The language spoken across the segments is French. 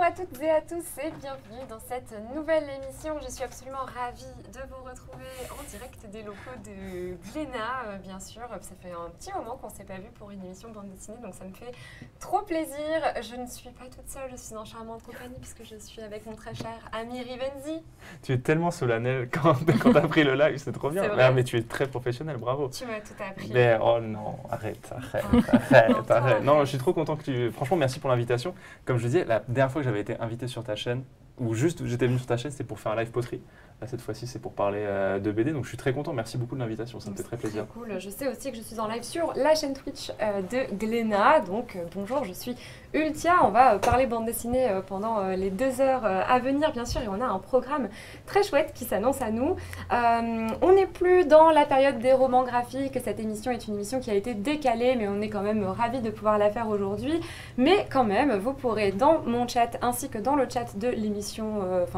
Bonjour à toutes et à tous et bienvenue dans cette nouvelle émission. Je suis absolument ravie de vous retrouver en direct des locaux de Glénat, bien sûr. Ça fait un petit moment qu'on ne s'est pas vu pour une émission bande dessinée, donc ça me fait trop plaisir. Je ne suis pas toute seule, je suis en charmante compagnie puisque je suis avec mon très cher ami Rivenzi. Tu es tellement solennel quand tu as pris le live, c'est trop bien. Mais tu es très professionnel, bravo. Tu m'as tout appris. Mais oh non, arrête. Non, je suis trop content que tu... Franchement, merci pour l'invitation. Comme je disais, la dernière fois que j'avais été invité sur ta chaîne, ou juste j'étais venu sur ta chaîne, c'était pour faire un live poterie. Là, cette fois-ci, c'est pour parler de BD, donc je suis très content. Merci beaucoup de l'invitation, ça me fait très plaisir. Très cool. Je sais aussi que je suis en live sur la chaîne Twitch de Glénat. Donc bonjour, je suis Ultia. On va parler bande dessinée pendant les 2 heures à venir, bien sûr. Et on a un programme très chouette qui s'annonce à nous. On n'est plus dans la période des romans graphiques. Cette émission est une émission qui a été décalée, mais on est quand même ravis de pouvoir la faire aujourd'hui. Mais quand même, vous pourrez dans mon chat ainsi que dans le chat de l'émission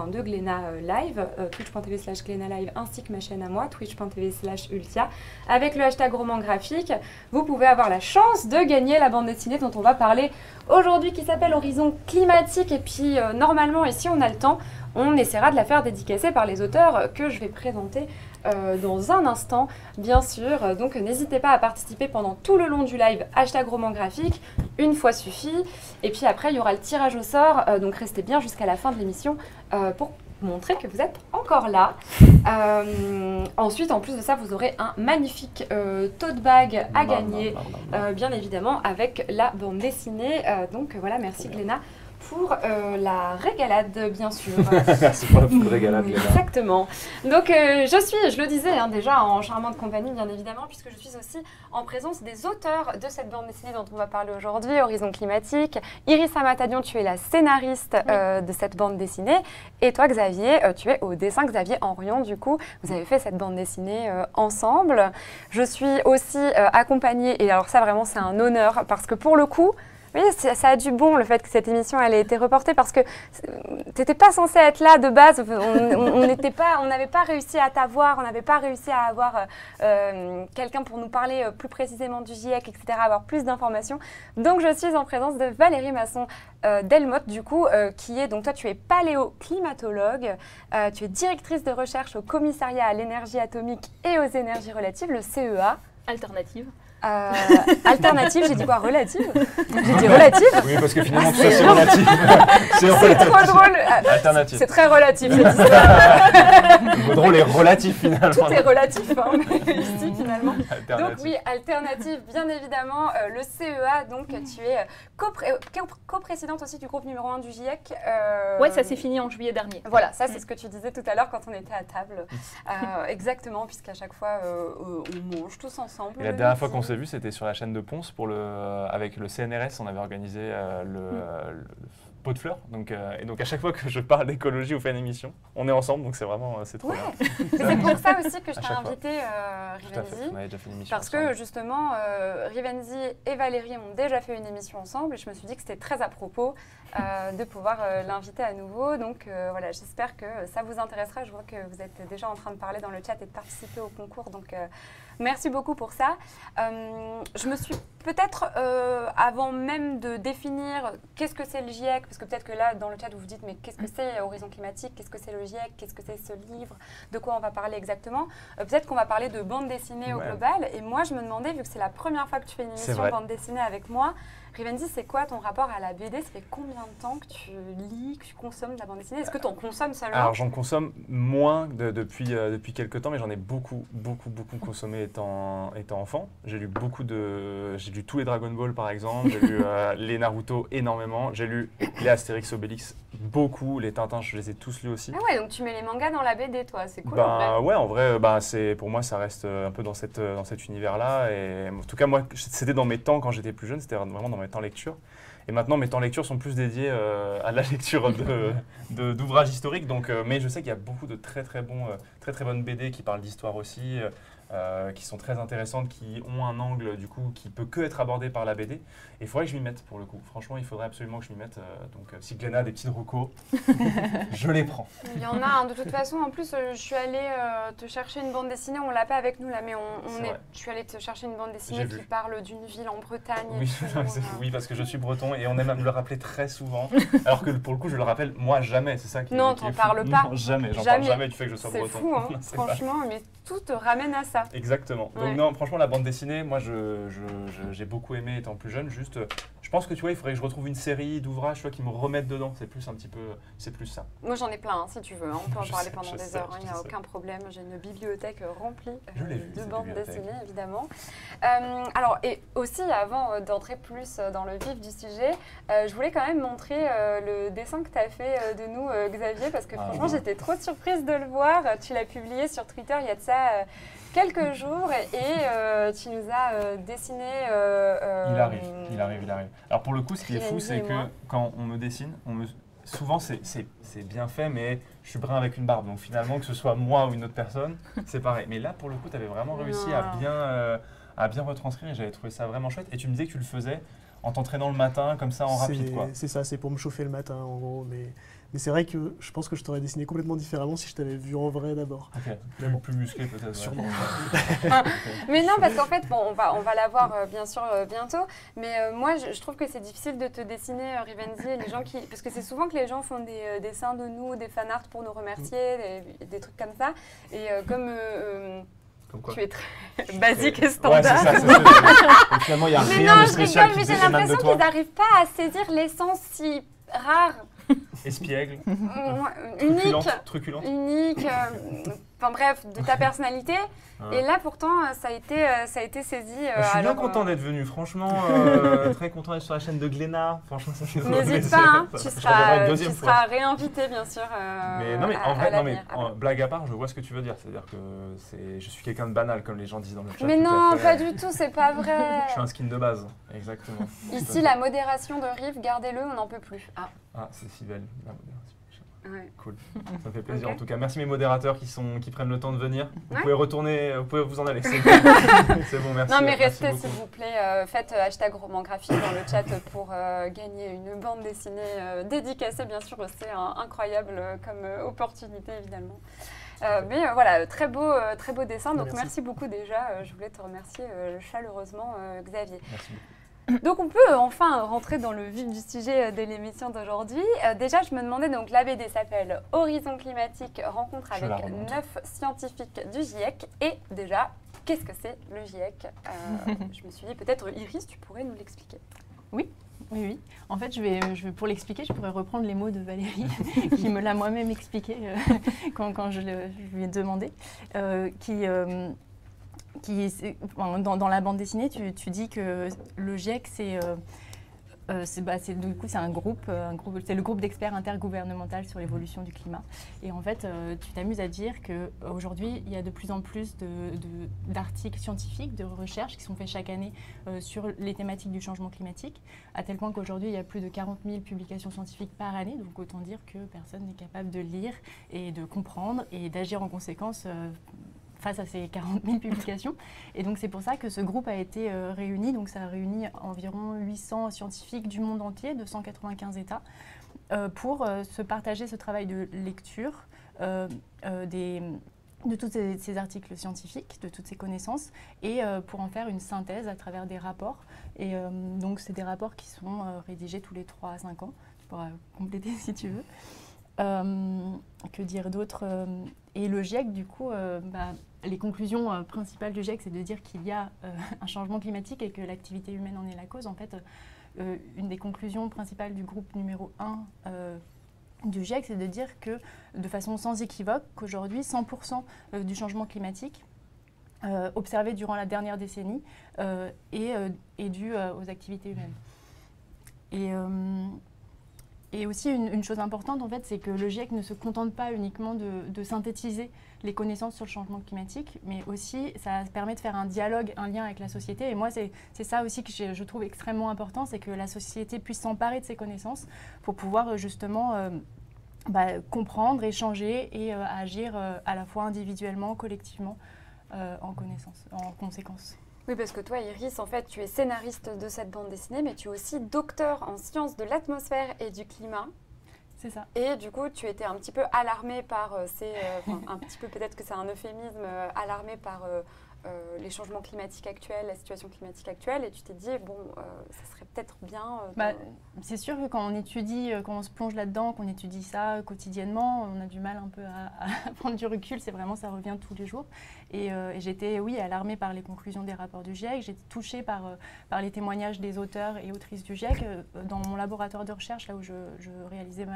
de Glénat Live, twitch.tv/Glénat Live, ainsi que ma chaîne à moi, twitch.tv/Ultia, avec le hashtag roman graphique, vous pouvez avoir la chance de gagner la bande dessinée dont on va parler aujourd'hui, qui s'appelle Horizon climatique. Et puis normalement, et si on a le temps, on essaiera de la faire dédicacer par les auteurs que je vais présenter dans un instant, bien sûr. Donc n'hésitez pas à participer pendant tout le long du live, hashtag roman graphique, une fois suffit. Et puis après, il y aura le tirage au sort, donc restez bien jusqu'à la fin de l'émission pour montrer que vous êtes encore là. Ensuite, en plus de ça, vous aurez un magnifique tote bag à gagner, bien évidemment, avec la bande dessinée. Donc voilà, merci Glénat pour la régalade, bien sûr. Merci pour la régalade, Glénat. Exactement. Donc, je le disais déjà, en charmante compagnie, bien évidemment, puisque je suis aussi en présence des auteurs de cette bande dessinée dont on va parler aujourd'hui, Horizon climatique. Iris Amatadion, tu es la scénariste de cette bande dessinée. Et toi, Xavier, tu es au dessin. Xavier Henrion, du coup, vous avez fait cette bande dessinée ensemble. Je suis aussi accompagnée, et alors ça, vraiment, c'est un honneur, parce que pour le coup, oui, ça a du bon le fait que cette émission elle ait été reportée parce que tu n'étais pas censé être là de base. On n'avait pas réussi à t'avoir, on n'avait pas réussi à avoir quelqu'un pour nous parler plus précisément du GIEC, etc., avoir plus d'informations. Donc je suis en présence de Valérie Masson Delmotte, du coup, qui est, donc toi tu es paléoclimatologue, tu es directrice de recherche au commissariat à l'énergie atomique et aux énergies relatives, le CEA. Alternative. Alternative, j'ai dit quoi? Relative? J'ai dit relative? Oui, parce que finalement, tout ça, c'est relatif. C'est trop drôle. Alternative. C'est très relatif, cette histoire. Le mot drôle est relatif, finalement. Tout est relatif, hein, mais ici, finalement. Alternative. Donc oui, alternative, bien évidemment. Le CEA, donc, tu es coprésidente aussi du groupe numéro 1 du GIEC. Ouais, ça s'est fini en juillet dernier. Voilà, ça, c'est ce que tu disais tout à l'heure quand on était à table. Exactement, puisqu'à chaque fois, on mange tous ensemble. Et la dernière fois qu'on s'est vu, c'était sur la chaîne de Ponce avec le CNRS. On avait organisé le pot de fleurs. Et donc à chaque fois que je parle d'écologie ou fais une émission, on est ensemble. Donc c'est vraiment trop bien. C'est pour ça aussi que je t'ai invité, Rivenzi. On avait déjà fait une émission parce ensemble. que justement, Rivenzi et Valérie ont déjà fait une émission ensemble. Et je me suis dit que c'était très à propos de pouvoir l'inviter à nouveau. Donc voilà, j'espère que ça vous intéressera. Je vois que vous êtes déjà en train de parler dans le chat et de participer au concours. Donc merci beaucoup pour ça. Je me suis peut-être, avant même de définir qu'est-ce que c'est le GIEC, parce que peut-être que là, dans le chat, vous vous dites, mais qu'est-ce que c'est Horizon climatique? Qu'est-ce que c'est le GIEC? Qu'est-ce que c'est ce livre? De quoi on va parler exactement? Peut-être qu'on va parler de bande dessinée au global. Et moi, je me demandais, vu que c'est la première fois que tu fais une émission bande dessinée avec moi, Rivenzi, c'est quoi ton rapport à la BD? Ça fait combien de temps que tu lis, que tu consommes de la bande dessinée? Est-ce que tu en consommes seulement? Alors, j'en consomme moins depuis quelques temps, mais j'en ai beaucoup consommé étant enfant. J'ai lu tous les Dragon Ball, par exemple. J'ai lu les Naruto énormément. J'ai lu les Astérix Obélix beaucoup. Les Tintins, je les ai tous lus aussi. Ah ouais, donc tu mets les mangas dans la BD, toi. C'est cool, en vrai, pour moi, ça reste un peu dans cet univers-là. Et en tout cas, moi, c'était dans mes temps quand j'étais plus jeune. C'était vraiment dans mes temps lecture. Et maintenant, mes temps lecture sont plus dédiés à la lecture d'ouvrages historiques. Donc, mais je sais qu'il y a beaucoup de très très très bonnes BD qui parlent d'histoire aussi, qui sont très intéressantes, qui ont un angle du coup qui peut que être abordé par la BD. Et il faudrait que je m'y mette pour le coup. Franchement, il faudrait absolument que je m'y mette. Donc si Glénat a des petites recos, je les prends. Il y en a, hein, de toute façon. En plus, je suis allée te chercher une bande dessinée. On l'a pas avec nous là, mais je suis allée te chercher une bande dessinée qui parle d'une ville en Bretagne. Oui, oui, parce que je suis breton et on aime me le rappeler très souvent. Alors que pour le coup, je le rappelle moi jamais. C'est ça qui non, t'en parles pas. Non, jamais. J'en parle jamais du fait que je sois breton. C'est fou, hein, franchement, mais tout te ramène à ça. Exactement. Donc ouais. non, franchement, la bande dessinée, moi, j'ai beaucoup aimé étant plus jeune. Juste, je pense que tu vois, il faudrait que je retrouve une série d'ouvrages, tu vois, qui me remettent dedans. C'est plus un petit peu, c'est plus ça. Moi, j'en ai plein, hein, si tu veux. Hein. On peut en parler pendant des heures. Il n'y a aucun problème. J'ai une bibliothèque remplie de bandes dessinées, évidemment. Alors, et aussi, avant d'entrer plus dans le vif du sujet, je voulais quand même montrer le dessin que tu as fait de nous, Xavier, parce que franchement, j'étais trop surprise de le voir. Tu l'as publié sur Twitter il y a de ça quelques jours et tu nous as dessiné... Il arrive. Alors pour le coup, ce qui est fou, c'est que quand on me dessine, souvent c'est bien fait, mais je suis brun avec une barbe. Donc finalement, que ce soit moi ou une autre personne, c'est pareil. Mais là, pour le coup, tu avais vraiment réussi à bien retranscrire et j'avais trouvé ça vraiment chouette. Et tu me disais que tu le faisais en t'entraînant le matin, comme ça, en rapide, quoi. C'est ça, c'est pour me chauffer le matin, en gros. Mais c'est vrai que je pense que je t'aurais dessiné complètement différemment si je t'avais vu en vrai d'abord. Ok, plus musclé peut-être. Sûrement. Mais non, parce qu'en fait, bon, on va la voir bien sûr bientôt. Mais moi, je trouve que c'est difficile de te dessiner, Rivenzi, les gens qui... Parce que c'est souvent que les gens font des dessins de nous, des fanarts pour nous remercier, des trucs comme ça. Et comme tu es très basique et standard. Ouais, c'est ça. Finalement, il n'y a rien de spécial. Mais j'ai l'impression qu'ils n'arrivent pas à saisir l'essence si rare. Espiègle, truculente. Unique, enfin bref, de ta personnalité. Et là, pourtant, ça a été saisi. Je suis bien content d'être venu, franchement, très content d'être sur la chaîne de Glénat. Franchement, ça fait n'hésite pas, hein, tu seras réinvité, bien sûr. Mais non, mais en vrai, blague à part, je vois ce que tu veux dire. C'est-à-dire que je suis quelqu'un de banal, comme les gens disent dans le chat. Mais non, pas du tout, c'est pas vrai. Je suis un skin de base, exactement. Ici, la modération de Rive, gardez-le, on n'en peut plus. Ah, c'est si belle, la modération. Ouais. Cool, ça me fait plaisir. En tout cas, merci mes modérateurs qui prennent le temps de venir. Vous pouvez retourner, vous pouvez vous en aller. C'est bon, merci. Non, mais restez s'il vous plaît. Faites hashtag romangraphie dans le chat pour gagner une bande dessinée dédicacée, bien sûr. C'est incroyable comme opportunité, évidemment. Mais voilà, très beau dessin. Donc merci beaucoup déjà. Je voulais te remercier chaleureusement, Xavier. Merci beaucoup. Donc on peut enfin rentrer dans le vif du sujet de l'émission d'aujourd'hui. Déjà, je me demandais, donc la BD s'appelle Horizon climatique, rencontre avec 9 scientifiques du GIEC. Et déjà, qu'est-ce que c'est le GIEC? Je me suis dit, peut-être Iris, tu pourrais nous l'expliquer. Oui. En fait, pour l'expliquer, je pourrais reprendre les mots de Valérie, qui me l'a moi-même expliqué quand je lui ai demandé, dans la bande dessinée, tu dis que le GIEC, c'est un groupe, c'est le groupe d'experts intergouvernemental sur l'évolution du climat. Et en fait, tu t'amuses à dire qu'aujourd'hui, il y a de plus en plus d'articles scientifiques, de recherches qui sont faits chaque année sur les thématiques du changement climatique, à tel point qu'aujourd'hui, il y a plus de 40 000 publications scientifiques par année. Donc autant dire que personne n'est capable de lire et de comprendre et d'agir en conséquence face à ces 40 000 publications. Et donc c'est pour ça que ce groupe a été réuni. Donc ça a réuni environ 800 scientifiques du monde entier, de 195 États, pour se partager ce travail de lecture de tous ces articles scientifiques, de toutes ces connaissances, et pour en faire une synthèse à travers des rapports. Et donc c'est des rapports qui sont rédigés tous les 3 à 5 ans. Tu pourras compléter si tu veux. Que dire d'autre? Et le GIEC, du coup, les conclusions principales du GIEC, c'est de dire qu'il y a un changement climatique et que l'activité humaine en est la cause. En fait, une des conclusions principales du groupe numéro 1 du GIEC, c'est de dire que, de façon sans équivoque, qu'aujourd'hui, 100% du changement climatique observé durant la dernière décennie est dû aux activités humaines. Et aussi, une chose importante, en fait, c'est que le GIEC ne se contente pas uniquement de synthétiser les connaissances sur le changement climatique, mais aussi, ça permet de faire un dialogue, un lien avec la société. Et moi, c'est ça aussi que je trouve extrêmement important, c'est que la société puisse s'emparer de ces connaissances pour pouvoir justement comprendre, échanger et agir à la fois individuellement, collectivement, en conséquence. Oui, parce que toi, Iris, en fait, tu es scénariste de cette bande dessinée, mais tu es aussi docteur en sciences de l'atmosphère et du climat. C'est ça. Et du coup, tu étais un petit peu alarmée par un petit peu, peut-être que c'est un euphémisme, alarmée par les changements climatiques actuels, la situation climatique actuelle, et tu t'es dit, bon, ça serait peut-être bien... c'est sûr que quand on étudie, quand on se plonge là-dedans, qu'on étudie ça quotidiennement, on a du mal un peu à prendre du recul, c'est vraiment, ça revient tous les jours. Et j'étais, oui, alarmée par les conclusions des rapports du GIEC, j'étais touchée par les témoignages des auteurs et autrices du GIEC. Dans mon laboratoire de recherche, là où je réalisais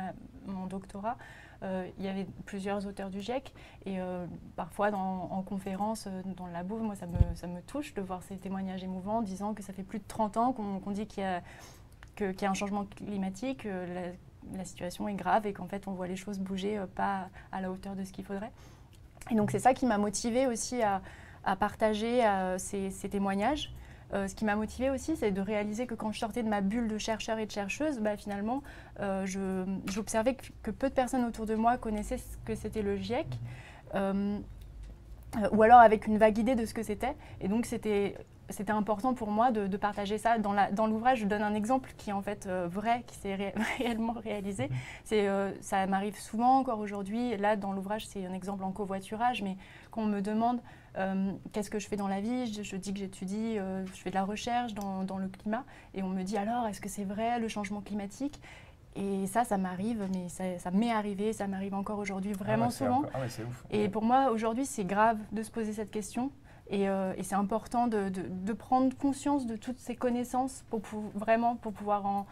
mon doctorat, il y avait plusieurs auteurs du GIEC et parfois en conférence dans le labo, moi ça me touche de voir ces témoignages émouvants disant que ça fait plus de 30 ans qu'on dit qu'il y a un changement climatique, la situation est grave et qu'en fait on voit les choses bouger pas à la hauteur de ce qu'il faudrait. Et donc c'est ça qui m'a motivée aussi à partager ces témoignages. Ce qui m'a motivée aussi, c'est de réaliser que quand je sortais de ma bulle de chercheurs et de chercheuses, finalement, j'observais que peu de personnes autour de moi connaissaient ce que c'était le GIEC, ou alors avec une vague idée de ce que c'était. Et donc, c'était important pour moi de partager ça. Dans l'ouvrage, je donne un exemple qui est en fait vrai, qui s'est réellement réalisé. Ça m'arrive souvent encore aujourd'hui. Là, dans l'ouvrage, c'est un exemple en covoiturage, mais quand on me demande qu'est-ce que je fais dans la vie, je dis que j'étudie, je fais de la recherche dans le climat, et on me dit alors, est-ce que c'est vrai le changement climatique ? Et ça m'arrive, mais ça m'est arrivé, ça m'arrive encore aujourd'hui vraiment souvent. C'est ouf. Et pour moi, aujourd'hui, c'est grave de se poser cette question. Et c'est important de prendre conscience de toutes ces connaissances pour pouvoir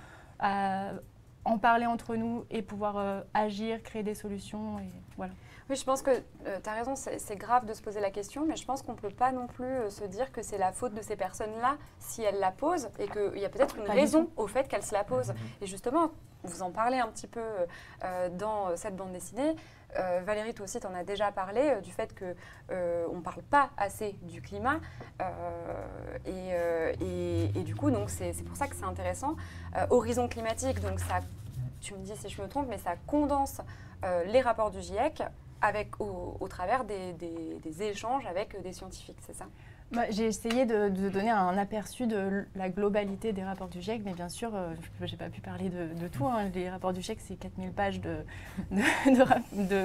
en parler entre nous et pouvoir agir, créer des solutions. Et voilà. Oui, je pense que tu as raison, c'est grave de se poser la question, mais je pense qu'on ne peut pas non plus se dire que c'est la faute de ces personnes-là si elles la posent et qu'il y a peut-être une raison au fait qu'elles se la posent. Et justement, vous en parlez un petit peu dans cette bande dessinée. Valérie, toi aussi, tu en as déjà parlé du fait qu'on ne parle pas assez du climat. Et du coup, c'est pour ça que c'est intéressant. Horizon climatique, donc ça, tu me dis si je me trompe, mais ça condense les rapports du GIEC au travers des échanges avec des scientifiques, c'est ça ? J'ai essayé de donner un aperçu de la globalité des rapports du GIEC, mais bien sûr, je n'ai pas pu parler de tout. Les rapports du GIEC, c'est 4000 pages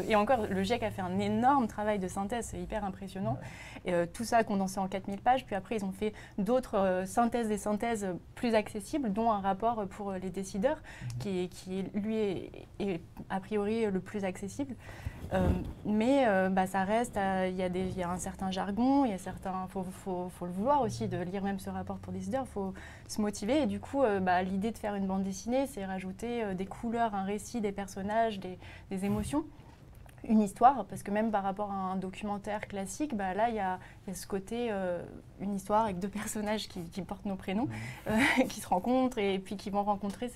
et encore, le GIEC a fait un énorme travail de synthèse, c'est hyper impressionnant. Et, tout ça condensé en 4000 pages, puis après, ils ont fait d'autres des synthèses plus accessibles, dont un rapport pour les décideurs, qui lui est a priori le plus accessible. Mais ça reste, il y a un certain jargon, faut le vouloir aussi de lire même ce rapport pour décideurs, il faut se motiver. Et du coup, l'idée de faire une bande dessinée, c'est rajouter des couleurs, un récit, des personnages, des émotions, une histoire, parce que même par rapport à un documentaire classique, là, il y a ce côté, une histoire avec deux personnages qui portent nos prénoms, qui se rencontrent et puis qui vont rencontrer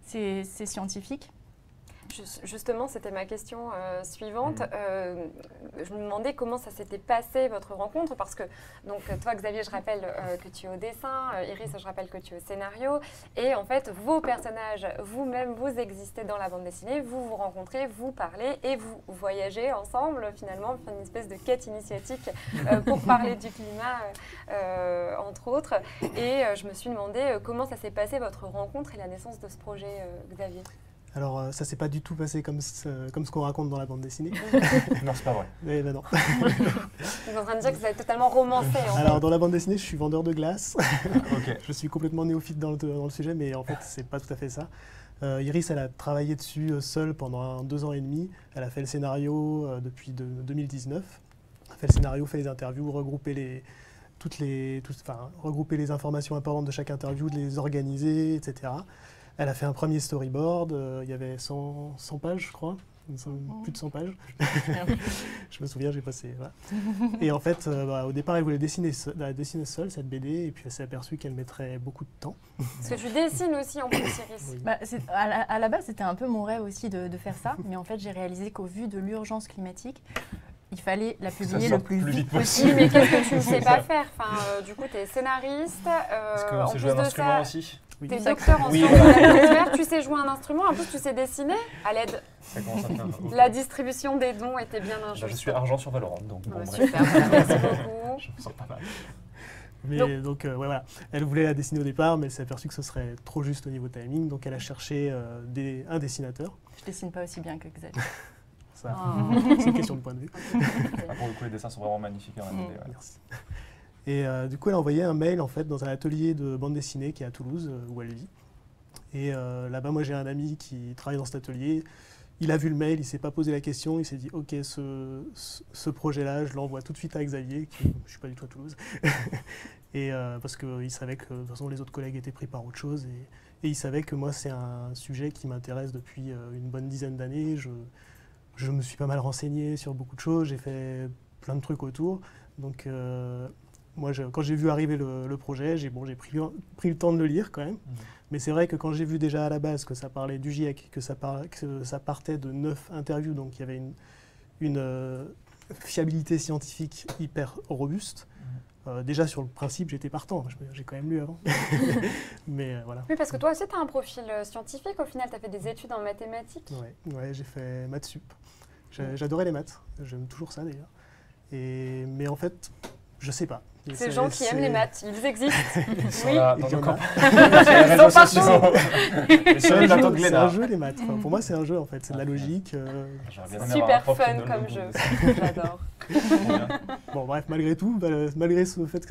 ces scientifiques. Justement, c'était ma question suivante. Je me demandais comment ça s'était passé, votre rencontre, parce que donc, toi, Xavier, je rappelle que tu es au dessin, Iris, je rappelle que tu es au scénario, et en fait, vos personnages, vous-même, vous existez dans la bande dessinée, vous vous rencontrez, vous parlez, et vous voyagez ensemble, finalement, une espèce de quête initiatique pour parler du climat, entre autres. Et je me suis demandé comment ça s'est passé, votre rencontre et la naissance de ce projet, Xavier. Alors, ça s'est pas du tout passé comme ce qu'on raconte dans la bande dessinée. Non, c'est pas vrai. Eh ben non. Vous êtes en train de dire que vous avez totalement romancé. Alors, dans la bande dessinée, je suis vendeur de glace. Okay. Je suis complètement néophyte dans le sujet, mais en fait, c'est pas tout à fait ça. Iris, elle a travaillé dessus seule pendant 2 ans et demi. Elle a fait le scénario depuis 2019. Elle a fait le scénario, fait les interviews, regrouper les informations importantes de chaque interview, de les organiser, etc. Elle a fait un premier storyboard, il y avait 100 pages, je crois, plus de 100 pages. Je me souviens, j'ai passé. Voilà. Et en fait, au départ, elle voulait dessiner seule cette BD, et puis elle s'est aperçue qu'elle mettrait beaucoup de temps. Parce que tu dessines aussi en plus, Iris. Oui. À la base, c'était un peu mon rêve aussi de faire ça, mais en fait, j'ai réalisé qu'au vu de l'urgence climatique, il fallait la publier le plus vite possible. Mais qu'est-ce que tu ne sais pas faire ? Du coup, tu es scénariste. Est-ce qu'on sait jouer un instrument aussi ? Oui. T'es docteur en Oui, sciences voilà. de la atmosphère, tu sais jouer un instrument, en plus tu sais dessiner. À l'aide, Ça commence à faire. la distribution des dons était bien Bah, injuste. je suis argent sur Valorant, donc bon, Ouais, bref. super, merci beaucoup. Je me sens pas mal. Mais donc, ouais, voilà. Elle voulait la dessiner au départ, mais elle s'est aperçue que ce serait trop juste au niveau timing, donc elle a cherché un dessinateur. Je dessine pas aussi bien que Xavier. Ça, Oh. c'est une question de point de vue. Ah, pour le coup, les dessins sont vraiment magnifiques dans la BD, ouais. Merci. Et du coup, elle a envoyé un mail en fait dans un atelier de bande dessinée qui est à Toulouse, où elle vit. Et là-bas, moi, j'ai un ami qui travaille dans cet atelier. Il a vu le mail, il s'est pas posé la question, il s'est dit ok, ce projet-là, je l'envoie tout de suite à Xavier, qui je suis pas du tout à Toulouse, et parce qu'il savait que de toute façon les autres collègues étaient pris par autre chose, et il savait que moi c'est un sujet qui m'intéresse depuis une bonne dizaine d'années. Je me suis pas mal renseigné sur beaucoup de choses, j'ai fait plein de trucs autour, donc moi quand j'ai vu arriver le projet, j'ai pris le temps de le lire quand même. Mais c'est vrai que quand j'ai vu déjà à la base que ça parlait du GIEC, que ça partait de 9 interviews, donc il y avait une fiabilité scientifique hyper robuste, déjà sur le principe j'étais partant, j'ai quand même lu avant. Mais voilà. Oui, parce que toi aussi tu as un profil scientifique, au final tu as fait des études en mathématiques. Ouais, j'ai fait maths sup. J'adorais les maths, j'aime toujours ça d'ailleurs. Mais en fait, je sais pas. Ces gens qui aiment les maths, ils existent. Ils sont Oui. là, Il dans y nos en a. campagnes. Sur les réseaux partout. sociaux. Et sur les plateaux de C'est un Glénat. jeu les maths. Enfin, pour moi c'est un jeu en fait, c'est de la logique. J'aurais bien aimé avoir un Super prof qui fun me donne comme le jeu, goût. j'adore. Bon bref, malgré tout, malgré le fait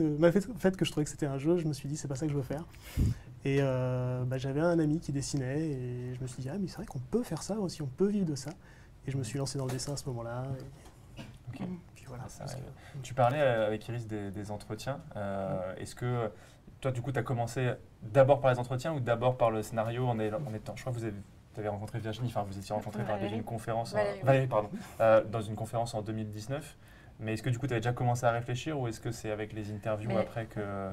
que je trouvais que c'était un jeu, je me suis dit c'est pas ça que je veux faire. Et j'avais un ami qui dessinait et je me suis dit ah mais c'est vrai qu'on peut faire ça aussi, on peut vivre de ça. Et je me suis lancé dans le dessin à ce moment-là. Ok. Puis voilà. Ça arrive. Tu parlais avec Iris des entretiens. Est-ce que toi, du coup, tu as commencé d'abord par les entretiens ou d'abord par le scénario en étant, je crois que vous avez rencontré Virginie, enfin vous étiez rencontrés par Valérie. une conférence, Valérie, pardon, dans une conférence en 2019. Mais est-ce que du coup, tu avais déjà commencé à réfléchir ou est-ce que c'est avec les interviews Mais- après que...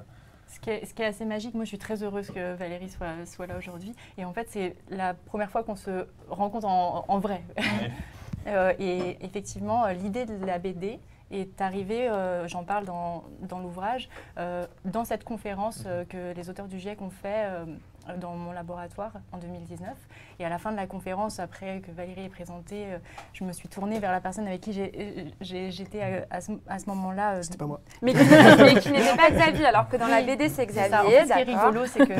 Ce qui est assez magique, moi je suis très heureuse que Valérie soit là aujourd'hui. Et en fait, c'est la première fois qu'on se rencontre en vrai. Et effectivement, l'idée de la BD est arrivée, j'en parle dans l'ouvrage, dans cette conférence que les auteurs du GIEC ont fait dans mon laboratoire en 2019. Et à la fin de la conférence, après que Valérie ait présenté, je me suis tournée vers la personne avec qui j'étais à ce moment-là. C'était pas moi. Mais qui n'était pas Xavier, alors que dans la BD c'est C'est ça. En Xavier, fait, ce qui est d'accord. rigolo, c'est que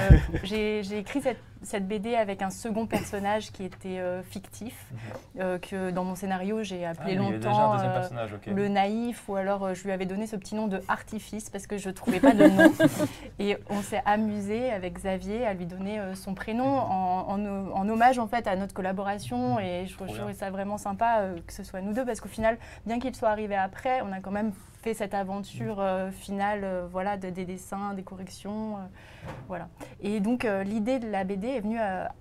j'ai écrit cette BD avec un second personnage qui était fictif, que dans mon scénario j'ai appelé il y avait déjà un longtemps deuxième personnage, ok. le naïf, ou alors je lui avais donné ce petit nom de Artifice parce que je ne trouvais pas de nom. Et on s'est amusé avec Xavier à lui donner son prénom en hommage en fait à notre collaboration, et je trouvais ça vraiment sympa que ce soit nous deux, parce qu'au final, bien qu'il soit arrivé après, on a quand même fait cette aventure finale, voilà, des dessins, des corrections, voilà. Et donc l'idée de la BD est venue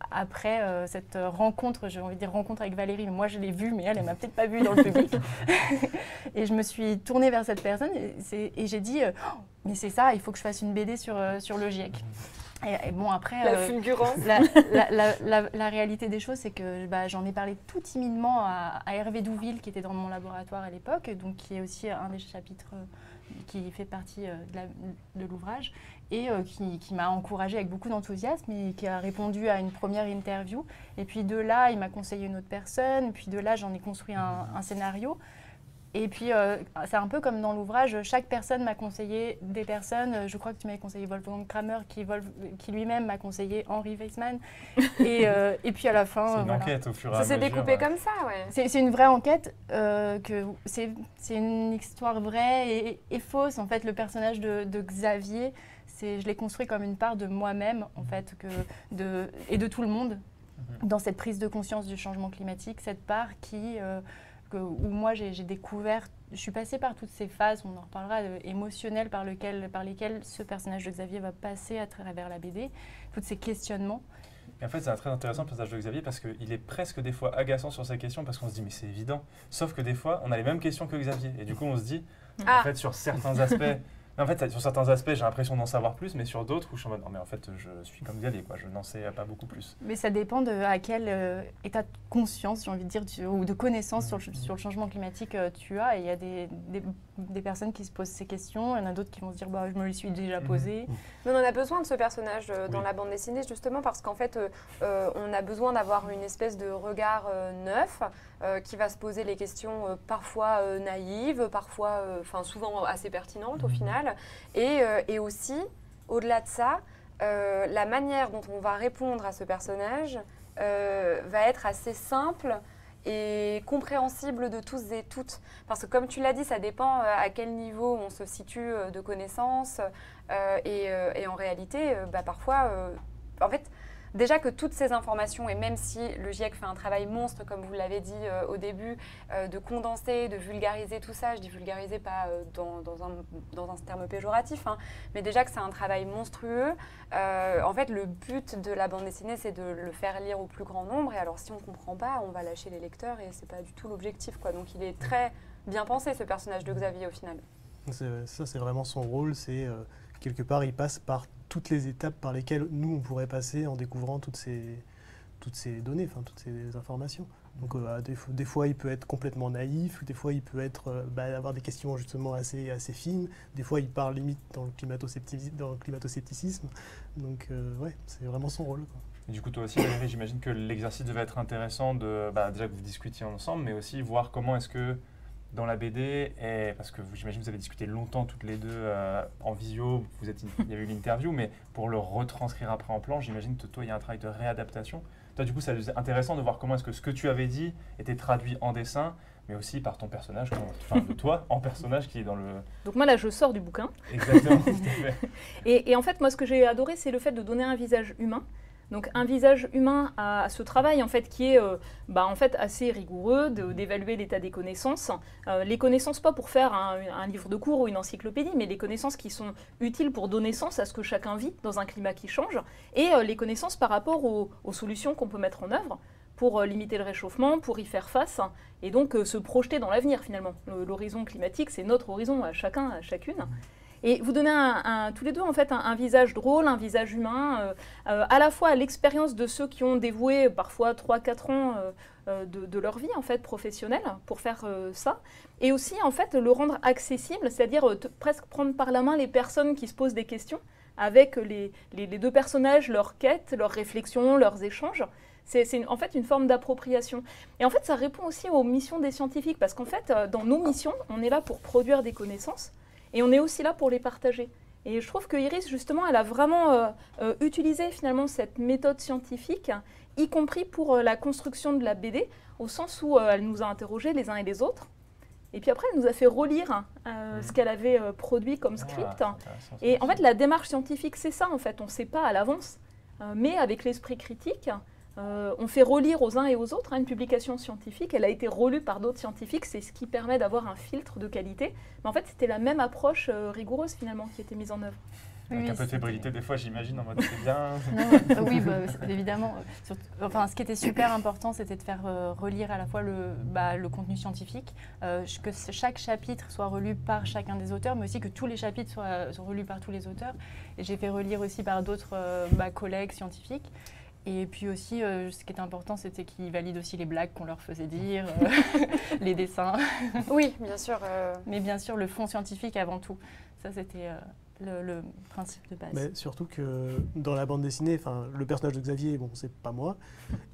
après cette rencontre, j'ai envie de dire rencontre avec Valérie, mais moi je l'ai vue, mais elle m'a peut-être pas vue dans le public. Et je me suis tournée vers cette personne et j'ai dit, oh, mais c'est ça, il faut que je fasse une BD sur le GIEC. Et bon, après, La fulgurance. la réalité des choses, c'est que j'en ai parlé tout timidement à Hervé Douville, qui était dans mon laboratoire à l'époque, donc qui est aussi un des chapitres qui fait partie de l'ouvrage, et qui m'a encouragée avec beaucoup d'enthousiasme et qui a répondu à une première interview. Et puis de là, il m'a conseillé une autre personne, et puis de là, j'en ai construit un scénario. Et puis, c'est un peu comme dans l'ouvrage, chaque personne m'a conseillé des personnes. Je crois que tu m'avais conseillé Wolfgang Kramer, qui lui-même m'a conseillé Henri Weissmann. Et puis à la fin, C'est une voilà. enquête au fur et à Ça mesure. s'est découpé comme ça, ouais. C'est une vraie enquête, c'est une histoire vraie et fausse. En fait, le personnage de Xavier, je l'ai construit comme une part de moi-même, en fait, et de tout le monde, dans cette prise de conscience du changement climatique, cette part où moi j'ai découvert, je suis passée par toutes ces phases, on en reparlera, émotionnelles par lesquelles ce personnage de Xavier va passer à travers la BD, tous ces questionnements. Et en fait, c'est très intéressant le personnage de Xavier parce qu'il est presque des fois agaçant sur ces questions parce qu'on se dit mais c'est évident. Sauf que des fois, on a les mêmes questions que Xavier. Et du coup, on se dit, en fait, sur certains aspects, En fait, sur certains aspects, j'ai l'impression d'en savoir plus, mais sur d'autres, où je suis en mode, non, mais en fait, je suis comme Xavier, quoi. Je n'en sais pas beaucoup plus. Mais ça dépend à quel état de conscience, j'ai envie de dire, ou de connaissance sur le changement climatique tu as. Et il y a des personnes qui se posent ces questions, il y en a d'autres qui vont se dire, bah, je me les suis déjà posées. Mais on en a besoin de ce personnage dans la bande dessinée, justement, parce qu'en fait, on a besoin d'avoir une espèce de regard neuf qui va se poser les questions parfois naïves, parfois, souvent assez pertinentes au final. Et aussi, au-delà de ça, la manière dont on va répondre à ce personnage va être assez simple et compréhensible de tous et toutes. Parce que comme tu l'as dit, ça dépend à quel niveau on se situe de connaissances. Et en réalité, parfois, en fait, déjà que toutes ces informations, et même si le GIEC fait un travail monstre, comme vous l'avez dit au début, de condenser, de vulgariser tout ça, je dis vulgariser pas dans un terme péjoratif, hein, mais déjà que c'est un travail monstrueux, en fait le but de la bande dessinée c'est de le faire lire au plus grand nombre, et alors si on ne comprend pas, on va lâcher les lecteurs, et c'est pas du tout l'objectif, quoi. Donc il est très bien pensé, ce personnage de Xavier au final. Ça c'est vraiment son rôle, c'est quelque part il passe par toutes les étapes par lesquelles nous, on pourrait passer en découvrant toutes ces données, toutes ces informations. Donc des fois, il peut être complètement naïf, des fois, il peut être, avoir des questions justement assez fines, des fois, il parle limite dans le climato-scepticisme. Donc ouais, c'est vraiment son rôle, quoi. Et du coup, toi aussi, Valérie, j'imagine que l'exercice devait être intéressant, déjà que vous discutiez ensemble, mais aussi voir comment est-ce que dans la BD, parce que j'imagine que vous avez discuté longtemps toutes les deux en visio, il y avait eu l'interview, mais pour le retranscrire après en planche, j'imagine que toi, il y a un travail de réadaptation. Toi, du coup, c'est intéressant de voir comment est-ce que ce que tu avais dit était traduit en dessin, mais aussi par ton personnage, de toi en personnage qui est dans le... Donc moi, là, je sors du bouquin. Exactement, tout à fait. Et en fait, moi, ce que j'ai adoré, c'est le fait de donner un visage humain. Donc un visage humain à ce travail en fait qui est en fait assez rigoureux d'évaluer l'état des connaissances. Les connaissances pas pour faire un livre de cours ou une encyclopédie, mais les connaissances qui sont utiles pour donner sens à ce que chacun vit dans un climat qui change, et les connaissances par rapport aux solutions qu'on peut mettre en œuvre pour limiter le réchauffement, pour y faire face, et donc se projeter dans l'avenir finalement. L'horizon climatique, c'est notre horizon à chacun, à chacune. Et vous donnez tous les deux en fait un visage drôle, un visage humain, à la fois à l'expérience de ceux qui ont dévoué parfois 3-4 ans de leur vie en fait professionnelle pour faire ça, et aussi en fait le rendre accessible, c'est-à-dire presque prendre par la main les personnes qui se posent des questions avec les deux personnages, leurs quêtes, leurs réflexions, leurs échanges. C'est en fait une forme d'appropriation. Et en fait ça répond aussi aux missions des scientifiques, parce qu'en fait dans nos missions, on est là pour produire des connaissances, et on est aussi là pour les partager. Et je trouve que Iris, justement, elle a vraiment utilisé finalement cette méthode scientifique, y compris pour la construction de la BD, au sens où elle nous a interrogés les uns et les autres. Et puis après, elle nous a fait relire ce qu'elle avait produit comme script. Et en fait, la démarche scientifique, c'est ça, en fait. On ne sait pas à l'avance, mais avec l'esprit critique, on fait relire aux uns et aux autres une publication scientifique. Elle a été relue par d'autres scientifiques, c'est ce qui permet d'avoir un filtre de qualité. Mais en fait, c'était la même approche rigoureuse finalement qui était mise en œuvre. Avec un peu de fébrilité des fois, j'imagine, en mode c'est bien. Oui, évidemment. Enfin, ce qui était super important, c'était de faire relire à la fois le contenu scientifique, que chaque chapitre soit relu par chacun des auteurs, mais aussi que tous les chapitres soient relus par tous les auteurs. Et j'ai fait relire aussi par d'autres collègues scientifiques. Et puis aussi, ce qui était important, c'était qu'ils valident aussi les blagues qu'on leur faisait dire, les dessins. Oui, bien sûr. Mais bien sûr, le fond scientifique avant tout. Ça, c'était le principe de base. Mais surtout que dans la bande dessinée, le personnage de Xavier, bon, c'est pas moi.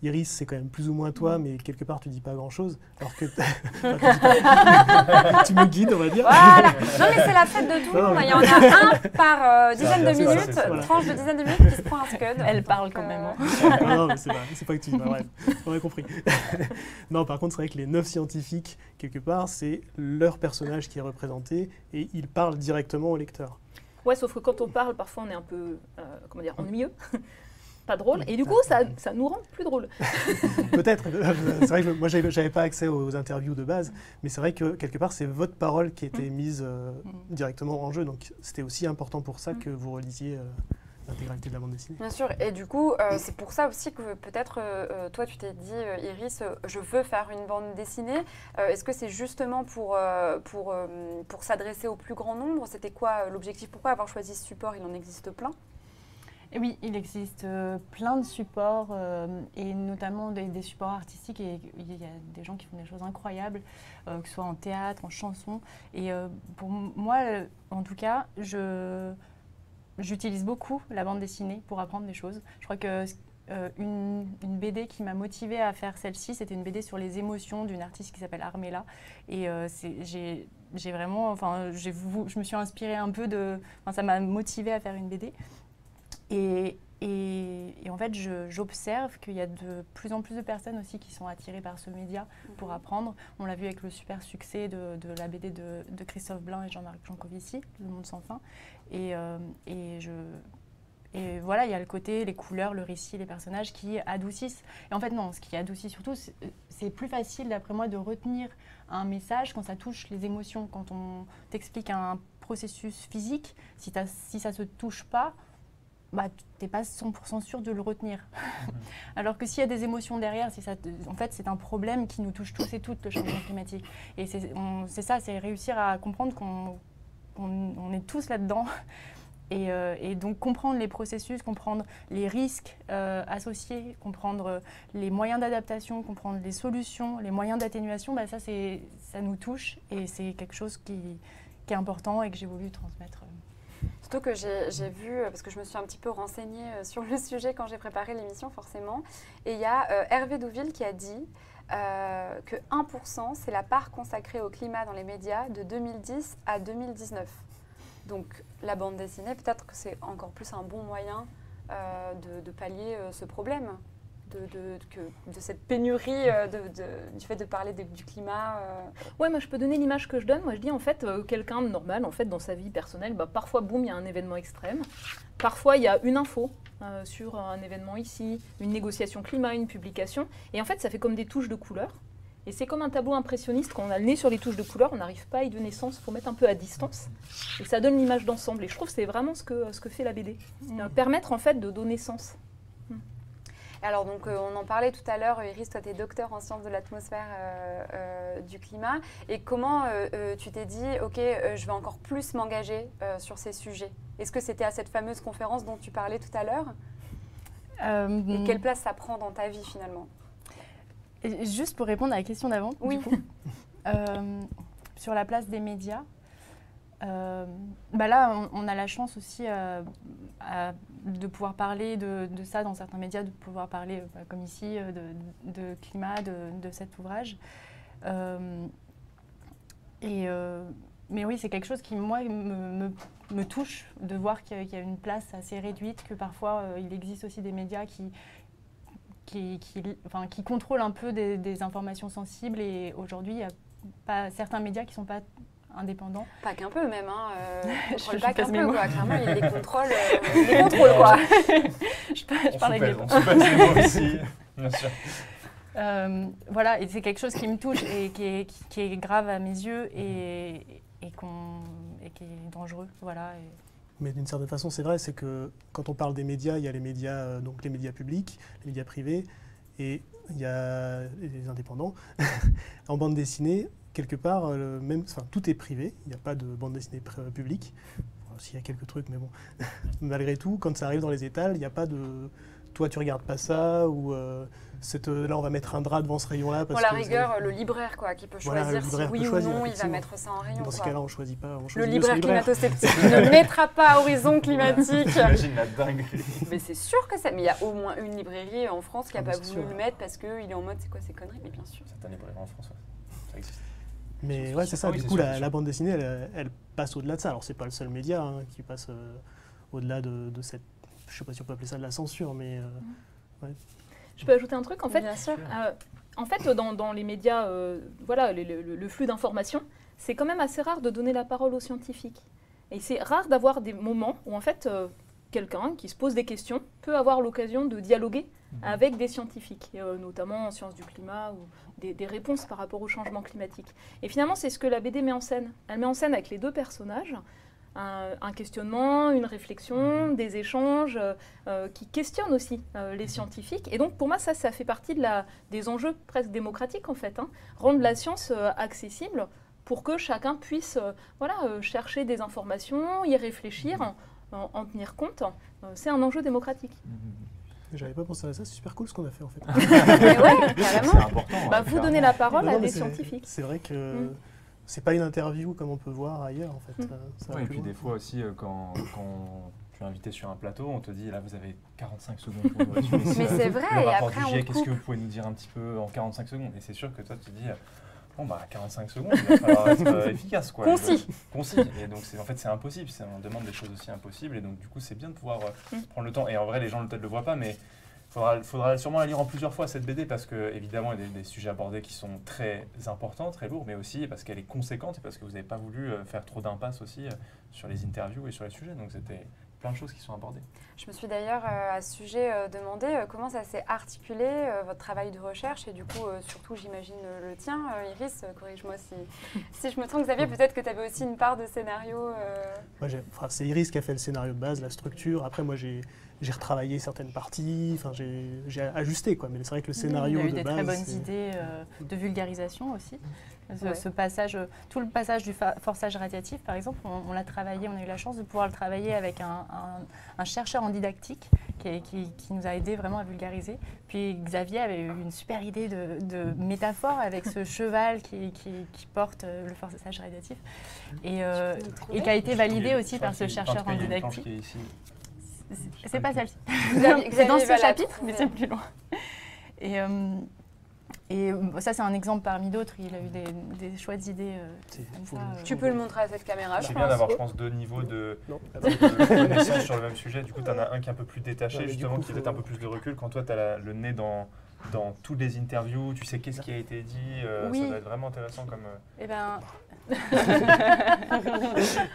Iris, c'est quand même plus ou moins toi, mais quelque part, tu dis pas grand-chose. Alors que tu me guides, on va dire. Voilà. Non, mais c'est la fête de tout le monde. Il y en a un par dizaine de minutes, tranche de dizaine de minutes qui se prend un scud. Elle parle quand même. Non, mais c'est pas que tu dis. Bref, on a compris. Non, par contre, c'est vrai que les 9 scientifiques, quelque part, c'est leur personnage qui est représenté et ils parlent directement au lecteur. Ouais, sauf que quand on parle, parfois on est un peu, ennuyeux, pas drôle, et du coup ça nous rend plus drôle. Peut-être, c'est vrai que moi j'avais pas accès aux interviews de base, mais c'est vrai que quelque part c'est votre parole qui était mise directement en jeu, donc c'était aussi important pour ça que vous relisiez l'intégralité de la bande dessinée. Bien sûr, et du coup, c'est pour ça aussi que peut-être toi tu t'es dit, Iris, je veux faire une bande dessinée. Est-ce que c'est justement pour s'adresser au plus grand nombre? C'était quoi l'objectif? Pourquoi avoir choisi ce support? Il en existe plein. Et oui, il existe plein de supports, et notamment des supports artistiques. Et il y a des gens qui font des choses incroyables, que ce soit en théâtre, en chanson. Et pour moi, en tout cas, j'utilise beaucoup la bande dessinée pour apprendre des choses. Je crois que une BD qui m'a motivée à faire celle-ci, c'était une BD sur les émotions d'une artiste qui s'appelle Armella. Et j'ai vraiment, je me suis inspirée un peu ça m'a motivée à faire une BD. Et en fait, j'observe qu'il y a de plus en plus de personnes aussi qui sont attirées par ce média pour apprendre. On l'a vu avec le super succès de la BD de Christophe Blain et Jean-Marc Jancovici, Le Monde sans fin. Et voilà, il y a le côté, les couleurs, le récit, les personnages qui adoucissent. Et en fait, non, ce qui adoucit surtout, c'est plus facile, d'après moi, de retenir un message quand ça touche les émotions. Quand on t'explique un processus physique, si ça ne se touche pas, tu n'es pas 100% sûr de le retenir. Alors que s'il y a des émotions derrière, en fait, c'est un problème qui nous touche tous et toutes, le changement climatique. Et c'est ça, c'est réussir à comprendre qu'on est tous là-dedans. Et donc comprendre les processus, comprendre les risques associés, comprendre les moyens d'adaptation, comprendre les solutions, les moyens d'atténuation, ça nous touche et c'est quelque chose qui est important et que j'ai voulu transmettre. Surtout que j'ai vu, parce que je me suis un petit peu renseignée sur le sujet quand j'ai préparé l'émission forcément, et il y a Hervé Douville qui a dit que 1% c'est la part consacrée au climat dans les médias de 2010 à 2019. Donc la bande dessinée, peut-être que c'est encore plus un bon moyen de pallier ce problème, de cette pénurie, du fait de parler du climat. Ouais, moi je peux donner l'image que je donne. Moi je dis en fait, quelqu'un de normal, en fait, dans sa vie personnelle, parfois, boum, il y a un événement extrême. Parfois, il y a une info sur un événement ici, une négociation climat, une publication. Et en fait, ça fait comme des touches de couleurs. Et c'est comme un tableau impressionniste, quand on a le nez sur les touches de couleurs, on n'arrive pas à y donner sens, il faut mettre un peu à distance. Et ça donne l'image d'ensemble. Et je trouve que c'est vraiment ce que fait la BD. Permettre en fait de donner sens. Alors donc on en parlait tout à l'heure, Iris, toi tu es docteur en sciences de l'atmosphère du climat. Et comment tu t'es dit, ok, je vais encore plus m'engager sur ces sujets? Est-ce que c'était à cette fameuse conférence dont tu parlais tout à l'heure? Et quelle place ça prend dans ta vie finalement? Juste pour répondre à la question d'avant, oui. Du coup, sur la place des médias, là on a la chance aussi de pouvoir parler de ça dans certains médias, de pouvoir parler comme ici de climat, de cet ouvrage. Mais oui, c'est quelque chose qui moi me touche de voir qu'il y a une place assez réduite, que parfois il existe aussi des médias qui contrôlent un peu des informations sensibles, et aujourd'hui, il y a pas certains médias qui ne sont pas indépendants. Pas qu'un peu même, pas qu'un peu, quoi. Clairement, ils les contrôlent, quoi. je parle avec les mots. On se passe les mots ici, bien sûr. Voilà, et c'est quelque chose qui me touche et qui est grave à mes yeux et qui est dangereux, voilà. Mais d'une certaine façon, c'est vrai, c'est que quand on parle des médias, il y a les médias, donc les médias publics, les médias privés, et il y a les indépendants. En bande dessinée, quelque part, tout est privé, il n'y a pas de bande dessinée publique. S'il y a quelques trucs, mais bon, malgré tout, quand ça arrive dans les étals, il n'y a pas de... Toi, tu regardes pas ça, ou là, on va mettre un drap devant ce rayon-là. Pour la rigueur, le libraire, quoi, qui peut choisir si oui ou non, il va mettre ça en rayon. Dans ce cas-là, on choisit pas. Le libraire climato-sceptique ne mettra pas Horizon Climatique. J'imagine la dinguerie. Mais c'est sûr que ça. Mais il y a au moins une librairie en France qui n'a pas voulu le mettre parce qu'il est en mode c'est quoi ces conneries. Mais bien sûr. Certaines librairies en France, ça existe. Mais ouais, c'est ça. Du coup, la bande dessinée, elle passe au-delà de ça. Alors, c'est pas le seul média qui passe au-delà de cette. Je sais pas si on peut appeler ça de la censure, mais ouais. Je peux ajouter un truc, en fait. Bien sûr. En fait, dans les médias, le flux d'informations, c'est quand même assez rare de donner la parole aux scientifiques. Et c'est rare d'avoir des moments où, en fait, quelqu'un qui se pose des questions peut avoir l'occasion de dialoguer avec des scientifiques, notamment en sciences du climat, ou des réponses par rapport au changement climatique. Et finalement, c'est ce que la BD met en scène. Elle met en scène avec les deux personnages un questionnement, une réflexion, des échanges qui questionnent aussi les scientifiques. Et donc pour moi, ça fait partie des enjeux presque démocratiques en fait. Rendre la science accessible pour que chacun puisse chercher des informations, y réfléchir, en tenir compte. C'est un enjeu démocratique. J'avais pas pensé à ça, c'est super cool ce qu'on a fait en fait. Ouais, carrément. C'est important. Vous donnez la parole Non, à non, mais des scientifiques. C'est vrai que c'est pas une interview comme on peut voir ailleurs en fait. Ça va Et plus puis loin. des fois aussi, quand tu es invité sur un plateau, on te dit là vous avez 45 secondes pour nous résumer Mais ça. c'est vrai, Le et rapport après du on GIEC, te qu'est-ce que coupe. vous pouvez nous dire un petit peu en 45 secondes? Et c'est sûr que toi tu te dis, bon bah 45 secondes, il va falloir être efficace quoi. Concis. Concis. Et donc en fait c'est impossible, on demande des choses aussi impossibles et donc du coup c'est bien de pouvoir prendre le temps. Et en vrai les gens peut-être le voient pas mais faudra sûrement la lire en plusieurs fois cette BD parce que évidemment il y a des sujets abordés qui sont très importants, très lourds, mais aussi parce qu'elle est conséquente et parce que vous n'avez pas voulu faire trop d'impasse aussi sur les interviews et sur les sujets. Donc c'était plein de choses qui sont abordées. Je me suis d'ailleurs à ce sujet demandé comment ça s'est articulé votre travail de recherche et du coup surtout j'imagine le tien. Iris, corrige-moi si je me trompe. Xavier, peut-être que tu avais aussi une part de scénario. C'est Iris qui a fait le scénario de base, la structure. Après moi j'ai retravaillé certaines parties, enfin j'ai ajusté quoi. Mais c'est vrai que le scénario il y a eu de des base, très bonnes c'est- idées de vulgarisation aussi. Ouais. Ce passage, tout le passage du forçage radiatif, par exemple, on l'a travaillé, on a eu la chance de pouvoir le travailler avec un chercheur en didactique qui nous a aidé vraiment à vulgariser. Puis Xavier avait eu une super idée de métaphore avec ce cheval qui porte le forçage radiatif et qui a été validé aussi par ce chercheur en didactique. C'est pas celle-ci. C'est dans ce chapitre, mais c'est plus loin. Et ça, c'est un exemple parmi d'autres. Il a eu des chouettes idées comme ça. Tu peux le montrer à cette caméra, je C'est pense. bien d'avoir, je pense, deux niveaux de Non. connaissances sur le même sujet. Du coup, tu en as un qui est un peu plus détaché, Ouais, mais du justement, coup, qui a peut-être un peu plus de recul. Quand toi, tu as le nez dans toutes les interviews, tu sais qu'est-ce qui a été dit. Oui. Ça doit être vraiment intéressant comme... Eh ben, Il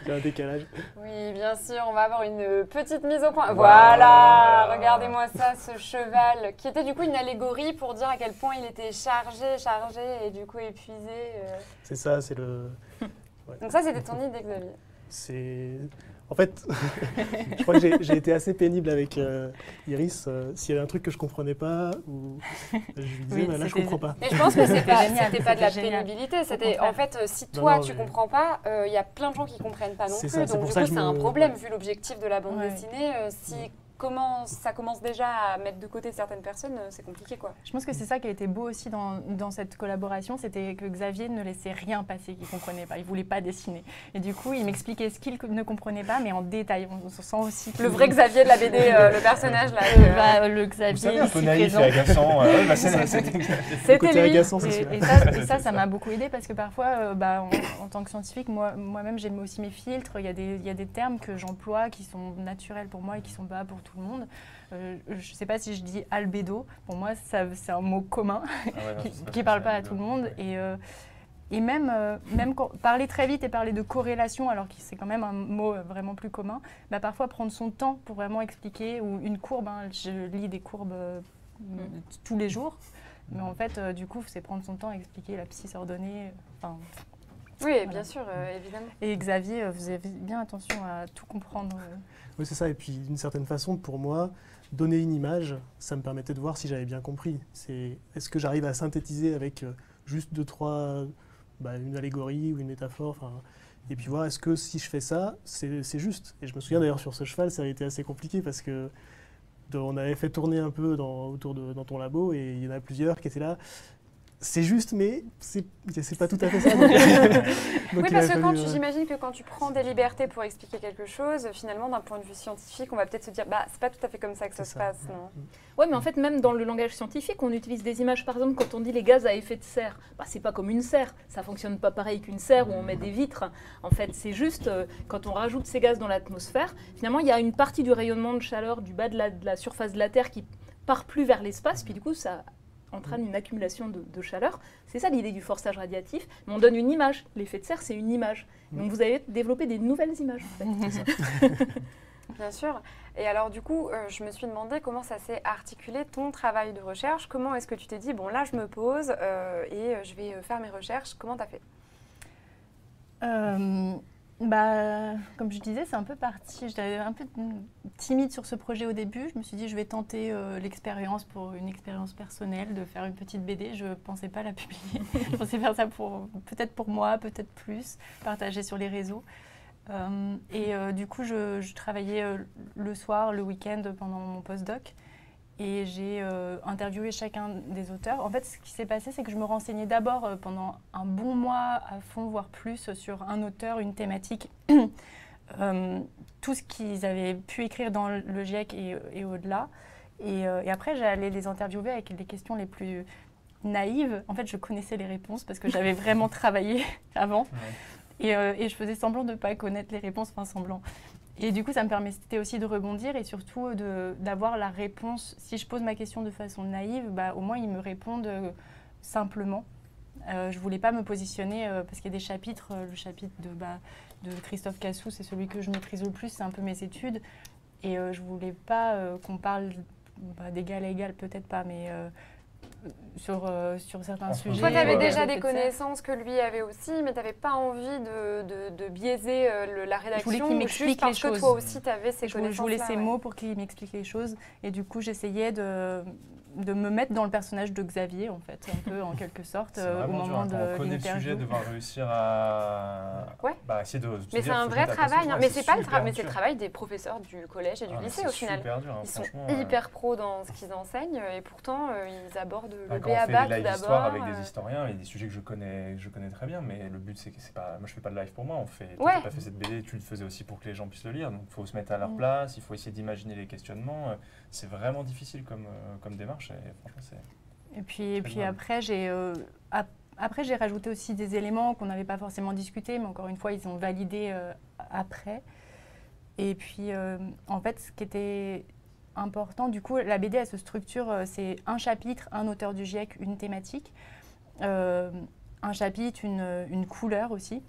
y a un décalage. Oui, bien sûr, on va avoir une petite mise au point. Voilà, regardez-moi ça, ce cheval, qui était du coup une allégorie pour dire à quel point il était chargé et du coup épuisé. C'est ça, c'est le. Donc ça, c'était ton idée, Xavier. C'est. En fait, je crois que j'ai été assez pénible avec Iris. S'il y avait un truc que je comprenais pas, ou je lui disais, Oui, bah, là je c'était- comprends pas. Mais je pense que c'était génial, pas de la c'était génial. pénibilité, c'était contraire. en fait si toi Non, tu mais- comprends pas, il y a plein de gens qui comprennent pas non C'est plus. ça, c'est Donc pour du ça coup que je c'est un me- problème ouais. vu l'objectif de la bande Ouais. dessinée. Si ça commence déjà à mettre de côté certaines personnes, c'est compliqué quoi. je pense que c'est ça qui a été beau aussi dans cette collaboration, c'était que Xavier ne laissait rien passer qu'il ne comprenait pas. Il ne voulait pas dessiner. Et du coup, il m'expliquait ce qu'il ne comprenait pas, mais en détail. On se sent aussi... Le vrai Xavier de la BD, le personnage là. le Vous Xavier savez, un peu ici naïf et présent. agaçant. C'était C'était Côté lui. agaçant, c'est Et, celui-là. et ça m'a beaucoup aidé parce que parfois, en tant que scientifique, moi-même, j'ai aussi mes filtres. Il y a des termes que j'emploie qui sont naturels pour moi et qui ne sont pas pour tout le monde. Je ne sais pas si je dis albédo. Pour moi, c'est un mot commun qui ne parle pas à tout le monde. Et même parler très vite et parler de corrélation, alors que c'est quand même un mot vraiment plus commun, parfois prendre son temps pour vraiment expliquer, ou une courbe, je lis des courbes tous les jours, mais en fait, du coup, c'est prendre son temps à expliquer la psy ordonnée. Oui, Voilà. bien sûr, évidemment. Et Xavier, vous avez bien attention à tout comprendre. Oui, c'est ça. Et puis, d'une certaine façon, pour moi, donner une image, ça me permettait de voir si j'avais bien compris. Est-ce que j'arrive à synthétiser avec juste deux, trois, une allégorie ou une métaphore, et puis voir est-ce que si je fais ça, c'est juste. Et je me souviens d'ailleurs sur ce cheval, ça a été assez compliqué parce que on avait fait tourner un peu dans ton labo et il y en a plusieurs qui étaient là. C'est juste, mais c'est pas tout à fait ça. Donc Oui, il a parce que fallu, j'imagine que quand tu prends des libertés pour expliquer quelque chose, finalement, d'un point de vue scientifique, on va peut-être se dire, c'est pas tout à fait comme ça que ça C'est se ça. passe, non? Ouais, mais en fait, même dans le langage scientifique, on utilise des images. Par exemple, quand on dit les gaz à effet de serre, c'est pas comme une serre. Ça fonctionne pas pareil qu'une serre où on met des vitres. En fait, c'est juste quand on rajoute ces gaz dans l'atmosphère, finalement, il y a une partie du rayonnement de chaleur du bas de la surface de la Terre qui part plus vers l'espace, puis du coup, ça entraîne une accumulation de chaleur. C'est ça l'idée du forçage radiatif. Mais on donne une image. L'effet de serre, c'est une image. Donc vous avez développé des nouvelles images. En fait. Bien sûr. Et alors, du coup, je me suis demandé comment ça s'est articulé ton travail de recherche. Comment est-ce que tu t'es dit, bon, là, je me pose et je vais faire mes recherches. Comment tu as fait? Comme je disais, c'est un peu parti. J'étais un peu timide sur ce projet au début. Je me suis dit, je vais tenter l'expérience pour une expérience personnelle, de faire une petite BD. Je ne pensais pas la publier. Je pensais faire ça peut-être pour moi, peut-être plus, partager sur les réseaux. Du coup, je travaillais le soir, le week-end pendant mon postdoc. Et j'ai interviewé chacun des auteurs. En fait, ce qui s'est passé, c'est que je me renseignais d'abord pendant un bon mois à fond, voire plus, sur un auteur, une thématique, tout ce qu'ils avaient pu écrire dans le GIEC et au-delà. Et après, j'allais les interviewer avec les questions les plus naïves. En fait, je connaissais les réponses parce que j'avais vraiment travaillé avant. Ouais. Et je faisais semblant de ne pas connaître les réponses, enfin semblant. Et du coup, ça me permettait aussi de rebondir et surtout d'avoir la réponse. Si je pose ma question de façon naïve, au moins ils me répondent simplement. Je ne voulais pas me positionner parce qu'il y a des chapitres. Le chapitre de Christophe Cassou, c'est celui que je maîtrise le plus, c'est un peu mes études. Et je ne voulais pas qu'on parle d'égal à égal, peut-être pas, mais sur certains sujets. Toi, tu avais déjà des connaissances que lui avait aussi, mais tu n'avais pas envie de biaiser la rédaction. Je voulais qu'il m'explique les choses. Que toi aussi, tu avais ces connaissances-là. Je voulais ces mots pour qu'il m'explique les choses. Et du coup, j'essayais de me mettre dans le personnage de Xavier, en fait, un peu, en quelque sorte, au moment de l'interview. On connaît le sujet, devoir réussir à essayer de... Mais c'est un vrai travail, mais c'est pas c'est le travail des professeurs du collège et du lycée, au final. Super dur, ils sont hyper pros dans ce qu'ils enseignent, et pourtant, ils abordent le quand on fait b.a.-ba des live tout histoires d'abord. avec des historiens, il y a des sujets que je connais très bien, mais le but, c'est que c'est pas... Moi, je fais pas de live pour moi, toi, tu n'as pas fait cette BD, tu le faisais aussi pour que les gens puissent le lire, donc il faut se mettre à leur place, il faut essayer d'imaginer les questionnements. C'est vraiment difficile comme démarche, et franchement, c'est... Et puis après, j'ai rajouté aussi des éléments qu'on n'avait pas forcément discutés, mais encore une fois, ils ont validé après. Et puis, en fait, ce qui était important, du coup, la BD, elle se structure, c'est un chapitre, un auteur du GIEC, une thématique, un chapitre, une couleur aussi.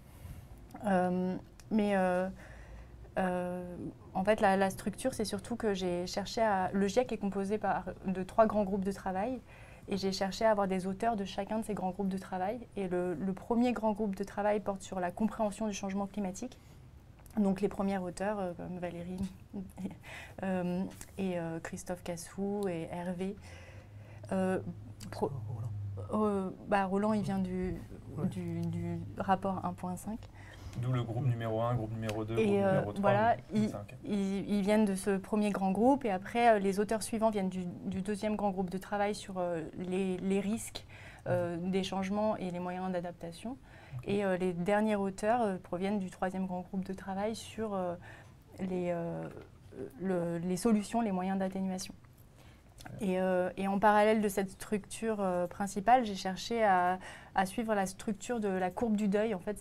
En fait, la structure, c'est surtout que j'ai cherché à... Le GIEC est composé de 3 grands groupes de travail. Et j'ai cherché à avoir des auteurs de chacun de ces grands groupes de travail. Et le premier grand groupe de travail porte sur la compréhension du changement climatique. Donc les premiers auteurs comme Valérie et Christophe Cassou et Hervé. Roland, il vient du rapport 1.5. D'où le groupe numéro 1, groupe numéro 2, et groupe numéro 3. Voilà, ils viennent de ce premier grand groupe et après les auteurs suivants viennent du deuxième grand groupe de travail sur les risques des changements et les moyens d'adaptation. Okay. Et les derniers auteurs proviennent du troisième grand groupe de travail sur les solutions, les moyens d'atténuation. Et en parallèle de cette structure principale, j'ai cherché à suivre la structure de la courbe du deuil. En fait,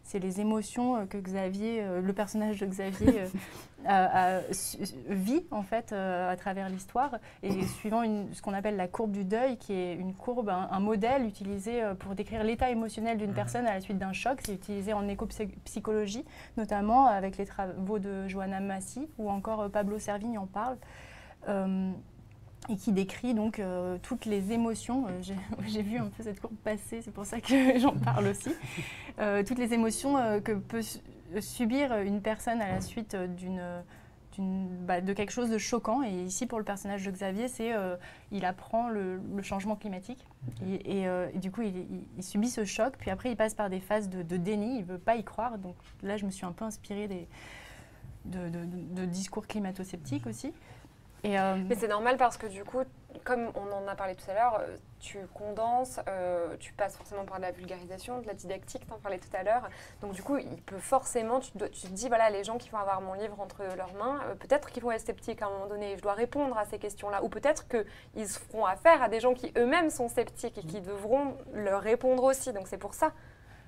c'est les émotions que Xavier, le personnage de Xavier, vit en fait à travers l'histoire. Et suivant ce qu'on appelle la courbe du deuil, qui est une courbe, un modèle utilisé pour décrire l'état émotionnel d'une personne à la suite d'un choc. C'est utilisé en éco-psychologie, notamment avec les travaux de Johanna Massy, ou encore Pablo Servigne en parle. Et qui décrit donc toutes les émotions. J'ai vu un peu cette courbe passer, c'est pour ça que j'en parle aussi. Toutes les émotions que peut subir une personne à la suite de quelque chose de choquant. Et ici, pour le personnage de Xavier, il apprend le changement climatique. Et du coup, il subit ce choc. Puis après, il passe par des phases de déni. Il ne veut pas y croire. Donc là, je me suis un peu inspirée de discours climato-sceptiques aussi. Mais c'est normal parce que du coup, comme on en a parlé tout à l'heure, tu condenses, tu passes forcément par de la vulgarisation, de la didactique, tu en parlais tout à l'heure. Donc du coup, il peut forcément, tu te dis, voilà, les gens qui vont avoir mon livre entre leurs mains, peut-être qu'ils vont être sceptiques à un moment donné, je dois répondre à ces questions-là. Ou peut-être qu'ils se feront affaire à des gens qui eux-mêmes sont sceptiques et qui devront leur répondre aussi. Donc c'est pour ça.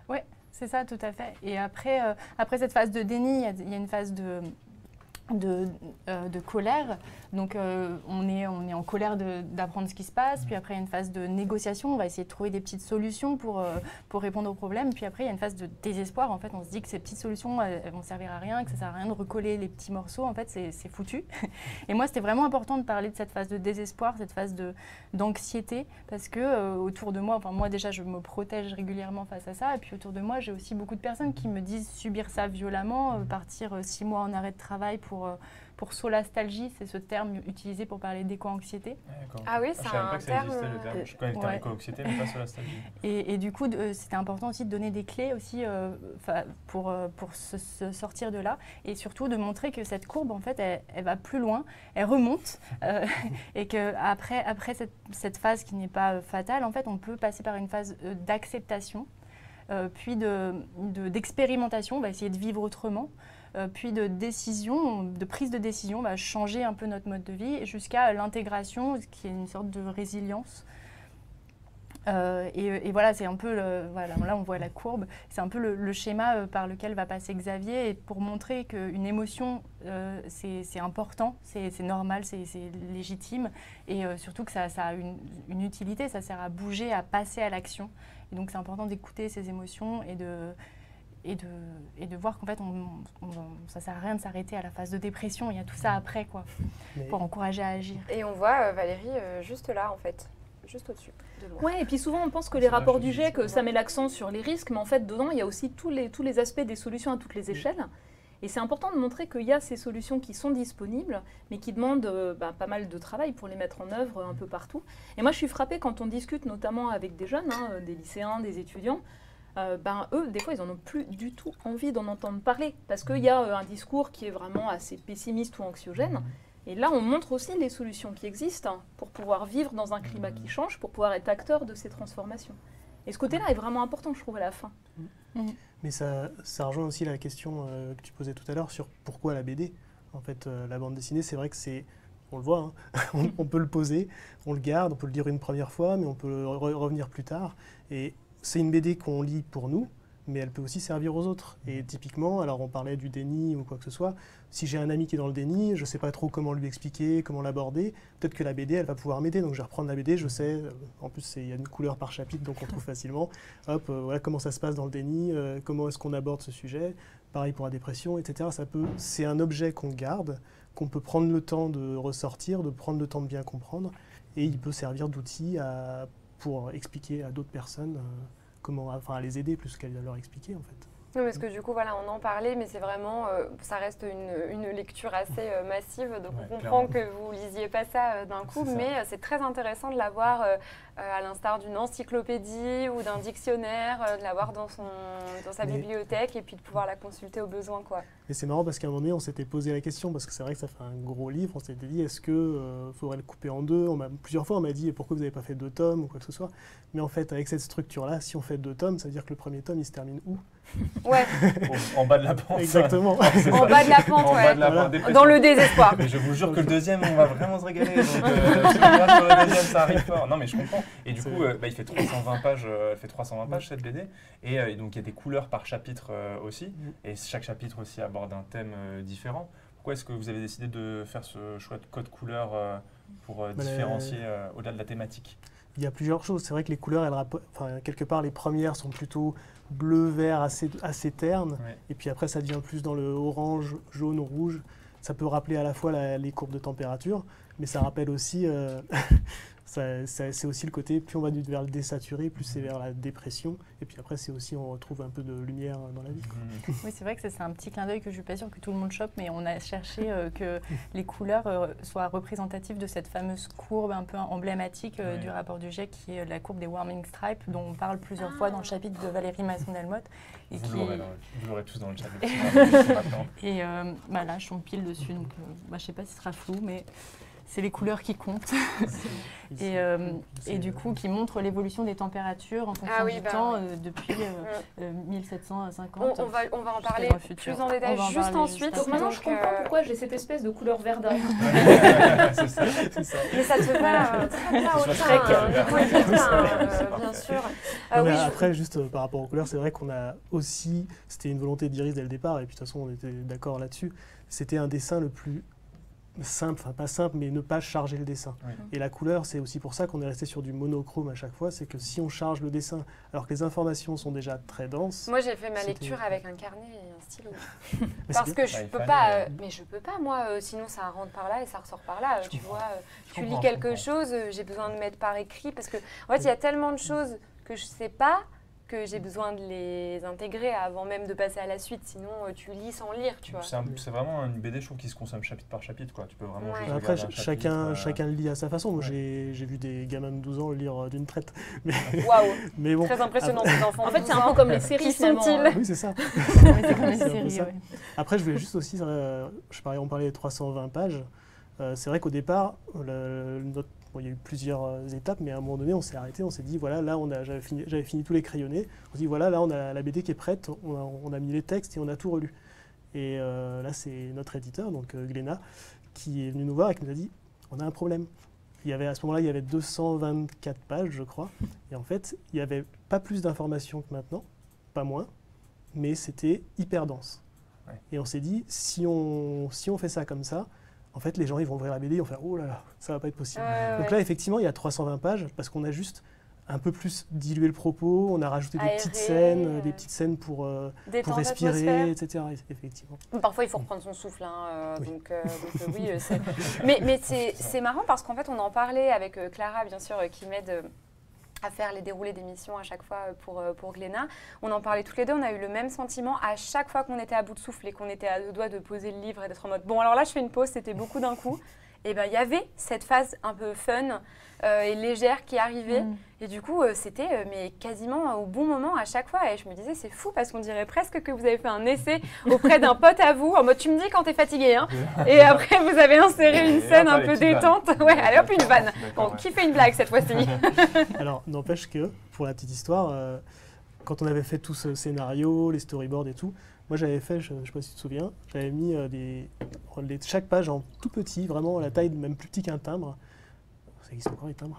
Oui, c'est ça, tout à fait. Et après cette phase de déni, il y a une phase de colère. Donc on est en colère d'apprendre ce qui se passe, puis après il y a une phase de négociation, on va essayer de trouver des petites solutions pour répondre aux problèmes, puis après il y a une phase de désespoir, en fait on se dit que ces petites solutions elles vont servir à rien, que ça sert à rien de recoller les petits morceaux, en fait c'est foutu. Et moi c'était vraiment important de parler de cette phase de désespoir, cette phase d'anxiété, parce que autour de moi, enfin moi déjà je me protège régulièrement face à ça, et puis autour de moi j'ai aussi beaucoup de personnes qui me disent subir ça violemment, partir 6 mois en arrêt de travail pour solastalgie, c'est ce terme utilisé pour parler d'éco-anxiété. Ah oui, c'est un terme. Je connais le terme éco-anxiété, mais pas solastalgie. Et du coup, c'était important aussi de donner des clés aussi pour se sortir de là, et surtout de montrer que cette courbe, en fait, elle va plus loin, elle remonte, et qu'après cette phase qui n'est pas fatale, en fait, on peut passer par une phase d'acceptation, puis d'expérimentation, on va essayer de vivre autrement, puis de prise de décision, changer un peu notre mode de vie jusqu'à l'intégration, qui est une sorte de résilience. Et voilà, c'est un peu, voilà, là on voit la courbe, c'est un peu le schéma par lequel va passer Xavier, et pour montrer qu'une émotion, c'est important, c'est normal, c'est légitime, et surtout que ça a une utilité, ça sert à bouger, à passer à l'action. Et donc c'est important d'écouter ces émotions et de voir qu'en fait, ça ne sert à rien de s'arrêter à la phase de dépression. Il y a tout ça après, quoi, pour encourager à agir. Et on voit Valérie juste là, en fait, juste au-dessus de moi. Ouais, et puis souvent, on pense que les rapports du GIEC, ça met l'accent sur les risques, mais en fait, dedans, il y a aussi tous les aspects des solutions à toutes les échelles. Et c'est important de montrer qu'il y a ces solutions qui sont disponibles, mais qui demandent pas mal de travail pour les mettre en œuvre un peu partout. Et moi, je suis frappée quand on discute notamment avec des jeunes, des lycéens, des étudiants, eux, des fois, ils n'en ont plus du tout envie d'en entendre parler, parce qu'il y a un discours qui est vraiment assez pessimiste ou anxiogène. Et là, on montre aussi les solutions qui existent pour pouvoir vivre dans un climat qui change, pour pouvoir être acteur de ces transformations. Et ce côté-là est vraiment important, je trouve, à la fin. Mais ça rejoint aussi la question que tu posais tout à l'heure sur pourquoi la BD. En fait, la bande dessinée, c'est vrai que c'est... On le voit, hein, on peut le poser, on le garde, on peut le lire une première fois, mais on peut revenir plus tard. Et c'est une BD qu'on lit pour nous, mais elle peut aussi servir aux autres. Et typiquement, alors on parlait du déni ou quoi que ce soit, si j'ai un ami qui est dans le déni, je ne sais pas trop comment lui expliquer, comment l'aborder, peut-être que la BD, elle va pouvoir m'aider. Donc je vais reprendre la BD, je sais, en plus il y a une couleur par chapitre, donc on trouve facilement, hop, voilà comment ça se passe dans le déni, comment est-ce qu'on aborde ce sujet, pareil pour la dépression, etc. C'est un objet qu'on garde, qu'on peut prendre le temps de ressortir, de prendre le temps de bien comprendre, et il peut servir d'outil pour expliquer à d'autres personnes à les aider plus qu'à leur expliquer en fait. Oui, parce que du coup, voilà, on en parlait, mais c'est vraiment, ça reste une lecture assez massive, donc on comprend que vous lisiez pas ça d'un coup, mais c'est très intéressant de l'avoir à l'instar d'une encyclopédie ou d'un dictionnaire, de l'avoir dans sa bibliothèque et puis de pouvoir la consulter au besoin, quoi. Et c'est marrant parce qu'à un moment donné, on s'était posé la question, parce que c'est vrai que ça fait un gros livre, on s'était dit, est-ce qu'il faudrait le couper en deux? Plusieurs fois, on m'a dit, pourquoi vous n'avez pas fait 2 tomes ou quoi que ce soit? Mais en fait, avec cette structure-là, si on fait 2 tomes, ça veut dire que le premier tome, il se termine où? Ouais. En bas de la pente. Exactement. En bas de la pente, en ouais. Bas de la pente, dans le désespoir. Mais je vous jure que le deuxième, on va vraiment se régaler. Donc, sur le deuxième, ça arrive fort. Non, mais je comprends. Et du coup, il fait 320 pages, cette BD. Et donc, il y a des couleurs par chapitre aussi. Et chaque chapitre aussi aborde un thème différent. Pourquoi est-ce que vous avez décidé de faire ce choix de code couleur pour différencier au-delà de la thématique? Il y a plusieurs choses. C'est vrai que les couleurs, quelque part, les premières sont plutôt bleu, vert, assez ternes. Ouais. Et puis après, ça devient plus dans le orange, jaune, rouge. Ça peut rappeler à la fois les courbes de température, mais ça rappelle aussi... c'est aussi le côté, plus on va vers le désaturé, plus c'est vers la dépression. Et puis après, c'est aussi, on retrouve un peu de lumière dans la vie. Oui, c'est vrai que c'est un petit clin d'œil que je ne suis pas sûre que tout le monde chope, mais on a cherché que les couleurs soient représentatives de cette fameuse courbe un peu emblématique du rapport du GIEC, qui est la courbe des warming stripes, dont on parle plusieurs fois dans le chapitre de Valérie Masson-Delmotte. Vous l'aurez tous dans le chapitre. Et là, je tombe pile dessus, donc je ne sais pas si ce sera flou, mais... C'est les couleurs qui comptent et du coup qui montrent l'évolution des températures en fonction du temps depuis 1750. On va en parler plus en détail juste ensuite. Donc maintenant je comprends pourquoi j'ai cette espèce de couleur verdâtre. C'est ça. Mais ça te va très bien au teint, bien sûr. Après, juste par rapport aux couleurs, c'est vrai qu'on a aussi, c'était une volonté d'Iris dès le départ, et puis de toute façon on était d'accord là-dessus, c'était un dessin le plus simple, enfin pas simple, mais ne pas charger le dessin. Oui. Et la couleur, c'est aussi pour ça qu'on est resté sur du monochrome à chaque fois, c'est que si on charge le dessin, alors que les informations sont déjà très denses... Moi, j'ai fait ma C'était- lecture avec un carnet et un stylo. mais Parce c'est- que je Ouais, il peux fallait, pas, mais je peux pas, moi, sinon ça rentre par là et ça ressort par là. Tu vois, tu lis quelque chose, j'ai besoin de mettre par écrit parce que, en fait, il y a tellement de choses que je sais pas que j'ai besoin de les intégrer avant même de passer à la suite. Sinon, tu lis sans lire, tu vois. C'est vraiment une BD, je trouve, qui se consomme chapitre par chapitre, quoi. Tu peux vraiment Ouais. juste Après, regarder un chapitre, chacun le lit à sa façon. Moi, Ouais. j'ai vu des gamins de 12 ans le lire d'une traite. Waouh, Mais bon, très impressionnant ces enfants. En fait, c'est un peu comme les séries. Qui finalement. sont-ils oui, c'est ça. Mais c'est comme une C'est un peu série, ça. ouais. Après, je voulais juste aussi, on parlait des 320 pages. C'est vrai qu'au départ, bon, il y a eu plusieurs étapes, mais à un moment donné, on s'est arrêté, on s'est dit, voilà, là, j'avais fini tous les crayonnés. On s'est dit, voilà, là, on a la BD qui est prête, on a mis les textes et on a tout relu. Et là, c'est notre éditeur, donc Glénat, qui est venu nous voir et qui nous a dit, on a un problème. À ce moment-là, il y avait 224 pages, je crois. Et en fait, il n'y avait pas plus d'informations que maintenant, pas moins, mais c'était hyper dense. Ouais. Et on s'est dit, si on fait ça comme ça, en fait, les gens ils vont ouvrir la BD, ils vont faire « Oh là là, ça va pas être possible ». Donc là, effectivement, il y a 320 pages parce qu'on a juste un peu plus dilué le propos, on a rajouté des petites scènes pour respirer, etc. Effectivement. Parfois, il faut reprendre son souffle. Hein, Oui. donc oui, mais c'est marrant parce qu'en fait, on en parlait avec Clara, bien sûr, qui m'aide à faire les déroulés d'émissions à chaque fois pour Glénat. On en parlait toutes les deux, on a eu le même sentiment à chaque fois qu'on était à bout de souffle et qu'on était à deux doigts de poser le livre et d'être en mode « Bon, alors là, je fais une pause, c'était beaucoup d'un coup ». Et bien, il y avait cette phase un peu fun et légère qui arrivait. Et du coup, c'était mais quasiment au bon moment à chaque fois. Et je me disais, c'est fou parce qu'on dirait presque que vous avez fait un essai auprès d'un pote à vous. En mode, tu me dis quand t'es fatigué. Hein. Et après, vous avez inséré une scène un peu détente. Ouais, allez hop, une vanne. Bon, qui fait une blague cette fois-ci? Alors, n'empêche que, pour la petite histoire, quand on avait fait tout ce scénario, les storyboards et tout, moi j'avais fait, je ne sais pas si tu te souviens, j'avais mis chaque page en tout petit, vraiment à la taille même plus petit qu'un timbre. Ça existe encore les timbres.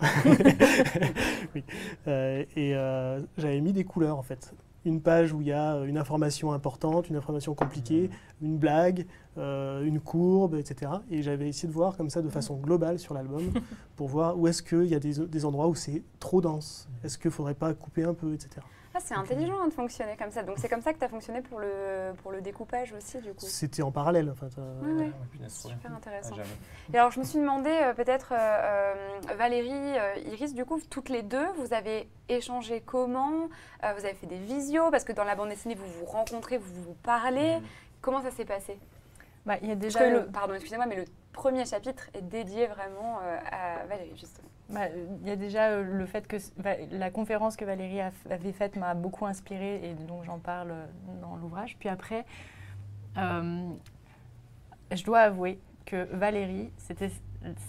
Oui. J'avais mis des couleurs en fait. Une page où il y a une information importante, une information compliquée, une blague, une courbe, etc. Et j'avais essayé de voir comme ça de façon globale sur l'album pour voir où est-ce qu'il y a des endroits où c'est trop dense. Est-ce qu'il ne faudrait pas couper un peu, etc. Ah, c'est intelligent hein, de fonctionner comme ça. Donc c'est comme ça que tu as fonctionné pour le découpage aussi, du coup. C'était en parallèle en fait. Ouais. Punaise, trop Super intéressant. bien. Et alors, je me suis demandé, peut-être, Valérie, Iris, du coup, toutes les deux, vous avez échangé comment? Vous avez fait des visios? Parce que dans la bande dessinée, vous vous rencontrez, vous vous parlez. Comment ça s'est passé? Bah, il y a déjà Parce que pardon, excusez-moi, mais le premier chapitre est dédié vraiment à Valérie, justement. Bah, il y a déjà le fait que la conférence que Valérie avait faite m'a beaucoup inspirée et donc j'en parle dans l'ouvrage. Puis après, je dois avouer que Valérie, c'était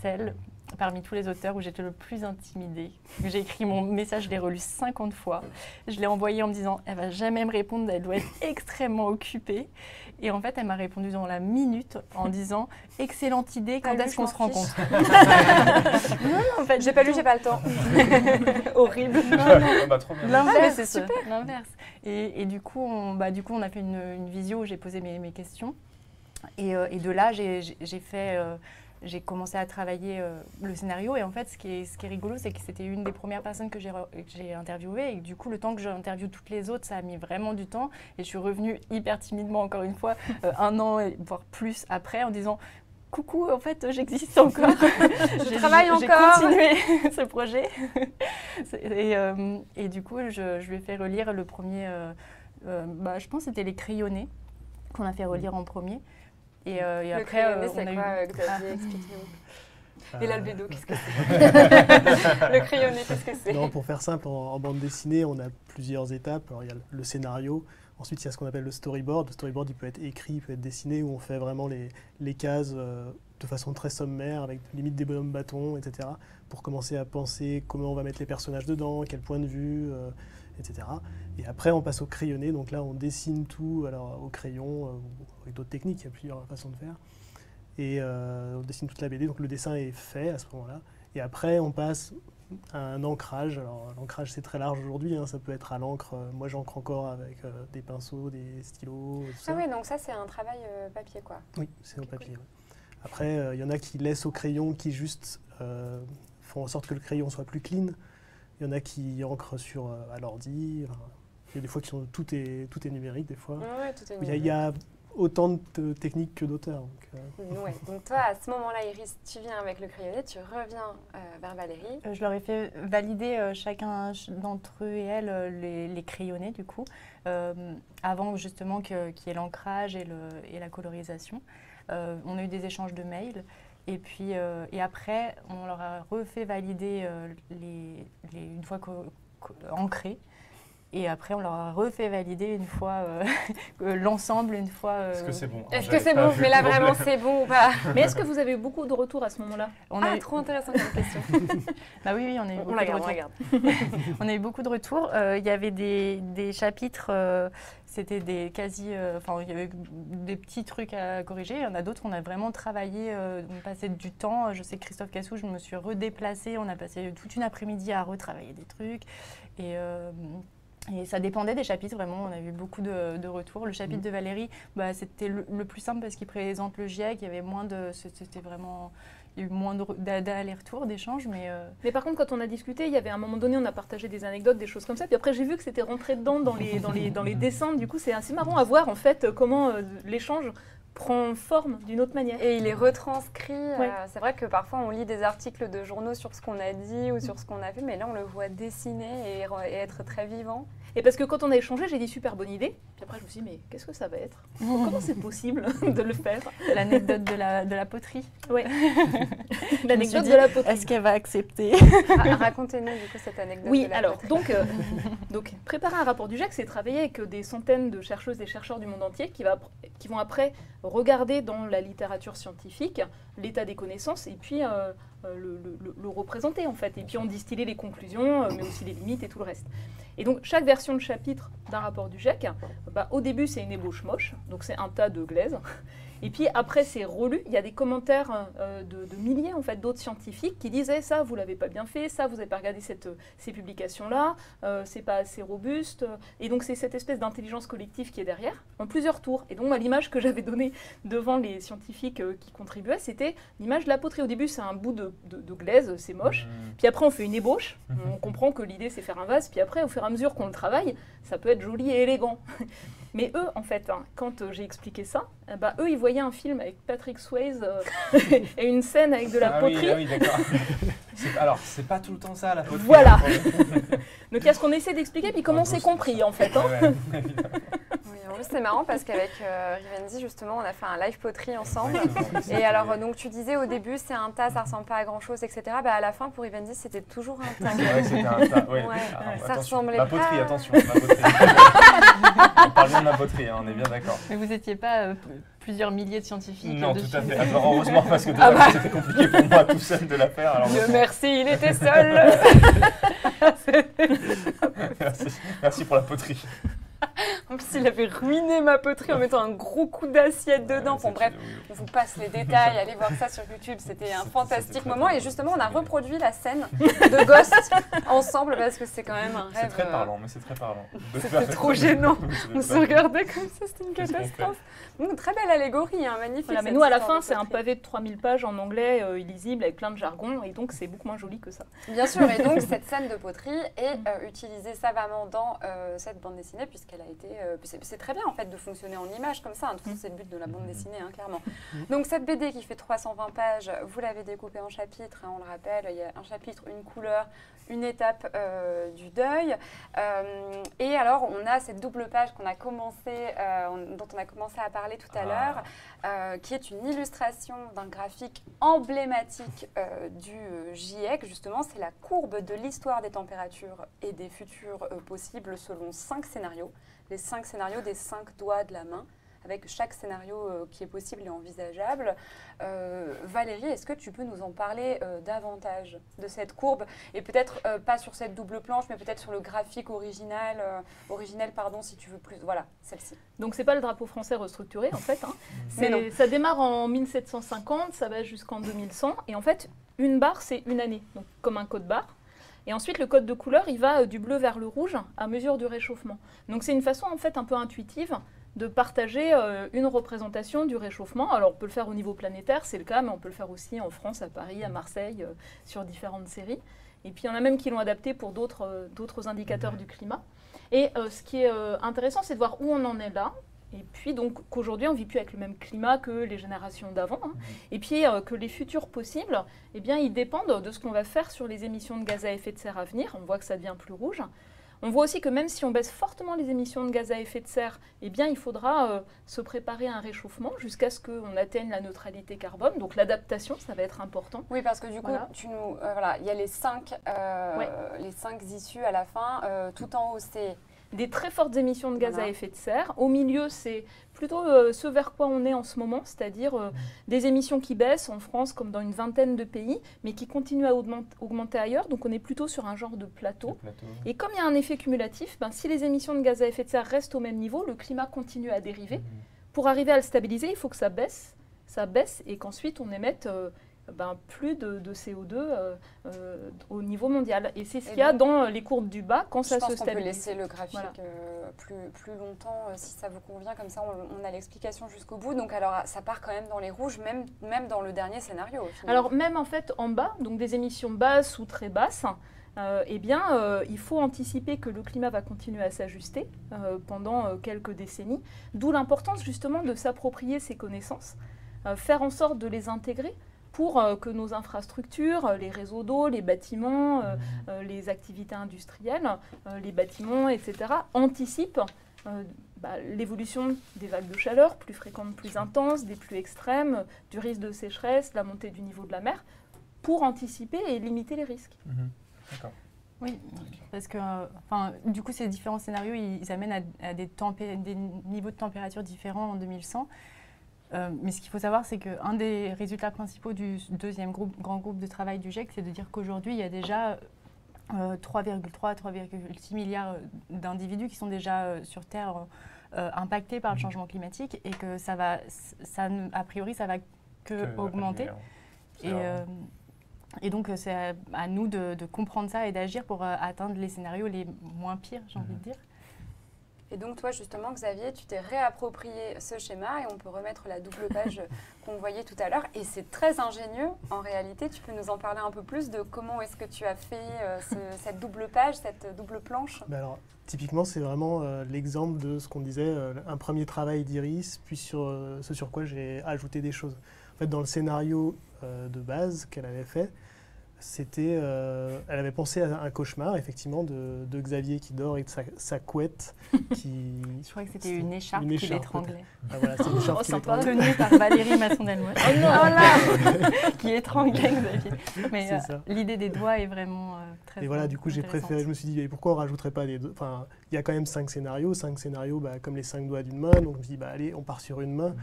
celle parmi tous les auteurs où j'étais le plus intimidée. J'ai écrit mon message, je l'ai relu 50 fois. Je l'ai envoyé en me disant « Elle va jamais me répondre, elle doit être extrêmement occupée ». Et en fait, elle m'a répondu dans la minute en disant « Excellente idée, quand est-ce qu'on se rencontre ?» Non, en fait, J'ai pas lu, j'ai pas le temps. Horrible. Bah, trop bien. L'inverse, c'est super. L'inverse. Et du coup, on a fait une visio où j'ai posé mes questions. Et de là, j'ai commencé à travailler le scénario. Et en fait, ce qui est rigolo, c'est que c'était une des premières personnes que j'ai interviewées. Et du coup, le temps que j'interviewe toutes les autres, ça a mis vraiment du temps. Et je suis revenue hyper timidement, encore une fois, 1 an, voire plus après, en disant « Coucou, en fait, j'existe encore. Je travaille encore. » J'ai continué ce projet. Et du coup, je lui ai fait relire le premier... je pense que c'était les crayonnés qu'on a fait relire en premier. Et Le après, crayonné, on c'est a quoi, eu... Xavier? Explique-nous. Et l'albédo, qu'est-ce que c'est? Le crayonné, qu'est-ce que c'est? Non, pour faire simple, en bande dessinée, on a plusieurs étapes. Alors, il y a le scénario. Ensuite, il y a ce qu'on appelle le storyboard. Le storyboard, il peut être écrit, il peut être dessiné, où on fait vraiment les cases de façon très sommaire, avec limite des bonhommes bâtons, etc. Pour commencer à penser comment on va mettre les personnages dedans, quel point de vue, etc. Et après, on passe au crayonné. Donc là, on dessine tout au crayon, avec d'autres techniques. Il y a plusieurs façons de faire. Et on dessine toute la BD. Donc le dessin est fait à ce moment-là. Et après, on passe à un ancrage. Alors, l'ancrage, c'est très large aujourd'hui. Hein. Ça peut être à l'encre. Moi, j'encre encore avec des pinceaux, des stylos, tout ça. Ah oui, donc ça, c'est un travail papier, quoi. Oui, c'est au papier. Ouais. Après, il y en a qui laissent au crayon, qui juste font en sorte que le crayon soit plus clean. Il y en a qui encrent à l'ordi. Enfin, il y a des fois qui sont tout est numérique, des fois. Ouais, tout est Il y a autant de techniques que d'auteurs. Ouais. Donc toi, à ce moment-là, Iris, tu viens avec le crayonné, tu reviens vers Valérie. Je leur ai fait valider chacun d'entre eux et elles les crayonnés, du coup, avant justement qu'il y ait l'ancrage et la colorisation. On a eu des échanges de mails. Et puis, et après, on leur a refait valider une fois ancrés. Et après, on leur a refait valider une fois l'ensemble, une fois... Est-ce que c'est bon? Est-ce que c'est bon? Mais là, vraiment, c'est bon ou pas? Mais est-ce que vous avez eu beaucoup de retours à ce moment-là? Trop intéressant comme question. Bah oui, on a eu beaucoup de retours. On a eu beaucoup de retours. Il y avait des chapitres, c'était des quasi... Enfin, il y avait des petits trucs à corriger. Il y en a d'autres, on a vraiment travaillé, on passait du temps. Je sais que Christophe Cassou, je me suis redéplacée. On a passé toute une après-midi à retravailler des trucs. Et ça dépendait des chapitres, vraiment, on a eu beaucoup de retours. Le chapitre de Valérie, c'était le plus simple parce qu'il présente le GIEC, il y avait moins de... C'était vraiment... Il y a eu moins d'allers-retours, d'échanges, Mais par contre, quand on a discuté, il y avait un moment donné, on a partagé des anecdotes, des choses comme ça, puis après j'ai vu que c'était rentré dedans dans les dessins, du coup c'est assez marrant à voir en fait comment l'échange prend forme d'une autre manière. Et il est retranscrit. C'est vrai que parfois on lit des articles de journaux sur ce qu'on a dit ou sur ce qu'on a vu, mais là on le voit dessiner et être très vivant. Et parce que quand on a échangé, j'ai dit super bonne idée. Puis après je me suis dit mais qu'est-ce que ça va être? Comment c'est possible de le faire? L'anecdote de la poterie. Oui. L'anecdote de la poterie. Est-ce qu'elle va accepter? Racontez-nous du coup cette anecdote. Oui, de la alors poterie. donc préparer un rapport du GIEC, c'est travailler avec des centaines de chercheuses et chercheurs du monde entier qui vont après regarder dans la littérature scientifique l'état des connaissances et puis le représenter en fait. Et puis en distiller les conclusions, mais aussi les limites et tout le reste. Et donc chaque version de chapitre d'un rapport du GIEC, au début c'est une ébauche moche, donc c'est un tas de glaise. Et puis après c'est relu, il y a des commentaires de milliers en fait d'autres scientifiques qui disaient ça vous l'avez pas bien fait, ça vous n'avez pas regardé ces publications là, c'est pas assez robuste. Et donc c'est cette espèce d'intelligence collective qui est derrière en plusieurs tours. Et donc l'image que j'avais donnée devant les scientifiques qui contribuaient, c'était l'image de la poterie. Au début c'est un bout de glaise, c'est moche. Puis après on fait une ébauche, on comprend que l'idée c'est faire un vase. Puis après au fur et à mesure qu'on le travaille, ça peut être joli et élégant. Mais eux, en fait, quand j'ai expliqué ça, eux, ils voyaient un film avec Patrick Swayze et une scène avec de la poterie. Ah oui, d'accord. Alors, c'est pas tout le temps ça, la poterie. Voilà. Donc, il y a ce qu'on essaie d'expliquer, puis comment c'est compris, en fait. Oui, en plus, c'est marrant parce qu'avec Rivenzi, justement, on a fait un live poterie ensemble. Et alors, donc, tu disais au début, c'est un tas, ça ressemble pas à grand-chose, etc. À la fin, pour Rivenzi, c'était toujours un tas. C'est vrai que c'était un tas, oui. Ouais, ça Attention, ressemblait ma pas... poterie, attention, ma poterie. On parle bien de ma poterie, on est bien d'accord. Mais vous n'étiez pas plusieurs milliers de scientifiques Non, dessus. tout à fait. Alors, heureusement, parce que déjà, c'était compliqué pour moi tout seul de la faire. Alors, Dieu merci, il était seul. Merci pour la poterie. En plus, il avait ruiné ma poterie en mettant un gros coup d'assiette dedans. Bon, bref, on vous passe les détails. Allez voir ça sur YouTube. C'était un fantastique moment. Et justement, on a reproduit la scène de Ghost ensemble parce que c'est quand même un rêve. C'est très parlant, mais c'est très parlant. C'était trop gênant. On se regardait comme ça, c'était une catastrophe. Donc, très belle allégorie, magnifique. Voilà, mais nous, à la fin, c'est un pavé de 3000 pages en anglais, illisible, avec plein de jargon. Et donc, c'est beaucoup moins joli que ça. Bien sûr. Et donc, cette scène de poterie est utilisée savamment dans cette bande dessinée puisqu'elle a été... c'est très bien en fait de fonctionner en image comme ça, tout c'est le but de la bande dessinée clairement. Donc cette BD qui fait 320 pages, vous l'avez découpée en chapitres, on le rappelle, il y a un chapitre, une couleur, une étape du deuil. Et alors on a cette double page dont on a commencé à parler tout à l'heure, qui est une illustration d'un graphique emblématique du GIEC, justement, c'est la courbe de l'histoire des températures et des futurs possibles selon 5 scénarios. Les 5 scénarios des 5 doigts de la main, avec chaque scénario qui est possible et envisageable. Valérie, est-ce que tu peux nous en parler davantage de cette courbe? Et peut-être pas sur cette double planche, mais peut-être sur le graphique originel, si tu veux plus. Voilà, celle-ci. Donc c'est pas le drapeau français restructuré en fait. Ça démarre en 1750, ça va jusqu'en 2100. Et en fait, une barre, c'est une année, donc comme un code barre. Et ensuite, le code de couleur, il va du bleu vers le rouge à mesure du réchauffement. Donc c'est une façon en fait un peu intuitive de partager une représentation du réchauffement. Alors on peut le faire au niveau planétaire, c'est le cas, mais on peut le faire aussi en France, à Paris, à Marseille, sur différentes séries. Et puis il y en a même qui l'ont adapté pour d'autres indicateurs du climat. Et ce qui est intéressant, c'est de voir où on en est là. Et puis donc qu'aujourd'hui, on ne vit plus avec le même climat que les générations d'avant. Hein. Et puis que les futurs possibles, eh bien, ils dépendent de ce qu'on va faire sur les émissions de gaz à effet de serre à venir. On voit que ça devient plus rouge. On voit aussi que même si on baisse fortement les émissions de gaz à effet de serre, eh bien, il faudra se préparer à un réchauffement jusqu'à ce qu'on atteigne la neutralité carbone. Donc l'adaptation, ça va être important. Oui, parce que du coup, voilà. Il y a les 5 issues à la fin. Tout en haut, c'est des très fortes émissions de gaz à effet de serre. Au milieu, c'est plutôt ce vers quoi on est en ce moment, c'est-à-dire des émissions qui baissent en France comme dans une vingtaine de pays, mais qui continuent à augmenter ailleurs. Donc on est plutôt sur un genre de plateau. Et comme il y a un effet cumulatif, si les émissions de gaz à effet de serre restent au même niveau, le climat continue à dériver. Pour arriver à le stabiliser, il faut que ça baisse et qu'ensuite on émette plus de CO2 au niveau mondial. Et c'est ce qu'il y a dans les courbes du bas quand ça se stabilise. Je pense qu'on peut laisser le graphique plus longtemps si ça vous convient, comme ça on a l'explication jusqu'au bout. Donc alors ça part quand même dans les rouges, même dans le dernier scénario. Alors même en fait en bas, donc des émissions basses ou très basses, il faut anticiper que le climat va continuer à s'ajuster pendant quelques décennies, d'où l'importance justement de s'approprier ces connaissances, faire en sorte de les intégrer pour que nos infrastructures, les réseaux d'eau, les bâtiments, les activités industrielles, les bâtiments, etc., anticipent l'évolution des vagues de chaleur plus fréquentes, plus intenses, des pluies extrêmes, du risque de sécheresse, la montée du niveau de la mer, pour anticiper et limiter les risques. D'accord. Oui, parce que du coup, ces différents scénarios, ils amènent à des niveaux de température différents en 2100. Mais ce qu'il faut savoir, c'est qu'un des résultats principaux du deuxième grand groupe de travail du GIEC, c'est de dire qu'aujourd'hui, il y a déjà 3,3 à 3,6 milliards d'individus qui sont déjà sur Terre impactés par le changement climatique et que a priori, ça va que augmenter. Et donc, c'est à nous de comprendre ça et d'agir pour atteindre les scénarios les moins pires, j'ai envie de dire. Et donc toi justement Xavier, tu t'es réapproprié ce schéma et on peut remettre la double page qu'on voyait tout à l'heure. Et c'est très ingénieux en réalité. Tu peux nous en parler un peu plus de comment est-ce que tu as fait cette double page, cette double planche? Alors typiquement c'est vraiment l'exemple de ce qu'on disait, un premier travail d'Iris, puis sur ce sur quoi j'ai ajouté des choses. En fait dans le scénario de base qu'elle avait fait, c'était, elle avait pensé à un cauchemar, effectivement, de Xavier qui dort et de sa couette qui... Je crois que c'était une écharpe qui l'étranglait. Ah, voilà, c'est une écharpe qui l'étranglait. Tenue par Valérie Masson-Delmotte. Oh non, qui étranglait Xavier. Mais l'idée des doigts est vraiment très Et voilà, du coup, j'ai préféré, je me suis dit, pourquoi on ne rajouterait pas des doigts? Enfin, il y a quand même 5 scénarios comme les 5 doigts d'une main. Donc, je me suis dit, allez, on part sur une main.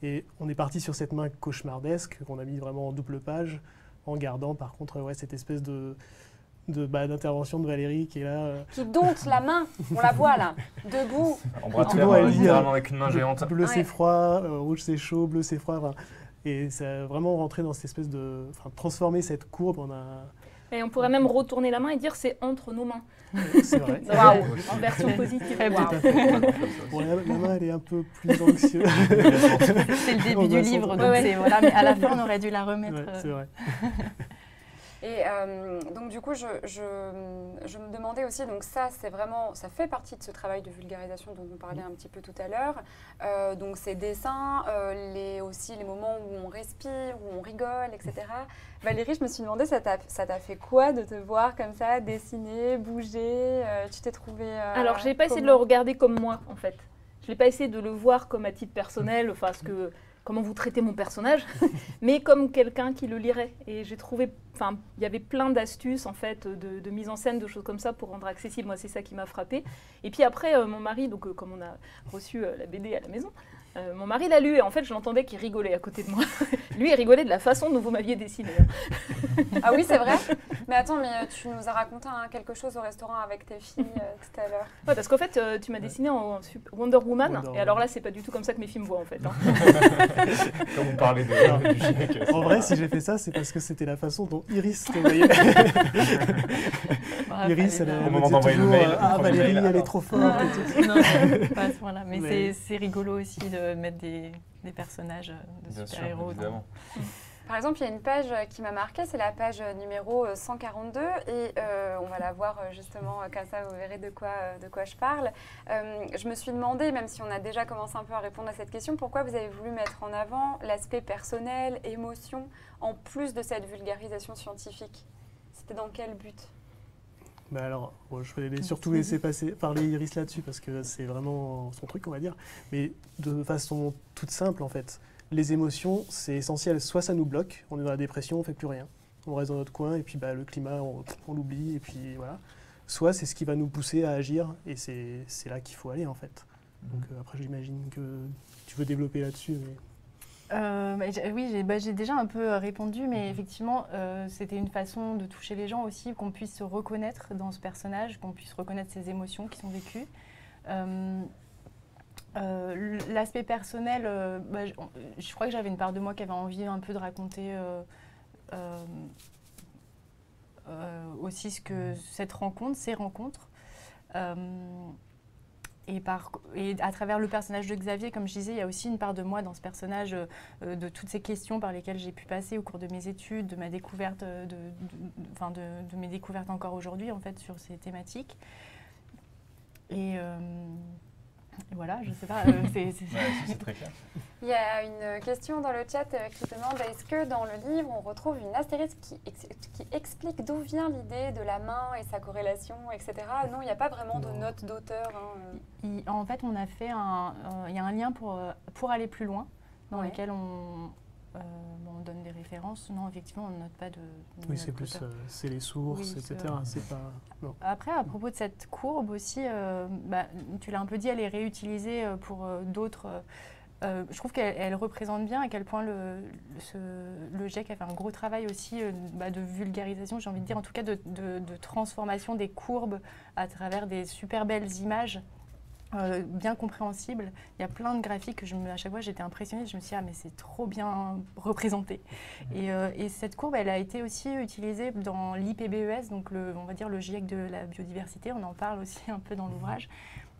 Et on est parti sur cette main cauchemardesque qu'on a mis vraiment en double page, en gardant par contre cette espèce d'intervention de Valérie qui est là. Qui dompte la main, on la voit là, debout. En bras de fer, littéralement avec une main géante. Bleu c'est froid, rouge c'est chaud, bleu c'est froid. Et ça a vraiment rentré dans cette espèce de... transformer cette courbe en un... Et on pourrait même retourner la main et dire c'est entre nos mains. C'est vrai. Waouh, en version positive. Bon, la main elle est un peu plus anxieuse. C'est le début du livre, donc voilà, mais à la fin on aurait dû la remettre. Ouais, c'est vrai. Et donc du coup, je me demandais aussi, donc ça fait partie de ce travail de vulgarisation dont on parlait un petit peu tout à l'heure. Donc ces dessins, aussi les moments où on respire, où on rigole, etc. Valérie, je me suis demandé, ça t'a fait quoi de te voir comme ça, dessiner, bouger? Tu t'es trouvée Alors, je n'ai pas essayé de le regarder comme moi, en fait. Je n'ai pas essayé de le voir comme à titre personnel, comment vous traitez mon personnage, mais comme quelqu'un qui le lirait. Et j'ai trouvé, il y avait plein d'astuces en fait, de mise en scène, de choses comme ça pour rendre accessible. Moi, c'est ça qui m'a frappée. Et puis après, mon mari, donc comme on a reçu la BD à la maison, Mon mari l'a lu et en fait, je l'entendais qu'il rigolait à côté de moi. Lui, il rigolait de la façon dont vous m'aviez dessiné. Ah oui, c'est vrai. Mais attends, tu nous as raconté quelque chose au restaurant avec tes filles tout à l'heure. Ouais, parce qu'en fait, tu m'as dessiné en Wonder Woman. Et alors là, c'est pas du tout comme ça que mes filles me voient en fait. Comme on parlait du chèque. En vrai, si j'ai fait ça, c'est parce que c'était la façon dont Iris te voyait. Iris, elle Au moment disait d'envoyer le toujours, mail, ah, premier Valérie, mail, elle est trop forte. et tout. Non, pas à ce point-là. Mais c'est rigolo aussi de mettre des personnages de Bien sûr, super-héros. évidemment. Par exemple, il y a une page qui m'a marquée, c'est la page numéro 142 et on va la voir justement comme ça, vous verrez de quoi je parle. Je me suis demandé, même si on a déjà commencé un peu à répondre à cette question, pourquoi vous avez voulu mettre en avant l'aspect personnel, émotion, en plus de cette vulgarisation scientifique. C'était dans quel but ? Bah alors, bon, je vais surtout laisser parler Iris là-dessus parce que c'est vraiment son truc, on va dire. Mais de façon toute simple, en fait. Les émotions, c'est essentiel. Soit ça nous bloque, on est dans la dépression, on fait plus rien. On reste dans notre coin et puis le climat, on l'oublie et puis voilà. Soit c'est ce qui va nous pousser à agir et c'est là qu'il faut aller en fait. Donc après j'imagine que tu veux développer là-dessus. Oui, j'ai déjà un peu répondu, mais effectivement, c'était une façon de toucher les gens aussi, qu'on puisse se reconnaître dans ce personnage, qu'on puisse reconnaître ses émotions qui sont vécues. L'aspect personnel, je crois que j'avais une part de moi qui avait envie un peu de raconter aussi ces rencontres. Et à travers le personnage de Xavier, comme je disais, il y a aussi une part de moi dans ce personnage, de toutes ces questions par lesquelles j'ai pu passer au cours de mes études, de ma découverte, de mes découvertes encore aujourd'hui en fait sur ces thématiques. Et voilà, je sais pas, c'est très clair. Il y a une question dans le chat qui demande est-ce que dans le livre on retrouve une astérisque qui explique d'où vient l'idée de la main et sa corrélation, etc. Non, il n'y a pas vraiment de note d'auteur. En fait, on a fait il y a un lien pour aller plus loin, dans lequel on donne des références. Non, effectivement, on ne note pas de oui, c'est plus c'est les sources, oui, etc. C'est pas. Non. Après, à propos de cette courbe aussi, tu l'as un peu dit, elle est réutilisée pour d'autres. Je trouve qu'elle représente bien à quel point le GIEC a fait un gros travail aussi de vulgarisation, j'ai envie de dire, en tout cas de transformation des courbes à travers des super belles images. Bien compréhensible. Il y a plein de graphiques que à chaque fois j'étais impressionnée. Je me suis dit, mais c'est trop bien représenté. Et cette courbe, elle a été aussi utilisée dans l'IPBES, donc on va dire le GIEC de la biodiversité. On en parle aussi un peu dans l'ouvrage.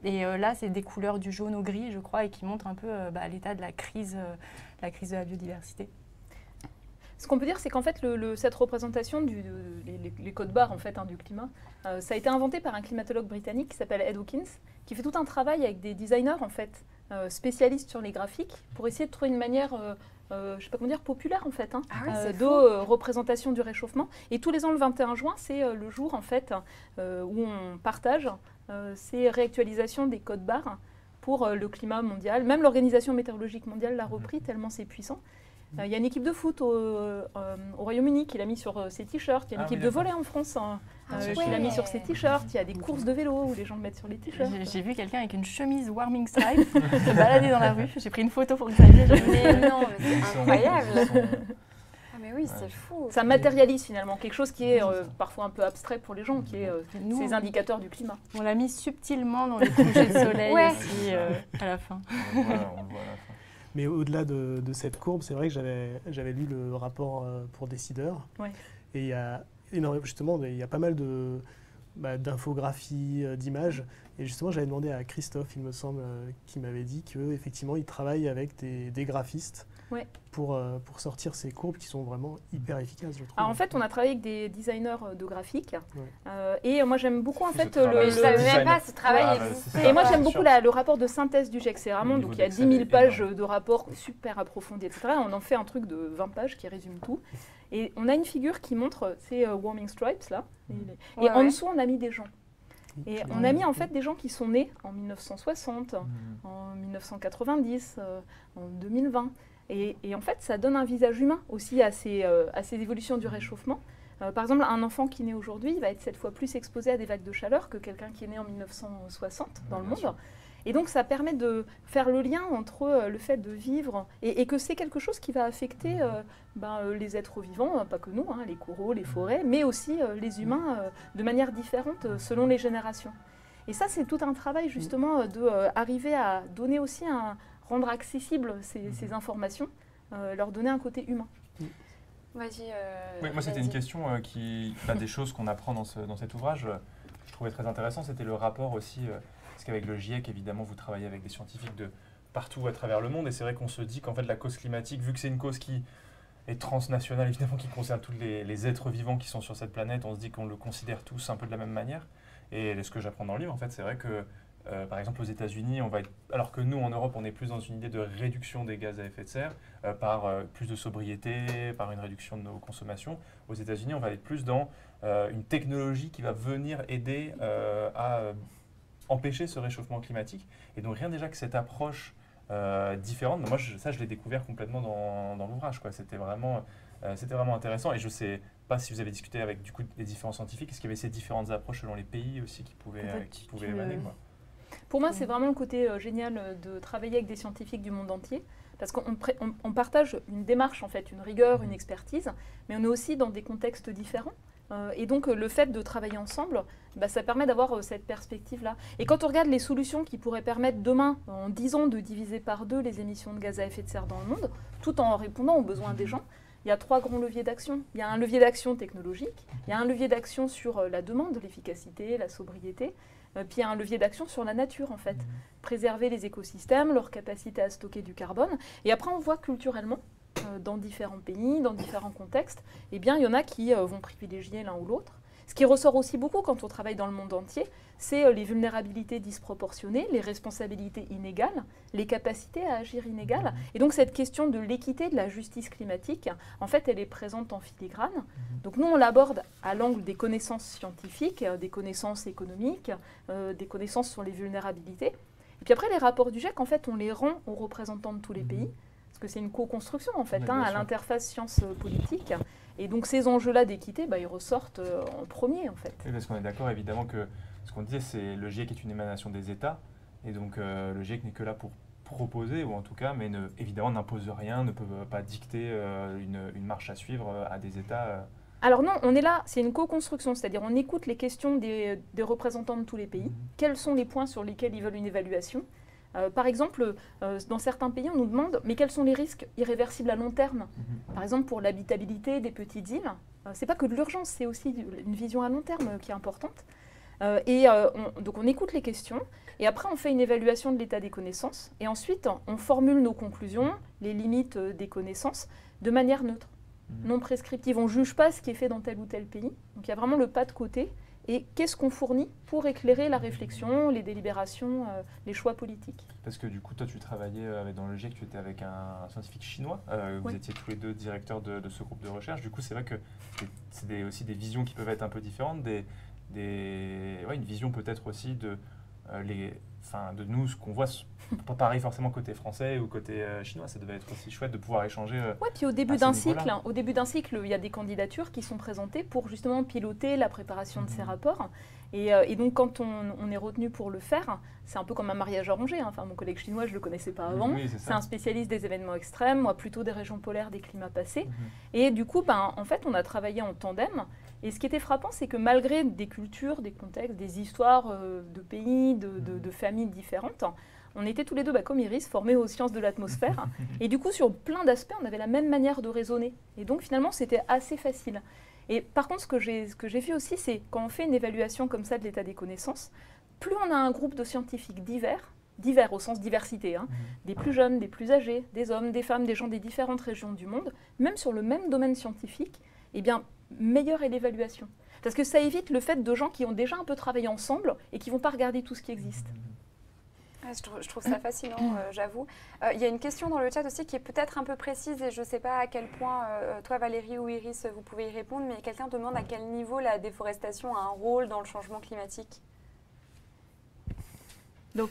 Et là, c'est des couleurs du jaune au gris, je crois, et qui montrent un peu l'état de la crise de la biodiversité. Ce qu'on peut dire, c'est qu'en fait, cette représentation les codes barres en fait, du climat, ça a été inventé par un climatologue britannique qui s'appelle Ed Hawkins, qui fait tout un travail avec des designers en fait, spécialistes sur les graphiques, pour essayer de trouver une manière, je sais pas comment dire, populaire en fait, de représentation du réchauffement. Et tous les ans, le 21 juin, c'est le jour en fait où on partage ces réactualisations des codes barres pour le climat mondial. Même l'Organisation météorologique mondiale l'a repris tellement c'est puissant. Il y a une équipe de foot au Royaume-Uni qui l'a mis sur ses t-shirts. Il y a une équipe de volley en France qui l'a mis sur ses t-shirts. Il y a des courses de vélo où les gens le mettent sur les t-shirts. J'ai vu quelqu'un avec une chemise Warming Stripe se balader dans la rue. J'ai pris une photo pour Xavier. Mais non, mais c'est incroyable. Ah mais oui, c'est fou. Ça matérialise finalement quelque chose qui est parfois un peu abstrait pour les gens, qui est ces indicateurs du climat. On l'a mis subtilement dans les couchers de soleil aussi à la fin. On le voit à la fin. Mais au-delà de cette courbe, c'est vrai que j'avais lu le rapport pour décideurs. Ouais. Et il y a énormément, justement, il y a pas mal d'infographies, d'images. Et justement, j'avais demandé à Christophe, il me semble, qui m'avait dit qu'effectivement, il travaille avec des graphistes pour sortir ces courbes qui sont vraiment hyper efficaces, je trouve. Alors, en fait, on a travaillé avec des designers de graphiques. Et moi, j'aime beaucoup en fait je savais même pas ce travail existait. Et moi, j'aime beaucoup le rapport de synthèse du GIEC. C'est vraiment, donc il y a 10 000 pages de rapports super approfondis, etc. On en fait un truc de 20 pages qui résume tout. Et on a une figure qui montre ces warming stripes là. Et en dessous, on a mis des gens. Et on a mis en fait des gens qui sont nés en 1960, en 1990, en 2020. Et en fait, ça donne un visage humain aussi à ces évolutions du réchauffement. Par exemple, un enfant qui naît aujourd'hui va être 7 fois plus exposé à des vagues de chaleur que quelqu'un qui est né en 1960 dans le monde. Et donc ça permet de faire le lien entre le fait de vivre et que c'est quelque chose qui va affecter les êtres vivants, pas que nous, les coraux, les forêts, mais aussi les humains de manière différente selon les générations. Et ça, c'est tout un travail justement d'arriver à donner aussi rendre accessibles ces informations, leur donner un côté humain. Vas-y. Oui, moi, c'était une question des choses qu'on apprend dans cet ouvrage. Je trouvais très intéressant, c'était le rapport aussi, parce qu'avec le GIEC, évidemment, vous travaillez avec des scientifiques de partout à travers le monde, et c'est vrai qu'on se dit qu'en fait, la cause climatique, vu que c'est une cause qui est transnationale, évidemment, qui concerne tous les êtres vivants qui sont sur cette planète, on se dit qu'on le considère tous un peu de la même manière. Et ce que j'apprends dans le livre, en fait, c'est vrai que, par exemple, aux États-Unis, alors que nous, en Europe, on est plus dans une idée de réduction des gaz à effet de serre, par plus de sobriété, par une réduction de nos consommations. Aux États-Unis, on va être plus dans une technologie qui va venir aider à empêcher ce réchauffement climatique. Et donc, rien déjà que cette approche différente, moi, je l'ai découvert complètement dans l'ouvrage, quoi. C'était vraiment intéressant. Et je ne sais pas si vous avez discuté avec du coup, les différents scientifiques, est-ce qu'il y avait ces différentes approches selon les pays aussi qui pouvaient émaner, quoi. Pour moi, c'est vraiment le côté génial de travailler avec des scientifiques du monde entier, parce qu'on partage une démarche, en fait, une rigueur, une expertise, mais on est aussi dans des contextes différents. Et donc, le fait de travailler ensemble, ça permet d'avoir cette perspective-là. Et quand on regarde les solutions qui pourraient permettre demain, en 10 ans, de diviser par 2 les émissions de gaz à effet de serre dans le monde, tout en répondant aux besoins des gens, il y a 3 grands leviers d'action. Il y a un levier d'action technologique, il y a un levier d'action sur la demande, l'efficacité, la sobriété, puis il y a un levier d'action sur la nature, en fait. Préserver les écosystèmes, leur capacité à stocker du carbone. Et après, on voit culturellement, dans différents pays, dans différents contextes, eh bien, il y en a qui vont privilégier l'un ou l'autre. Ce qui ressort aussi beaucoup quand on travaille dans le monde entier, c'est les vulnérabilités disproportionnées, les responsabilités inégales, les capacités à agir inégales. Et donc cette question de l'équité, de la justice climatique, en fait, elle est présente en filigrane. Donc nous, on l'aborde à l'angle des connaissances scientifiques, des connaissances économiques, des connaissances sur les vulnérabilités. Et puis après, les rapports du GIEC, en fait, on les rend aux représentants de tous les pays, parce que c'est une co-construction, en fait, à l'interface science-politique. Et donc ces enjeux-là d'équité, ils ressortent en premier, en fait. Oui, parce qu'on est d'accord, évidemment, que ce qu'on disait, c'est le GIEC est une émanation des États, et donc le GIEC n'est que là pour proposer, ou en tout cas, mais évidemment n'impose rien, ne peut pas dicter une marche à suivre à des États. Alors non, on est là, c'est une co-construction, c'est-à-dire on écoute les questions des représentants de tous les pays, quels sont les points sur lesquels ils veulent une évaluation. Par exemple, dans certains pays, on nous demande mais quels sont les risques irréversibles à long terme. Par exemple, pour l'habitabilité des petites îles, c'est pas que de l'urgence, c'est aussi une vision à long terme qui est importante. Donc on écoute les questions et après on fait une évaluation de l'état des connaissances et ensuite on formule nos conclusions, les limites des connaissances de manière neutre, non prescriptive. On ne juge pas ce qui est fait dans tel ou tel pays. Donc il y a vraiment le pas de côté. Et qu'est-ce qu'on fournit pour éclairer la réflexion, les délibérations, les choix politiques? Parce que du coup, toi, tu travaillais dans le GIEC, tu étais avec un scientifique chinois. Vous étiez tous les deux directeurs de ce groupe de recherche. Du coup, c'est vrai que c'est aussi des visions qui peuvent être un peu différentes. Une vision peut-être aussi de nous, ce qu'on voit, pas pareil forcément côté français ou côté chinois. Ça devait être aussi chouette de pouvoir échanger. Oui, puis au début d'un cycle, il y a des candidatures qui sont présentées pour justement piloter la préparation de ces rapports. Et donc, quand on est retenu pour le faire, c'est un peu comme un mariage arrangé. Enfin, mon collègue chinois, je ne le connaissais pas avant. Oui, c'est un spécialiste des événements extrêmes, moi plutôt des régions polaires, des climats passés. Et du coup, en fait, on a travaillé en tandem. Et ce qui était frappant, c'est que malgré des cultures, des contextes, des histoires de pays, de familles différentes, on était tous les deux, comme Iris, formés aux sciences de l'atmosphère. Et du coup, sur plein d'aspects, on avait la même manière de raisonner. Et donc, finalement, c'était assez facile. Et par contre, ce que j'ai vu aussi, c'est quand on fait une évaluation comme ça de l'état des connaissances, plus on a un groupe de scientifiques divers au sens diversité, des plus jeunes, des plus âgés, des hommes, des femmes, des gens des différentes régions du monde, même sur le même domaine scientifique, eh bien, meilleure est l'évaluation. Parce que ça évite le fait de gens qui ont déjà un peu travaillé ensemble et qui ne vont pas regarder tout ce qui existe. Je trouve ça fascinant, j'avoue. Il y a une question dans le chat aussi qui est peut-être un peu précise et je ne sais pas à quel point toi, Valérie ou Iris, vous pouvez y répondre, mais quelqu'un demande à quel niveau la déforestation a un rôle dans le changement climatique. Donc,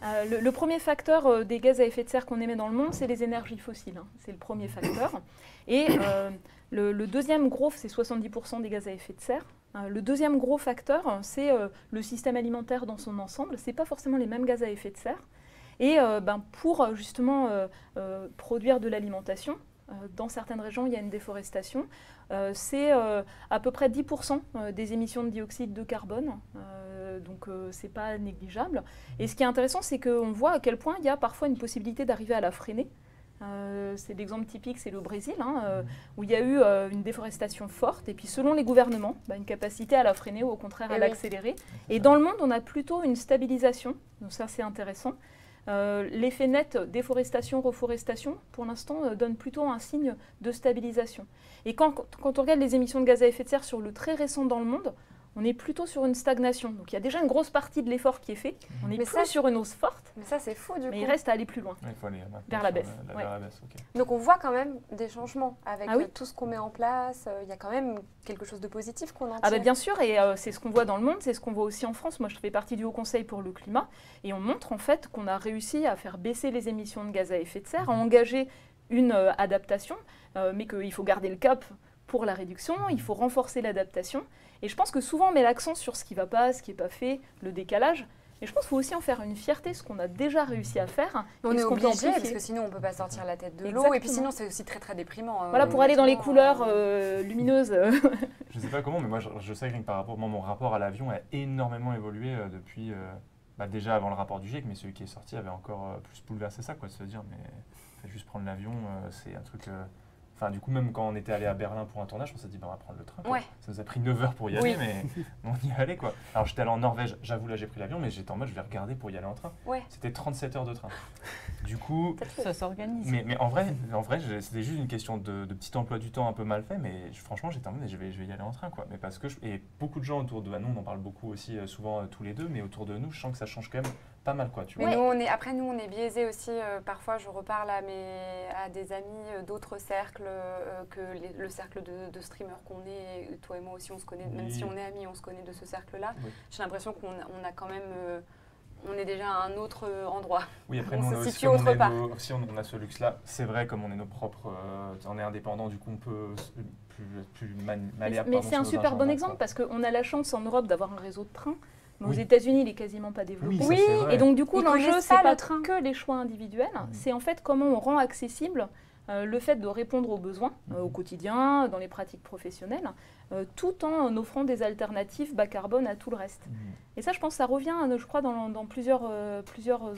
le premier facteur des gaz à effet de serre qu'on émet dans le monde, c'est les énergies fossiles. C'est le premier facteur. Et Le deuxième gros, c'est 70% des gaz à effet de serre. Le deuxième gros facteur, c'est le système alimentaire dans son ensemble. Ce n'est pas forcément les mêmes gaz à effet de serre. Et pour justement produire de l'alimentation, dans certaines régions, il y a une déforestation. C'est à peu près 10% des émissions de dioxyde de carbone. Donc, ce n'est pas négligeable. Et ce qui est intéressant, c'est qu'on voit à quel point il y a parfois une possibilité d'arriver à la freiner. C'est l'exemple typique, c'est le Brésil, où il y a eu une déforestation forte, et puis selon les gouvernements, une capacité à la freiner ou au contraire à l'accélérer. Et dans le monde, on a plutôt une stabilisation, donc ça c'est intéressant. L'effet net déforestation-reforestation, pour l'instant, donne plutôt un signe de stabilisation. Et quand on regarde les émissions de gaz à effet de serre sur le très récent dans le monde, on est plutôt sur une stagnation. Donc il y a déjà une grosse partie de l'effort qui est fait. On est plus sur une hausse forte. Mais ça, c'est fou du coup. Mais il reste à aller plus loin. Il faut aller vers la baisse. Vers la baisse, ok. Donc on voit quand même des changements avec tout ce qu'on met en place. Il y a quand même quelque chose de positif qu'on en tire. Bien sûr, et c'est ce qu'on voit dans le monde, c'est ce qu'on voit aussi en France. Moi, je fais partie du Haut Conseil pour le climat. Et on montre en fait qu'on a réussi à faire baisser les émissions de gaz à effet de serre, à engager une adaptation, mais qu'il faut garder le cap pour la réduction, il faut renforcer l'adaptation. Et je pense que souvent on met l'accent sur ce qui ne va pas, ce qui n'est pas fait, le décalage. Et je pense qu'il faut aussi en faire une fierté, ce qu'on a déjà réussi à faire. On est obligé, parce que sinon on ne peut pas sortir la tête de l'eau. Et puis sinon c'est aussi très très déprimant. Voilà, pour aller dans les couleurs lumineuses. Je ne sais pas comment, mais moi je sais que par rapport, mon rapport à l'avion a énormément évolué depuis, déjà avant le rapport du GIEC, mais celui qui est sorti avait encore plus bouleversé ça, quoi, de se dire, mais juste prendre l'avion, c'est un truc... Enfin, du coup, même quand on était allé à Berlin pour un tournage, on s'est dit, on va prendre le train. Quoi. Ça nous a pris 9 heures pour y aller, mais on y allait, quoi. Alors, j'étais allé en Norvège, j'avoue, là, j'ai pris l'avion, mais j'étais en mode, je vais regarder pour y aller en train. C'était 37 heures de train. Du coup... Ça s'organise. Mais en vrai c'était juste une question de petit emploi du temps un peu mal fait, mais franchement, j'étais en mode, je vais y aller en train, quoi. Mais parce que et beaucoup de gens autour de nous, on en parle beaucoup aussi, souvent tous les deux, mais autour de nous, je sens que ça change quand même pas mal, quoi, tu vois. Mais nous, on est biaisés aussi. Parfois, je reparle à des amis d'autres cercles que le cercle de streamers qu'on est. Toi et moi aussi, on se connaît. Même si on est amis, on se connaît de ce cercle-là. J'ai l'impression qu'on a quand même... on est déjà à un autre endroit. Oui, après, on nous, se situe autre part. Aussi, on a ce luxe-là. C'est vrai, comme on est nos propres... on est indépendant, du coup, on peut plus malléable. Mais c'est un super bon exemple, parce qu'on a la chance en Europe d'avoir un réseau de trains. Mais aux États-Unis, il n'est quasiment pas développé. Oui, et donc du coup, l'enjeu, ce n'est pas que les choix individuels, c'est en fait comment on rend accessible le fait de répondre aux besoins au quotidien, dans les pratiques professionnelles, tout en offrant des alternatives bas carbone à tout le reste. Et ça, je pense, ça revient, je crois, dans plusieurs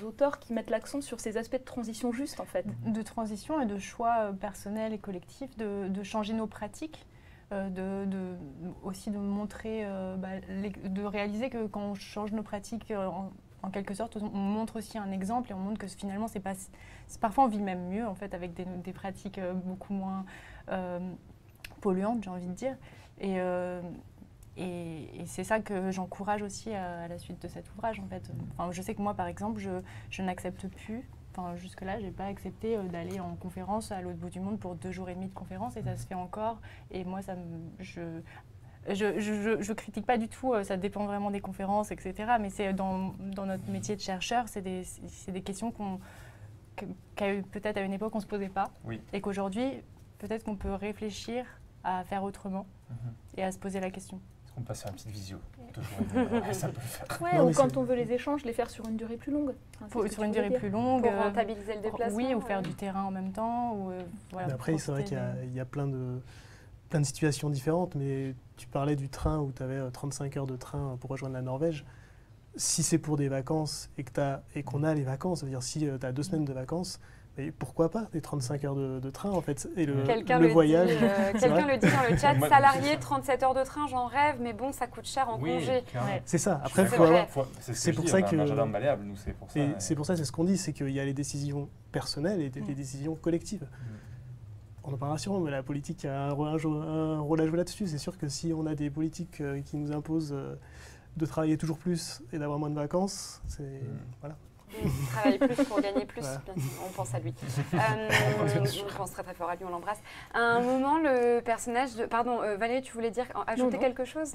auteurs qui mettent l'accent sur ces aspects de transition juste, en fait. De transition et de choix personnels et collectifs, de changer nos pratiques. Aussi de montrer, de réaliser que quand on change nos pratiques, en quelque sorte, on montre aussi un exemple et on montre que finalement, parfois on vit même mieux en fait avec des pratiques beaucoup moins polluantes, j'ai envie de dire. Et c'est ça que j'encourage aussi à la suite de cet ouvrage en fait. Enfin, je sais que moi, par exemple, je n'accepte plus. Enfin, jusque-là, je n'ai pas accepté d'aller en conférence à l'autre bout du monde pour 2 jours et demi de conférence et ça se fait encore. Et moi, je critique pas du tout, ça dépend vraiment des conférences, etc. Mais c'est dans notre métier de chercheur, c'est des questions peut-être à une époque on ne se posait pas. Et qu'aujourd'hui, peut-être qu'on peut réfléchir à faire autrement et à se poser la question. On passe à une petite visio. Ça peut le faire. Ou quand on veut les échanges, les faire sur une durée plus longue. Sur une durée plus longue. Pour rentabiliser le déplacement. Oui, ou faire du terrain en même temps. Mais après, c'est vrai qu'il y a plein de situations différentes. Mais tu parlais du train où tu avais 35 heures de train pour rejoindre la Norvège. Si c'est pour des vacances et qu'on a les vacances, ça veut dire si tu as 2 semaines de vacances, mais pourquoi pas des 35 heures de train en fait et le voyage. Quelqu'un le dit dans le chat, salarié 37 heures de train, j'en rêve, mais bon, ça coûte cher en congé. C'est ça. Après, c'est pour ça que un jardin malléable, nous, c'est pour ça. Et c'est pour ça, c'est ce qu'on dit, c'est qu'il y a les décisions personnelles et les décisions collectives. On en parlera sûrement, mais la politique a un rôle à jouer là-dessus. C'est sûr que si on a des politiques qui nous imposent de travailler toujours plus et d'avoir moins de vacances, voilà. Il travaille plus pour gagner plus, Voilà. bien sûr, on pense à lui. On pense très très fort à lui, on l'embrasse. À un moment, le personnage de... Pardon, Valérie, tu voulais ajouter Non. quelque chose?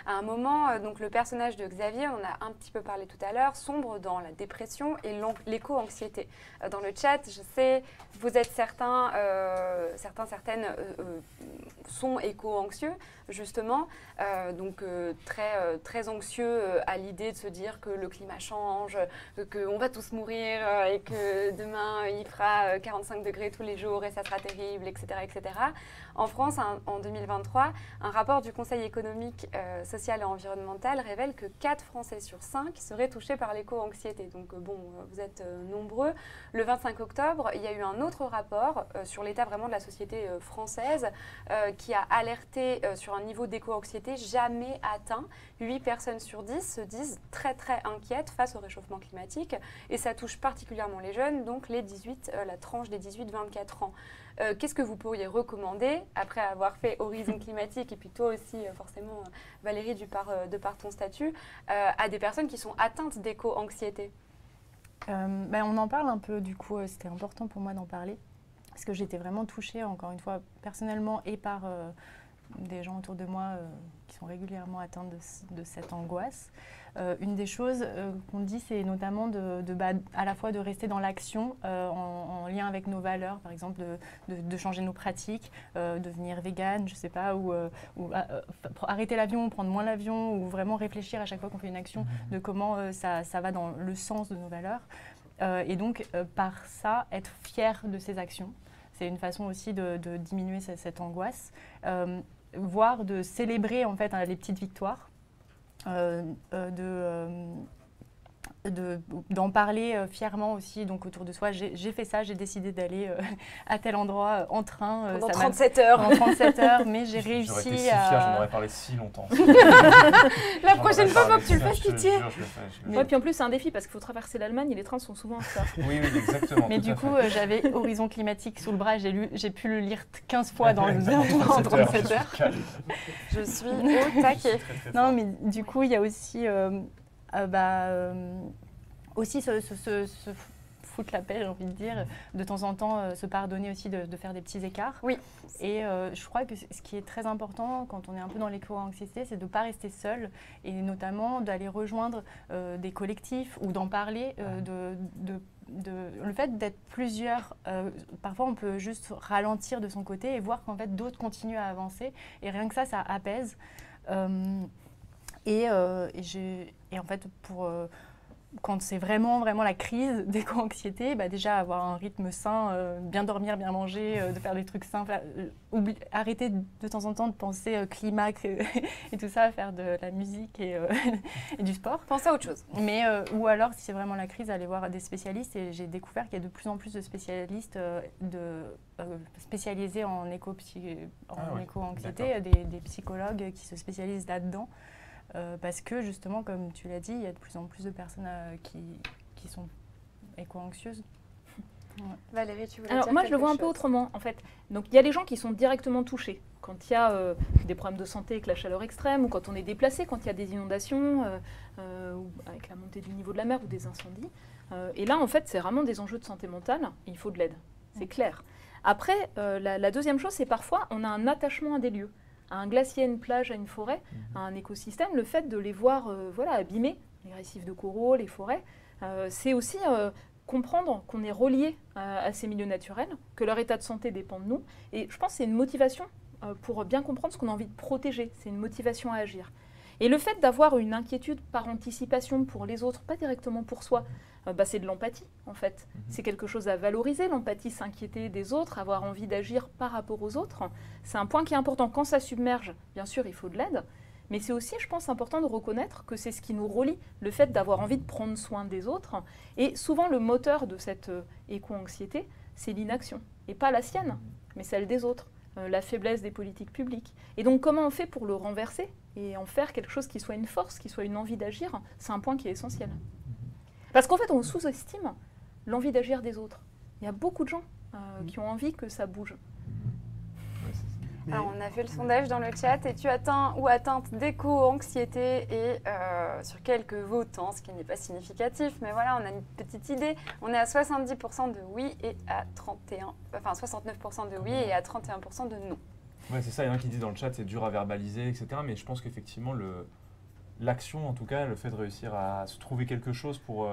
À un moment, donc le personnage de Xavier, on en a un petit peu parlé tout à l'heure, sombre dans la dépression et l'éco-anxiété. Dans le chat, je sais, vous êtes certaines sont éco-anxieux, justement, donc très anxieux à l'idée de se dire que le climat change, qu'on va tous mourir et que demain il fera 45 degrés tous les jours et ça sera terrible, etc. etc. En France, en 2023, un rapport du Conseil économique, social et environnemental révèle que 4 Français sur 5 seraient touchés par l'éco-anxiété. Donc vous êtes nombreux. Le 25 octobre, il y a eu un autre rapport sur l'état vraiment de la société française qui a alerté sur un niveau d'éco-anxiété jamais atteint. 8 personnes sur 10 se disent très très inquiètes face au réchauffement climatique et ça touche particulièrement les jeunes, donc la tranche des 18-24 ans. Qu'est-ce que vous pourriez recommander, après avoir fait Horizon Climatique, et puis toi aussi, forcément, Valérie, de par ton statut, à des personnes qui sont atteintes d'éco-anxiété? On en parle un peu, du coup, c'était important pour moi d'en parler, parce que j'étais vraiment touchée, encore une fois, personnellement, et par des gens autour de moi qui sont régulièrement atteints de cette angoisse. Une des choses qu'on dit, c'est notamment à la fois de rester dans l'action en lien avec nos valeurs, par exemple de changer nos pratiques, devenir végane, je sais pas, ou arrêter l'avion, prendre moins l'avion, ou vraiment réfléchir à chaque fois qu'on fait une action de comment ça va dans le sens de nos valeurs. Et donc, par ça, être fier de ces actions. C'est une façon aussi de diminuer cette angoisse, voire de célébrer en fait les petites victoires. D'en parler fièrement aussi donc autour de soi. J'ai fait ça, j'ai décidé d'aller à tel endroit en train. Pendant 37 heures. Pendant 37 heures, mais j'ai J'aurais réussi été si fière, j'en à... aurais parlé si longtemps. La prochaine fois, il faut que tu le fasses, Je te pitié. jure, je le fais. Ouais, puis en plus, c'est un défi parce qu'il faut traverser l'Allemagne et les trains sont souvent en retard. Oui, exactement. Mais tout du à coup, fait. j'avais Horizon Climatique sous le bras, j'ai pu le lire 15 fois dans le 37 37 heures. Je suis au taquet. Non, mais du coup, il y a aussi, aussi se foutre la paix, j'ai envie de dire, de temps en temps se pardonner aussi de faire des petits écarts. Oui. Et je crois que ce qui est très important quand on est un peu dans l'éco-anxiété, c'est de ne pas rester seul et notamment d'aller rejoindre des collectifs ou d'en parler, le fait d'être plusieurs, parfois on peut juste ralentir de son côté et voir qu'en fait d'autres continuent à avancer et rien que ça apaise. Et en fait, quand c'est vraiment la crise d'éco-anxiété, déjà avoir un rythme sain, bien dormir, bien manger, de faire des trucs simples, arrêter de temps en temps de penser climat et tout ça, faire de la musique et du sport. Pensez à autre chose. Mais, ou alors, si c'est vraiment la crise, aller voir des spécialistes. Et j'ai découvert qu'il y a de plus en plus de spécialistes spécialisés en éco-anxiété, des psychologues qui se spécialisent là-dedans. Parce que justement, comme tu l'as dit, il y a de plus en plus de personnes qui sont éco-anxieuses. Ouais. Valérie, tu voulais Alors dire moi, je le vois un quelque peu chose? autrement, en fait. Donc il y a les gens qui sont directement touchés quand il y a des problèmes de santé avec la chaleur extrême, ou quand on est déplacé, quand il y a des inondations, ou avec la montée du niveau de la mer ou des incendies. Et là, en fait, c'est vraiment des enjeux de santé mentale. Et il faut de l'aide, c'est clair. Après, la deuxième chose, c'est parfois on a un attachement à des lieux. À un glacier, à une plage, à une forêt, à un écosystème, le fait de les voir abîmés, les récifs de coraux, les forêts, c'est aussi comprendre qu'on est relié à ces milieux naturels, que leur état de santé dépend de nous. Et je pense que c'est une motivation pour bien comprendre ce qu'on a envie de protéger, c'est une motivation à agir. Et le fait d'avoir une inquiétude par anticipation pour les autres, pas directement pour soi, c'est de l'empathie en fait. C'est quelque chose à valoriser, l'empathie, s'inquiéter des autres, avoir envie d'agir par rapport aux autres. C'est un point qui est important. Quand ça submerge, bien sûr, il faut de l'aide, mais c'est aussi, je pense, important de reconnaître que c'est ce qui nous relie, le fait d'avoir envie de prendre soin des autres. Et souvent, le moteur de cette éco-anxiété, c'est l'inaction, et pas la sienne, mais celle des autres, la faiblesse des politiques publiques. Et donc, comment on fait pour le renverser et en faire quelque chose qui soit une force, qui soit une envie d'agir? C'est un point qui est essentiel. Parce qu'en fait, on sous-estime l'envie d'agir des autres. Il y a beaucoup de gens qui ont envie que ça bouge. Alors, on a fait le sondage dans le chat. Es-tu atteint ou atteinte d'éco-anxiété et sur quelques votants, ce qui n'est pas significatif, mais voilà, on a une petite idée. On est à 70% de oui et à 69% de oui et à 31% de non. Ouais, c'est ça, il y en a qui disent dans le chat c'est dur à verbaliser, etc. Mais je pense qu'effectivement, l'action, en tout cas, le fait de réussir à se trouver quelque chose pour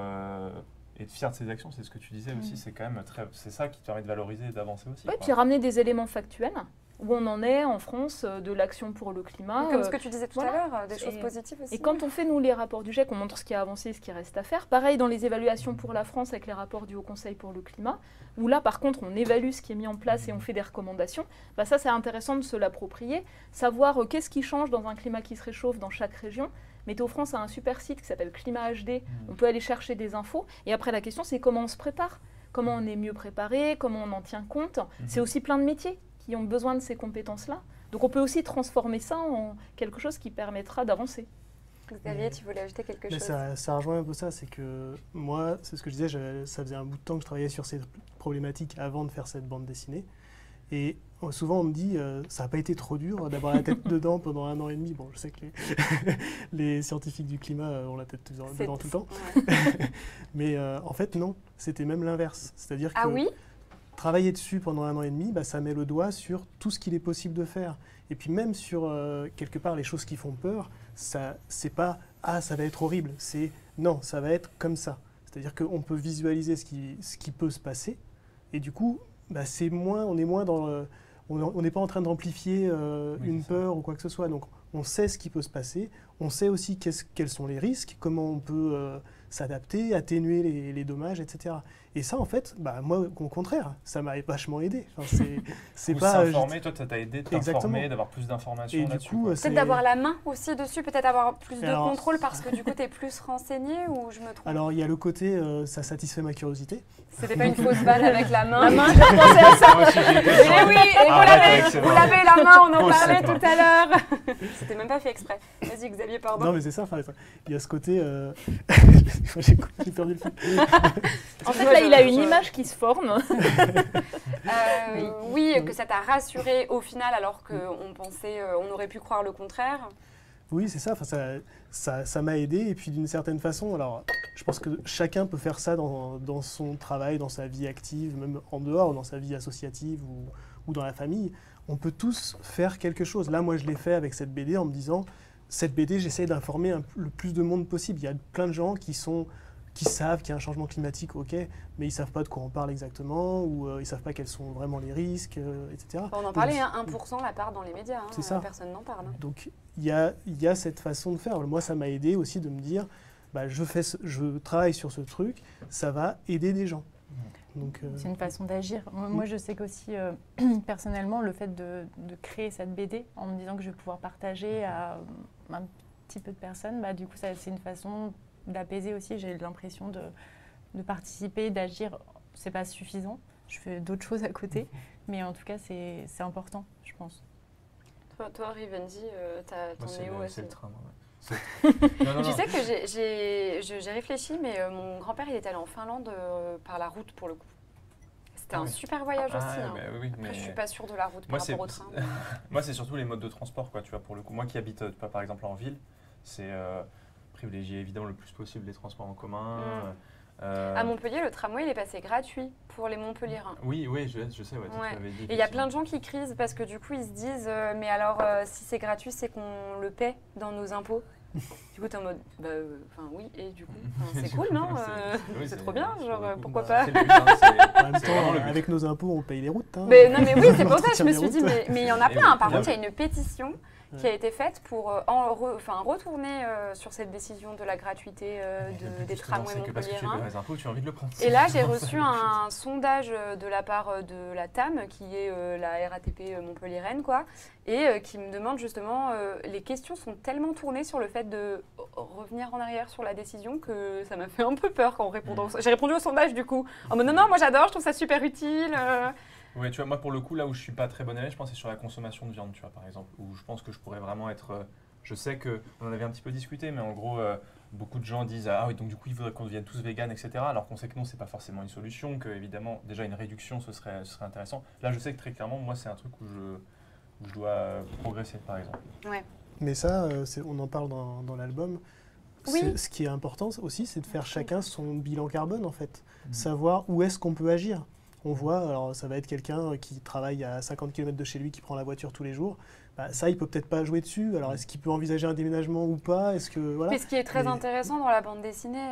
être fier de ses actions, c'est ce que tu disais aussi, c'est quand même c'est ça qui te permet de valoriser et d'avancer aussi. Oui, puis ramener des éléments factuels, où on en est en France, de l'action pour le climat. Comme ce que tu disais tout à voilà. l'heure, des choses positives aussi. Et quand on fait, nous, les rapports du GIEC, on montre ce qui a avancé et ce qui reste à faire. Pareil dans les évaluations pour la France avec les rapports du Haut Conseil pour le climat, où là, par contre, on évalue ce qui est mis en place et on fait des recommandations. Bah, ça, c'est intéressant de se l'approprier, savoir qu'est-ce qui change dans un climat qui se réchauffe dans chaque région. Météo France a un super site qui s'appelle Climat HD. On peut aller chercher des infos. Et après, la question, c'est comment on se prépare, comment on est mieux préparé, comment on en tient compte. C'est aussi plein de métiers qui ont besoin de ces compétences-là. Donc on peut aussi transformer ça en quelque chose qui permettra d'avancer. Xavier, tu voulais ajouter quelque chose? Ça rejoint un peu ça, c'est que moi, c'est ce que je disais, ça faisait un bout de temps que je travaillais sur ces problématiques avant de faire cette bande dessinée. Et souvent on me dit, ça n'a pas été trop dur d'avoir la tête dedans pendant 1 an et demi. Bon, je sais que les scientifiques du climat ont la tête dedans tout le temps. Ouais. Mais en fait, non, c'était même l'inverse. C'est-à-dire que travailler dessus pendant 1 an et demi, ça met le doigt sur tout ce qu'il est possible de faire. Et puis même sur, quelque part, les choses qui font peur, c'est pas « ah, ça va être horrible », c'est « non, ça va être comme ça ». C'est-à-dire qu'on peut visualiser ce qui peut se passer, et du coup, on est moins dans on n'est pas en train d'amplifier une peur ou quoi que ce soit. Donc on sait ce qui peut se passer, on sait aussi quels sont les risques, comment on peut s'adapter, atténuer les dommages, etc. Et ça, en fait, moi, au contraire, ça m'a vachement aidé. Enfin, c'est pas s'informer, toi, ça t'a aidé de t'informer, d'avoir plus d'informations là-dessus. Peut-être d'avoir la main aussi dessus, peut-être avoir plus de contrôle parce que du coup, tu es plus renseigné ou je me trompe? Alors, il y a le côté, ça satisfait ma curiosité. C'était pas une fausse balle avec la main? La main, j'ai pensé à ça. Mais oui, et vous l'avez la main, on en parlait tout à l'heure. C'était même pas fait exprès. Vas-y, Xavier, pardon. Non, mais c'est ça, il y a ce côté... j'ai perdu le fil. En fait, là, il a une image qui se forme. Oui, que ça t'a rassuré au final alors qu'on pensait, on aurait pu croire le contraire. Oui, c'est ça. Enfin, ça m'a aidé. Et puis d'une certaine façon, alors je pense que chacun peut faire ça dans son travail, dans sa vie active, même en dehors, dans sa vie associative ou dans la famille. On peut tous faire quelque chose. Là, moi, je l'ai fait avec cette BD en me disant, cette BD, j'essaie d'informer le plus de monde possible. Il y a plein de gens qui savent qu'il y a un changement climatique, ok, mais ils ne savent pas de quoi on parle exactement, ou ils ne savent pas quels sont vraiment les risques, etc. On en parlait, 1% la part dans les médias, c'est ça. Personne n'en parle. Donc il y a cette façon de faire. Moi, ça m'a aidé aussi de me dire, je travaille sur ce truc, ça va aider des gens. C'est une façon d'agir. Moi, je sais qu'aussi, personnellement, le fait de créer cette BD, en me disant que je vais pouvoir partager à un petit peu de personnes, du coup, c'est une façon d'apaiser aussi. J'ai l'impression de participer, d'agir. C'est pas suffisant. Je fais d'autres choses à côté, mais en tout cas, c'est important, je pense. Toi, Rivenzi, t'en es où? C'est le train, Tu sais que j'ai réfléchi, mais mon grand-père, il est allé en Finlande par la route pour le coup. C'était un super voyage aussi. Oui, Après, je suis pas sûre de la route par rapport au train. Moi, c'est surtout les modes de transport, quoi, tu vois, pour le coup. Moi qui habite, par exemple, en ville, c'est privilégier évidemment le plus possible les transports en commun. À Montpellier, le tramway, il est passé gratuit pour les Montpelliérains. Oui, je sais, tu l'avais dit. Et il y a plein de gens qui crisent parce que du coup, ils se disent mais alors, si c'est gratuit, c'est qu'on le paie dans nos impôts. Du coup, t'es en mode, oui, et du coup, c'est cool, non? C'est trop bien, genre, pourquoi pas? En même temps, avec nos impôts, on paye les routes. Hein. Mais, non, mais oui, c'est pour ça que je me suis dit, mais il y en a plein. Par contre, il y a une pétition qui a été faite pour retourner sur cette décision de la gratuité des tramways montpelliérains. Tu as envie de le prendre. Et là, j'ai reçu un sondage de la part de la TAM, qui est la RATP montpelliéraine, quoi, et qui me demande justement, les questions sont tellement tournées sur le fait de revenir en arrière sur la décision que ça m'a fait un peu peur quand on répondait. J'ai répondu au sondage du coup, en mode non, moi j'adore, je trouve ça super utile. Oui, tu vois, moi pour le coup, là où je suis pas très bon élève, je pense c'est sur la consommation de viande, tu vois, par exemple, où je pense que je pourrais vraiment être... je sais qu'on en avait un petit peu discuté, mais en gros, beaucoup de gens disent « Ah oui, donc du coup, il faudrait qu'on devienne tous véganes, etc. » Alors qu'on sait que non, c'est pas forcément une solution, que évidemment, déjà une réduction, ce serait intéressant. Là, je sais que très clairement, moi, c'est un truc où où je dois progresser, par exemple. Mais ça, on en parle dans l'album. Oui. Ce qui est important aussi, c'est de faire chacun son bilan carbone, en fait. Savoir où est-ce qu'on peut agir. On voit, alors ça va être quelqu'un qui travaille à 50 km de chez lui, qui prend la voiture tous les jours. Bah, ça, il peut peut-être pas jouer dessus. Alors, est-ce qu'il peut envisager un déménagement ou pas? Est-ce que voilà. Puis ce qui est très intéressant dans la bande dessinée,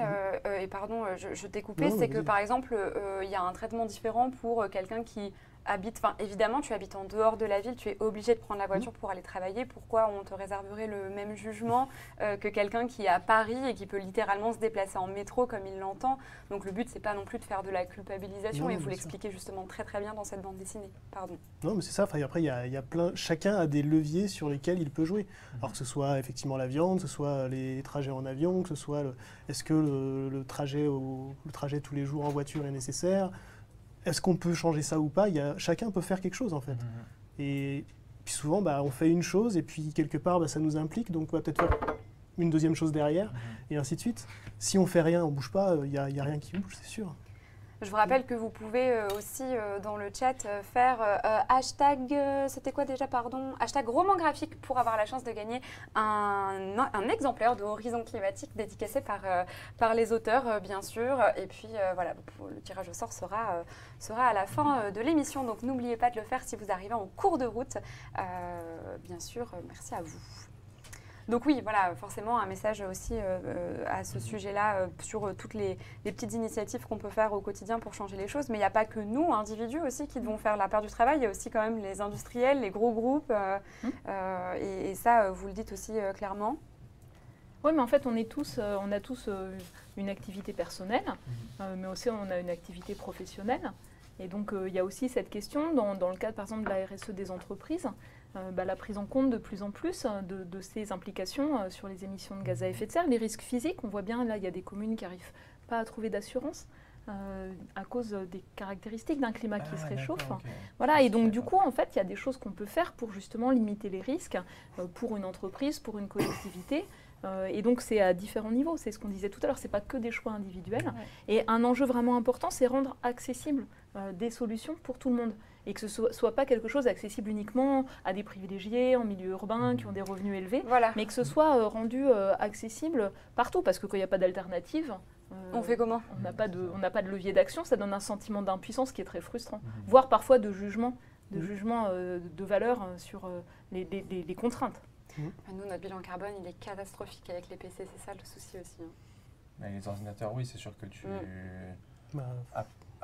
et pardon, je t'ai coupé, Non, c'est que vas-y. par exemple, il y a un traitement différent pour quelqu'un qui habite, enfin évidemment, tu habites en dehors de la ville, tu es obligé de prendre la voiture pour aller travailler. Pourquoi on te réserverait le même jugement que quelqu'un qui est à Paris et qui peut littéralement se déplacer en métro comme il l'entend? Donc le but, c'est pas non plus de faire de la culpabilisation, Non, et bien vous sûr. l'expliquez justement très très bien dans cette bande dessinée. Pardon. Non, mais c'est ça. Enfin, après, il y a plein. Chacun a des leviers sur lesquels il peut jouer. Alors que ce soit effectivement la viande, que ce soit les trajets en avion, que ce soit est-ce que le trajet tous les jours en voiture est nécessaire? Est-ce qu'on peut changer ça ou pas? Chacun peut faire quelque chose en fait. Et puis souvent, on fait une chose et puis quelque part, ça nous implique, donc on va peut-être faire une deuxième chose derrière, et ainsi de suite. Si on fait rien, on bouge pas, il y a rien qui bouge, c'est sûr. Je vous rappelle que vous pouvez aussi dans le chat faire hashtag, c'était quoi déjà, pardon, hashtag roman graphique pour avoir la chance de gagner un exemplaire de Horizon Climatique dédicacé par les auteurs, bien sûr. Et puis voilà, le tirage au sort sera à la fin de l'émission. Donc n'oubliez pas de le faire si vous arrivez en cours de route. Bien sûr, merci à vous. Donc oui, voilà, forcément un message aussi à ce sujet-là sur toutes les petites initiatives qu'on peut faire au quotidien pour changer les choses. Mais il n'y a pas que nous, individus aussi, qui devons faire la part du travail. Il y a aussi quand même les industriels, les gros groupes. Et ça, vous le dites aussi clairement. Oui, mais en fait, on a tous une activité personnelle, mais aussi on a une activité professionnelle. Et donc, il y a aussi cette question, dans le cadre, par exemple, de la RSE des entreprises, la prise en compte de plus en plus de ces implications sur les émissions de gaz à effet de serre, les risques physiques. On voit bien, là, il y a des communes qui n'arrivent pas à trouver d'assurance à cause des caractéristiques d'un climat qui se réchauffe. Okay. Voilà, et donc, du coup, en fait, il y a des choses qu'on peut faire pour justement limiter les risques pour une entreprise, pour une collectivité. Et donc, c'est à différents niveaux. C'est ce qu'on disait tout à l'heure, ce n'est pas que des choix individuels. Ouais. Et un enjeu vraiment important, c'est rendre accessible des solutions pour tout le monde. Et que ce ne soit pas quelque chose accessible uniquement à des privilégiés en milieu urbain qui ont des revenus élevés, mais que ce soit rendu accessible partout. Parce que quand il n'y a pas d'alternative, on fait comment? On n'a pas de levier d'action. Ça donne un sentiment d'impuissance qui est très frustrant, voire parfois de jugement de valeur sur les contraintes. Nous, notre bilan carbone, il est catastrophique avec les PC, c'est ça le souci aussi. Les ordinateurs, oui, c'est sûr que tu...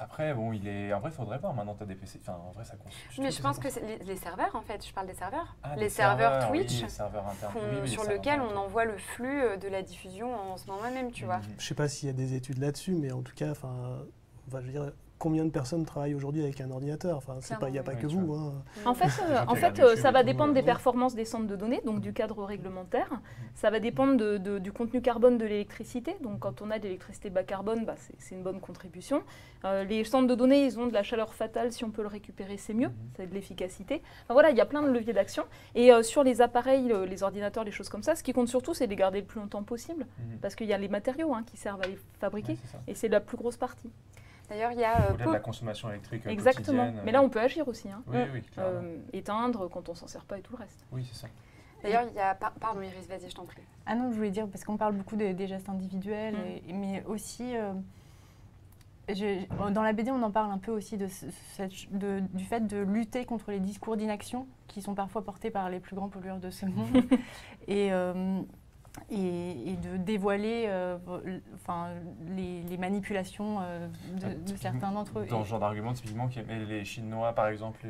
Après, bon, en vrai, il faudrait pas. Maintenant, tu as des PC. Enfin, en vrai, ça consomme. Mais je pense que c'est les serveurs, en fait. Je parle des serveurs. Les serveurs Twitch, oui, les serveurs internes. sur lesquels on envoie le flux de la diffusion en ce moment même, tu vois. Je sais pas s'il y a des études là-dessus, mais en tout cas, je veux dire, combien de personnes travaillent aujourd'hui avec un ordinateur? Enfin, il n'y a pas que vous. Hein. En fait, ça va dépendre des performances des centres de données, donc du cadre réglementaire. Ça va dépendre du contenu carbone de l'électricité. Donc, quand on a de l'électricité bas carbone, c'est une bonne contribution. Les centres de données, ils ont de la chaleur fatale. Si on peut le récupérer, c'est mieux. C'est de l'efficacité. Enfin, voilà, il y a plein de leviers d'action. Et sur les appareils, les ordinateurs, les choses comme ça, ce qui compte surtout, c'est de les garder le plus longtemps possible. Parce qu'il y a les matériaux qui servent à les fabriquer. Et c'est la plus grosse partie. D'ailleurs, il y a de la consommation électrique exactement. Quotidienne. Mais là, on peut agir aussi. Oui, éteindre quand on s'en sert pas et tout le reste. Oui, c'est ça. D'ailleurs, il y a... Pardon Iris, vas-y, je t'en prie. Ah non, je voulais dire, parce qu'on parle beaucoup des gestes individuels, mais aussi... dans la BD, on en parle un peu aussi du fait de lutter contre les discours d'inaction qui sont parfois portés par les plus grands pollueurs de ce monde. Et de dévoiler les manipulations de certains d'entre eux. Dans ce genre d'argument, typiquement, les Chinois, par exemple,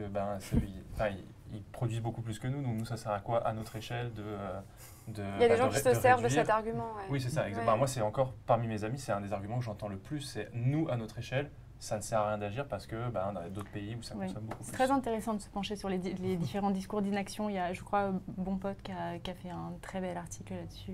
ils produisent beaucoup plus que nous, donc nous, ça sert à quoi à notre échelle il y a des gens qui se servent de cet argument. Ouais. Oui, c'est ça. Exactement. Moi, c'est encore, parmi mes amis, c'est un des arguments que j'entends le plus, c'est nous, à notre échelle, ça ne sert à rien d'agir parce que dans d'autres pays où ça consomme beaucoup plus. C'est très intéressant de se pencher sur les différents discours d'inaction. Il y a, je crois, Bon Pote qui a fait un très bel article là-dessus.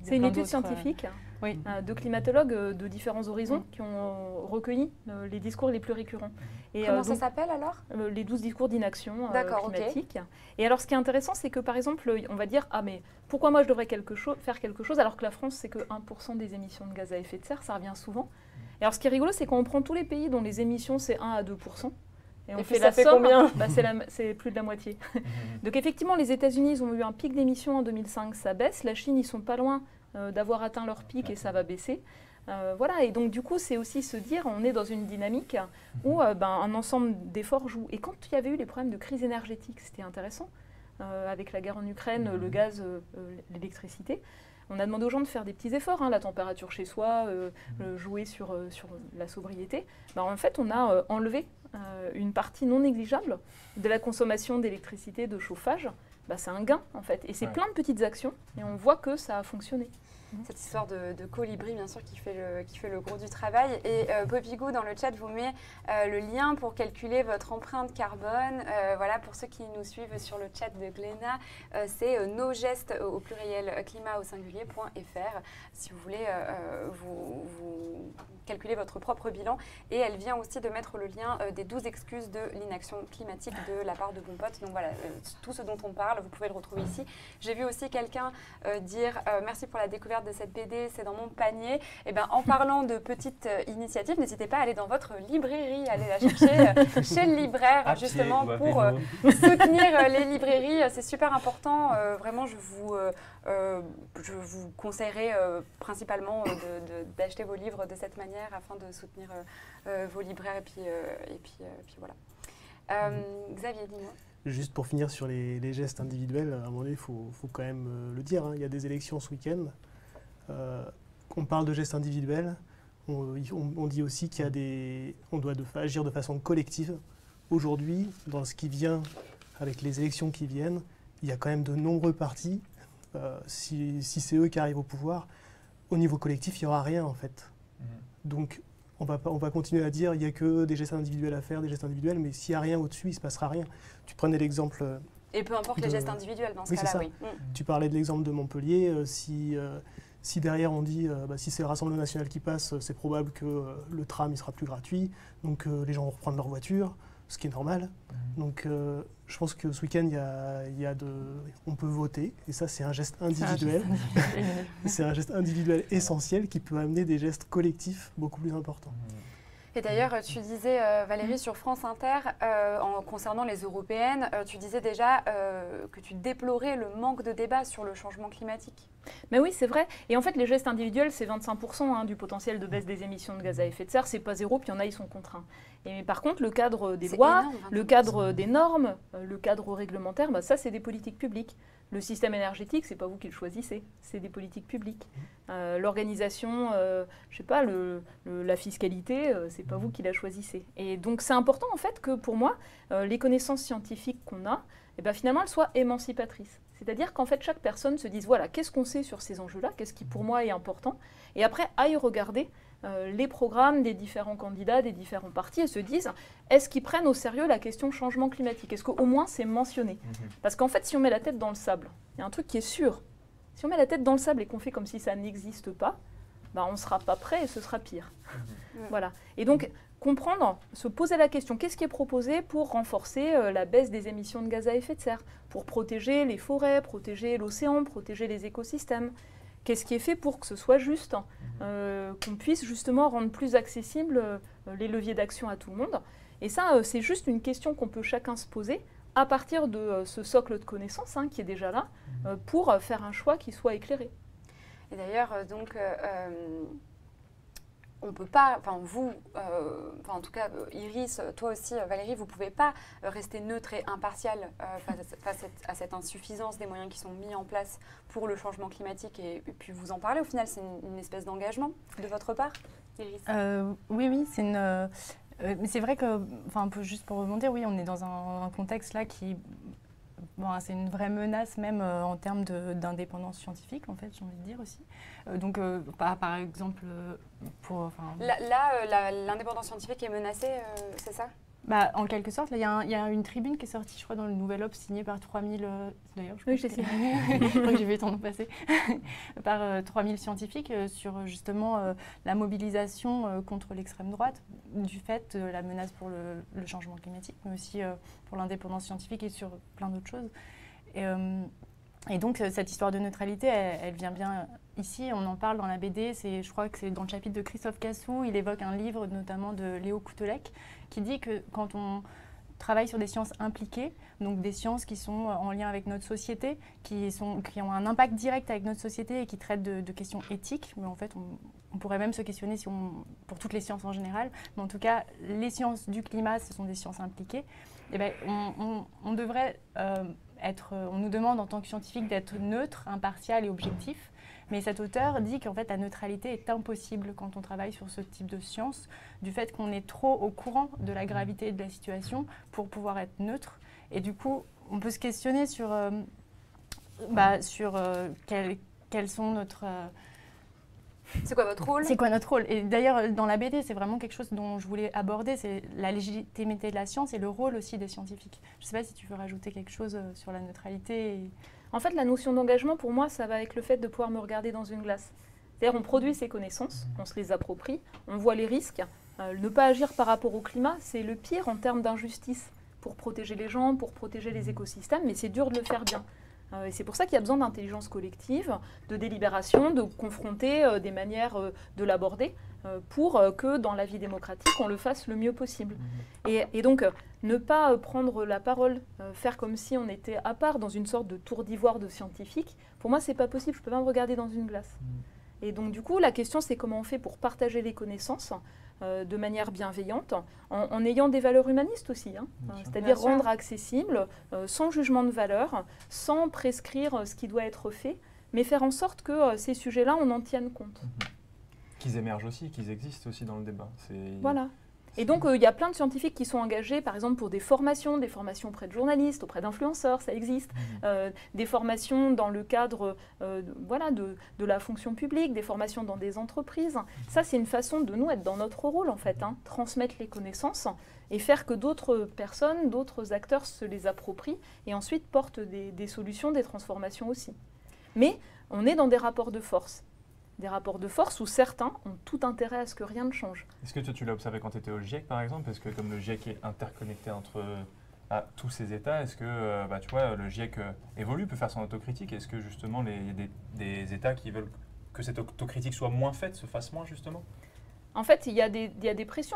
C'est une étude scientifique de climatologues de différents horizons qui ont recueilli les discours les plus récurrents. Et comment ça s'appelle alors? Les 12 discours d'inaction climatique. Okay. Et alors, ce qui est intéressant, c'est que par exemple, on va dire mais pourquoi moi je devrais faire quelque chose alors que la France, c'est que 1% des émissions de gaz à effet de serre, ça revient souvent. Et alors, ce qui est rigolo, c'est quand on prend tous les pays dont les émissions, c'est 1 à 2%, Et on Et fait puis la ça fait somme, combien? c'est plus de la moitié. Donc effectivement, les États-Unis ils ont eu un pic d'émissions en 2005, ça baisse. La Chine, ils sont pas loin d'avoir atteint leur pic et ça va baisser. Voilà, et donc du coup, c'est aussi se dire, on est dans une dynamique où un ensemble d'efforts joue. Et quand il y avait eu les problèmes de crise énergétique, c'était intéressant, avec la guerre en Ukraine, le gaz, l'électricité. On a demandé aux gens de faire des petits efforts, la température chez soi, jouer sur la sobriété. En fait, on a enlevé une partie non négligeable de la consommation d'électricité, de chauffage. C'est un gain, en fait. Et c'est plein de petites actions, et on voit que ça a fonctionné. Cette histoire de colibri, bien sûr, qui fait le gros du travail. Et Poppygo, dans le chat, vous met le lien pour calculer votre empreinte carbone. Voilà, pour ceux qui nous suivent sur le chat de Glénat, c'est nos gestes au pluriel climat au singulier.fr si vous voulez vous calculer votre propre bilan. Et elle vient aussi de mettre le lien des 12 excuses de l'inaction climatique de la part de Bonpote. Donc voilà, tout ce dont on parle, vous pouvez le retrouver ici. J'ai vu aussi quelqu'un dire merci pour la découverte de cette BD, c'est dans mon panier. Et ben, en parlant de petites initiatives, n'hésitez pas à aller dans votre librairie, aller la chercher chez le libraire, justement, pour soutenir les librairies. C'est super important. Vraiment, je vous conseillerais principalement d'acheter vos livres de cette manière afin de soutenir vos libraires. Et puis voilà. Xavier, dis-moi. Juste pour finir sur les gestes individuels, à un moment donné, il faut quand même le dire, il y a des élections ce week-end. On parle de gestes individuels, on dit aussi on doit agir de façon collective. Aujourd'hui, dans ce qui vient, avec les élections qui viennent, il y a quand même de nombreux partis. Si c'est eux qui arrivent au pouvoir, au niveau collectif, il n'y aura rien en fait. Donc, on va continuer à dire il n'y a que des gestes individuels à faire, des gestes individuels, mais s'il n'y a rien au-dessus, il ne se passera rien. Tu prenais l'exemple... Et peu importe les gestes individuels dans ce cas-là, oui. Tu parlais de l'exemple de Montpellier. Si derrière on dit si c'est le Rassemblement national qui passe, c'est probable que le tram ne sera plus gratuit, donc les gens vont reprendre leur voiture, ce qui est normal. Donc je pense que ce week-end, on peut voter, et ça c'est un geste individuel. C'est un geste individuel essentiel qui peut amener des gestes collectifs beaucoup plus importants. Et d'ailleurs, tu disais, Valérie, sur France Inter, concernant les européennes, tu disais déjà que tu déplorais le manque de débat sur le changement climatique. Mais oui, c'est vrai. Et en fait, les gestes individuels, c'est 25% du potentiel de baisse des émissions de gaz à effet de serre. C'est pas zéro, puis il y en a, ils sont contraints. Et par contre, le cadre des lois, énorme, le cadre des normes, le cadre réglementaire, ça, c'est des politiques publiques. Le système énergétique, c'est pas vous qui le choisissez, c'est des politiques publiques. L'organisation, je sais pas, la fiscalité, c'est pas vous qui la choisissez. Et donc c'est important en fait que pour moi, les connaissances scientifiques qu'on a, finalement elles soient émancipatrices. C'est-à-dire qu'en fait chaque personne se dise voilà, qu'est-ce qu'on sait sur ces enjeux-là, qu'est-ce qui pour moi est important, et après aille regarder les programmes des différents candidats, des différents partis, et se disent est-ce qu'ils prennent au sérieux la question changement climatique? Est-ce qu'au moins c'est mentionné? Parce qu'en fait, si on met la tête dans le sable, il y a un truc qui est sûr. Si on met la tête dans le sable et qu'on fait comme si ça n'existe pas, on ne sera pas prêt et ce sera pire. Voilà. Et donc, comprendre, se poser la question, qu'est-ce qui est proposé pour renforcer la baisse des émissions de gaz à effet de serre, pour protéger les forêts, protéger l'océan, protéger les écosystèmes? Qu'est-ce qui est fait pour que ce soit juste, qu'on puisse justement rendre plus accessibles les leviers d'action à tout le monde? Et ça, c'est juste une question qu'on peut chacun se poser à partir de ce socle de connaissances qui est déjà là, pour faire un choix qui soit éclairé. Et d'ailleurs, donc, on peut pas, vous, en tout cas Iris, toi aussi Valérie, vous ne pouvez pas rester neutre et impartial face à cette insuffisance des moyens qui sont mis en place pour le changement climatique et puis vous en parlez. Au final, c'est une espèce d'engagement de votre part, Iris? Oui, c'est une... mais c'est vrai que, juste pour rebondir, oui, on est dans un contexte là qui... c'est une vraie menace même en termes d'indépendance scientifique, en fait, j'ai envie de dire aussi. Donc, par exemple, l'indépendance scientifique est menacée, c'est ça? En quelque sorte, il y a une tribune qui est sortie, je crois, dans le Nouvel Obs, signée par 3000... D'ailleurs, je crois que j'ai vu ton nom passer. Par 3000 scientifiques sur, justement, la mobilisation contre l'extrême droite, du fait de la menace pour le changement climatique, mais aussi pour l'indépendance scientifique et sur plein d'autres choses. Et donc, cette histoire de neutralité, elle vient bien ici. On en parle dans la BD. Je crois que c'est dans le chapitre de Christophe Cassou. Il évoque un livre, notamment de Léo Coutelec, qui dit que quand on travaille sur des sciences impliquées, donc des sciences qui sont en lien avec notre société, qui ont un impact direct avec notre société et qui traitent de questions éthiques. Mais en fait, on pourrait même se questionner pour toutes les sciences en général. Mais en tout cas, les sciences du climat, ce sont des sciences impliquées. Et ben, on devrait on nous demande en tant que scientifique d'être neutre, impartial et objectif. Mais cet auteur dit qu'en fait, la neutralité est impossible quand on travaille sur ce type de science, du fait qu'on est trop au courant de la gravité de la situation pour pouvoir être neutre. Et du coup, on peut se questionner sur quels sont notre... C'est quoi votre rôle? C'est quoi notre rôle? Et d'ailleurs, dans la BD, c'est vraiment quelque chose dont je voulais aborder, c'est la légitimité de la science et le rôle aussi des scientifiques. Je ne sais pas si tu veux rajouter quelque chose sur la neutralité. En fait, la notion d'engagement, pour moi, ça va avec le fait de pouvoir me regarder dans une glace. C'est-à-dire, on produit ses connaissances, on se les approprie, on voit les risques. Ne pas agir par rapport au climat, c'est le pire en termes d'injustice pour protéger les gens, pour protéger les écosystèmes, mais c'est dur de le faire bien. Et c'est pour ça qu'il y a besoin d'intelligence collective, de délibération, de confronter des manières de l'aborder pour que dans la vie démocratique, on le fasse le mieux possible. Et donc, ne pas prendre la parole, faire comme si on était à part dans une sorte de tour d'ivoire de scientifique, pour moi, c'est pas possible. Je peux pas me regarder dans une glace. Et donc, du coup, la question, c'est comment on fait pour partager les connaissances de manière bienveillante, en ayant des valeurs humanistes aussi, c'est-à-dire rendre accessible, sans jugement de valeur, sans prescrire ce qui doit être fait, mais faire en sorte que ces sujets-là, on en tienne compte. Qu'ils émergent aussi, qu'ils existent aussi dans le débat. Voilà. Et donc, il y a plein de scientifiques qui sont engagés, par exemple, pour des formations auprès de journalistes, auprès d'influenceurs, ça existe. Des formations dans le cadre de la fonction publique, des formations dans des entreprises. Ça, c'est une façon de nous être dans notre rôle, en fait, transmettre les connaissances et faire que d'autres personnes, d'autres acteurs se les approprient et ensuite portent des solutions, des transformations aussi. Mais on est dans des rapports de force. Des rapports de force où certains ont tout intérêt à ce que rien ne change. Est-ce que tu l'as observé quand tu étais au GIEC, par exemple? Parce que comme le GIEC est interconnecté entre tous ces États, est-ce que tu vois, le GIEC évolue, peut faire son autocritique? Est-ce que justement, il y a des États qui veulent que cette autocritique soit moins faite, se fasse moins, justement? En fait, il y a des pressions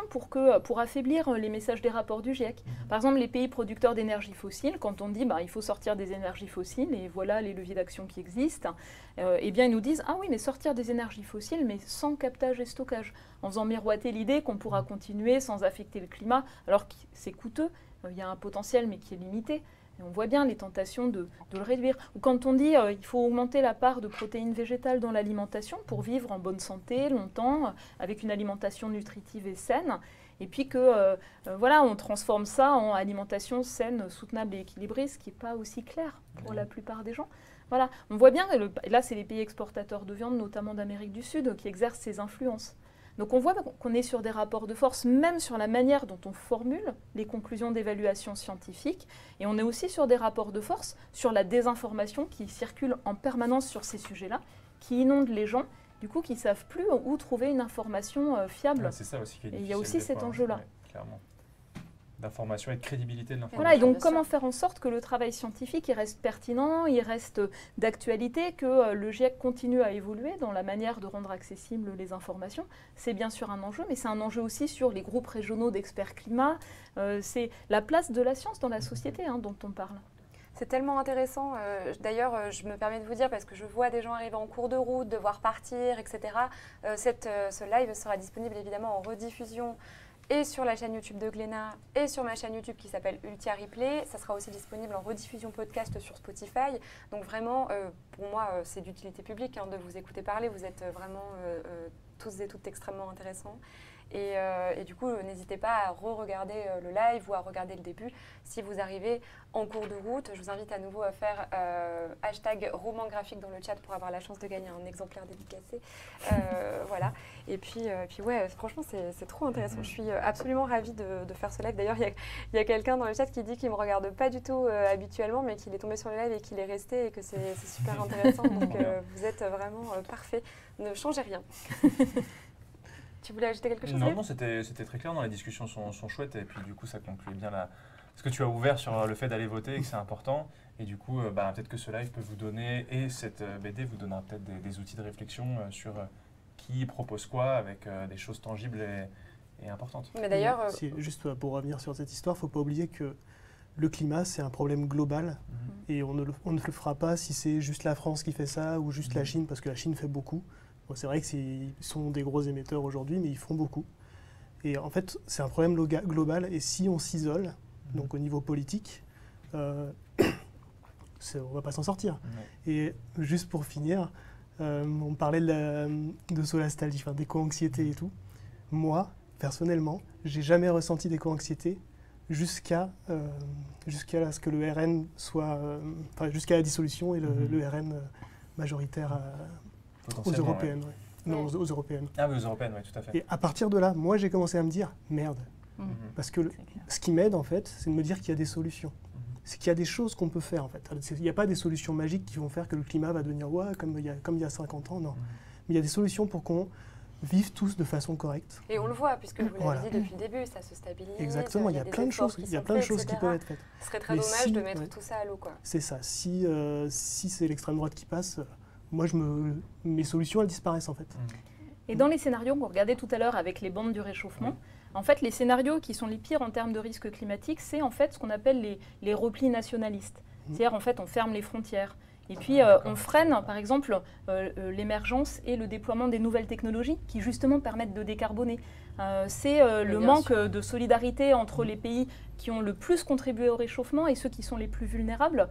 pour affaiblir les messages des rapports du GIEC. Par exemple, les pays producteurs d'énergie fossile, quand on dit il faut sortir des énergies fossiles et voilà les leviers d'action qui existent, eh bien ils nous disent « Ah oui, mais sortir des énergies fossiles, mais sans captage et stockage », en faisant miroiter l'idée qu'on pourra continuer sans affecter le climat, alors que c'est coûteux, il y a un potentiel mais qui est limité. Et on voit bien les tentations de le réduire. Ou quand on dit qu'il faut augmenter la part de protéines végétales dans l'alimentation pour vivre en bonne santé longtemps, avec une alimentation nutritive et saine, et puis que on transforme ça en alimentation saine, soutenable et équilibrée, ce qui n'est pas aussi clair pour la plupart des gens. Voilà, on voit bien, là c'est les pays exportateurs de viande, notamment d'Amérique du Sud, qui exercent ces influences. Donc on voit qu'on est sur des rapports de force, même sur la manière dont on formule les conclusions d'évaluation scientifique, et on est aussi sur des rapports de force sur la désinformation qui circule en permanence sur ces sujets-là, qui inonde les gens, du coup qui ne savent plus où trouver une information fiable. Ouais, c'est ça aussi qui est difficile. Et il y a aussi cet enjeu-là. Clairement. D'information et de crédibilité de l'information. Voilà, et donc comment faire en sorte que le travail scientifique il reste pertinent, il reste d'actualité, que le GIEC continue à évoluer dans la manière de rendre accessibles les informations. C'est bien sûr un enjeu, mais c'est un enjeu aussi sur les groupes régionaux d'experts climat. C'est la place de la science dans la société dont on parle. C'est tellement intéressant. D'ailleurs, je me permets de vous dire, parce que je vois des gens arriver en cours de route, devoir partir, etc. Ce live sera disponible évidemment en rediffusion et sur la chaîne YouTube de Glénat et sur ma chaîne YouTube qui s'appelle Ultia Replay. Ça sera aussi disponible en rediffusion podcast sur Spotify. Donc vraiment, pour moi, c'est d'utilité publique de vous écouter parler. Vous êtes vraiment tous et toutes extrêmement intéressants. Et du coup, n'hésitez pas à re-regarder le live ou à regarder le début. Si vous arrivez en cours de route, je vous invite à nouveau à faire hashtag roman graphique dans le chat pour avoir la chance de gagner un exemplaire dédicacé. Voilà. Et puis ouais, franchement, c'est trop intéressant. Je suis absolument ravie de faire ce live. D'ailleurs, il y a quelqu'un dans le chat qui dit qu'il ne me regarde pas du tout habituellement, mais qu'il est tombé sur le live et qu'il est resté et que c'est super intéressant. Donc, vous êtes vraiment parfait. Ne changez rien. Tu voulais ajouter quelque chose? Non, c'était très clair. Les discussions sont chouettes et puis du coup ça conclut bien ce que tu as ouvert sur le fait d'aller voter et que c'est important. Et du coup, peut-être que ce live peut vous donner, et cette BD vous donnera peut-être des outils de réflexion sur qui propose quoi avec des choses tangibles est importante. Mais d'ailleurs, Juste pour revenir sur cette histoire, il ne faut pas oublier que le climat, c'est un problème global et on ne le fera pas si c'est juste la France qui fait ça ou juste la Chine, parce que la Chine fait beaucoup. Bon, c'est vrai qu'ils sont des gros émetteurs aujourd'hui, mais ils font beaucoup. Et en fait, c'est un problème global et si on s'isole, donc au niveau politique, on ne va pas s'en sortir. Et juste pour finir, on parlait de solastalgie, enfin, d'éco-anxiété et tout. Moi, personnellement, j'ai jamais ressenti d'éco-anxiété jusqu'à ce que le RN soit, jusqu'à la dissolution et le RN majoritaire aux européennes. Ouais. Non, aux européennes. Ah oui, aux européennes, oui, tout à fait. Et à partir de là, moi, j'ai commencé à me dire, merde. Parce que ce qui m'aide, en fait, c'est de me dire qu'il y a des solutions. C'est qu'il y a des choses qu'on peut faire, en fait. Il n'y a pas des solutions magiques qui vont faire que le climat va devenir comme il y a 50 ans, non. Mais il y a des solutions pour qu'on vive tous de façon correcte. Et on le voit, puisque vous l'avez dit depuis le début, ça se stabilise. Exactement, il y a plein de choses, qui peuvent être faites. Ce serait très dommage de mettre tout ça à l'eau, quoi. C'est ça. Si c'est l'extrême droite qui passe, moi, mes solutions, elles disparaissent, en fait. Et dans les scénarios qu'on regardait tout à l'heure avec les bandes du réchauffement, en fait, les scénarios qui sont les pires en termes de risque climatique, c'est en fait ce qu'on appelle les replis nationalistes. C'est-à-dire, en fait, on ferme les frontières. Et puis, on freine, par exemple, l'émergence et le déploiement des nouvelles technologies qui, justement, permettent de décarboner. C'est le manque de solidarité entre les pays qui ont le plus contribué au réchauffement et ceux qui sont les plus vulnérables.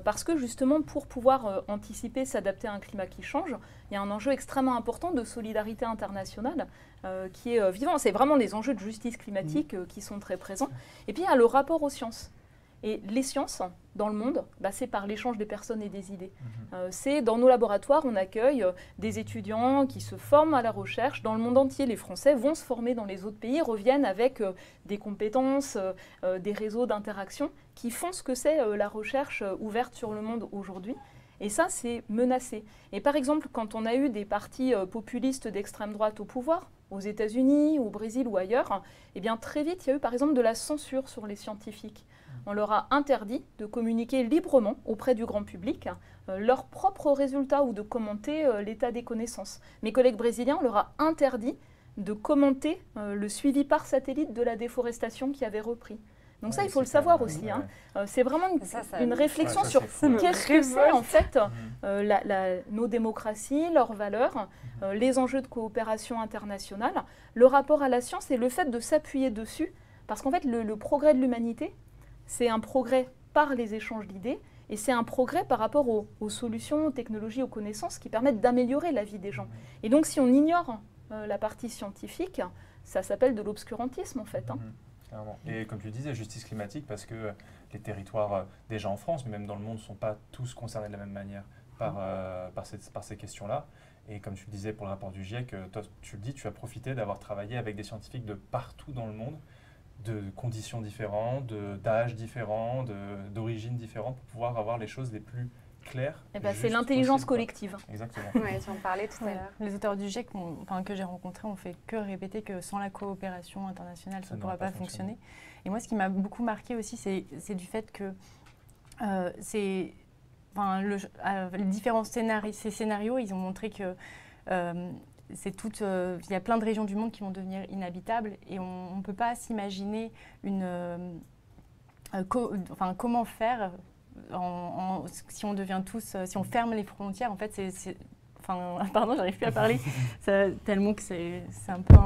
Parce que, justement, pour pouvoir anticiper, s'adapter à un climat qui change, il y a un enjeu extrêmement important de solidarité internationale qui est vivant. C'est vraiment les enjeux de justice climatique qui sont très présents. Et puis, il y a le rapport aux sciences. Et les sciences, dans le monde, c'est par l'échange des personnes et des idées. C'est dans nos laboratoires, on accueille des étudiants qui se forment à la recherche. Dans le monde entier, les Français vont se former dans les autres pays, reviennent avec des compétences, des réseaux d'interaction qui font ce que c'est la recherche ouverte sur le monde aujourd'hui. Et ça, c'est menacé. Et par exemple, quand on a eu des partis populistes d'extrême droite au pouvoir, aux États-Unis, au Brésil ou ailleurs, eh bien, très vite, il y a eu par exemple de la censure sur les scientifiques. On leur a interdit de communiquer librement auprès du grand public leurs propres résultats ou de commenter l'état des connaissances. Mes collègues brésiliens, on leur a interdit de commenter le suivi par satellite de la déforestation qui avait repris. Donc ça, il faut le savoir aussi. C'est vraiment une réflexion sur qu'est-ce que c'est en fait nos démocraties, leurs valeurs, les enjeux de coopération internationale, le rapport à la science et le fait de s'appuyer dessus. Parce qu'en fait, le progrès de l'humanité, c'est un progrès par les échanges d'idées et c'est un progrès par rapport aux solutions, aux technologies, aux connaissances qui permettent d'améliorer la vie des gens. Et donc, si on ignore la partie scientifique, ça s'appelle de l'obscurantisme en fait. Et comme tu disais, justice climatique, parce que les territoires, déjà en France, mais même dans le monde, ne sont pas tous concernés de la même manière par ces questions-là. Et comme tu le disais pour le rapport du GIEC, toi, tu le dis, tu as profité d'avoir travaillé avec des scientifiques de partout dans le monde, de conditions différentes, d'âges différents, d'origines différentes, pour pouvoir avoir les choses les plus claires. C'est l'intelligence collective. Exactement. Oui, tu en parlais tout à l'heure. Les auteurs du GIEC que j'ai rencontrés ont fait que répéter que sans la coopération internationale, ça ne pourra pas fonctionner. Et moi, ce qui m'a beaucoup marqué aussi, c'est du fait que les différents scénarios, ils ont montré que il y a plein de régions du monde qui vont devenir inhabitables et on ne peut pas s'imaginer comment faire si on devient tous, si on ferme les frontières. En fait, pardon, j'arrive plus à parler tellement que c'est un peu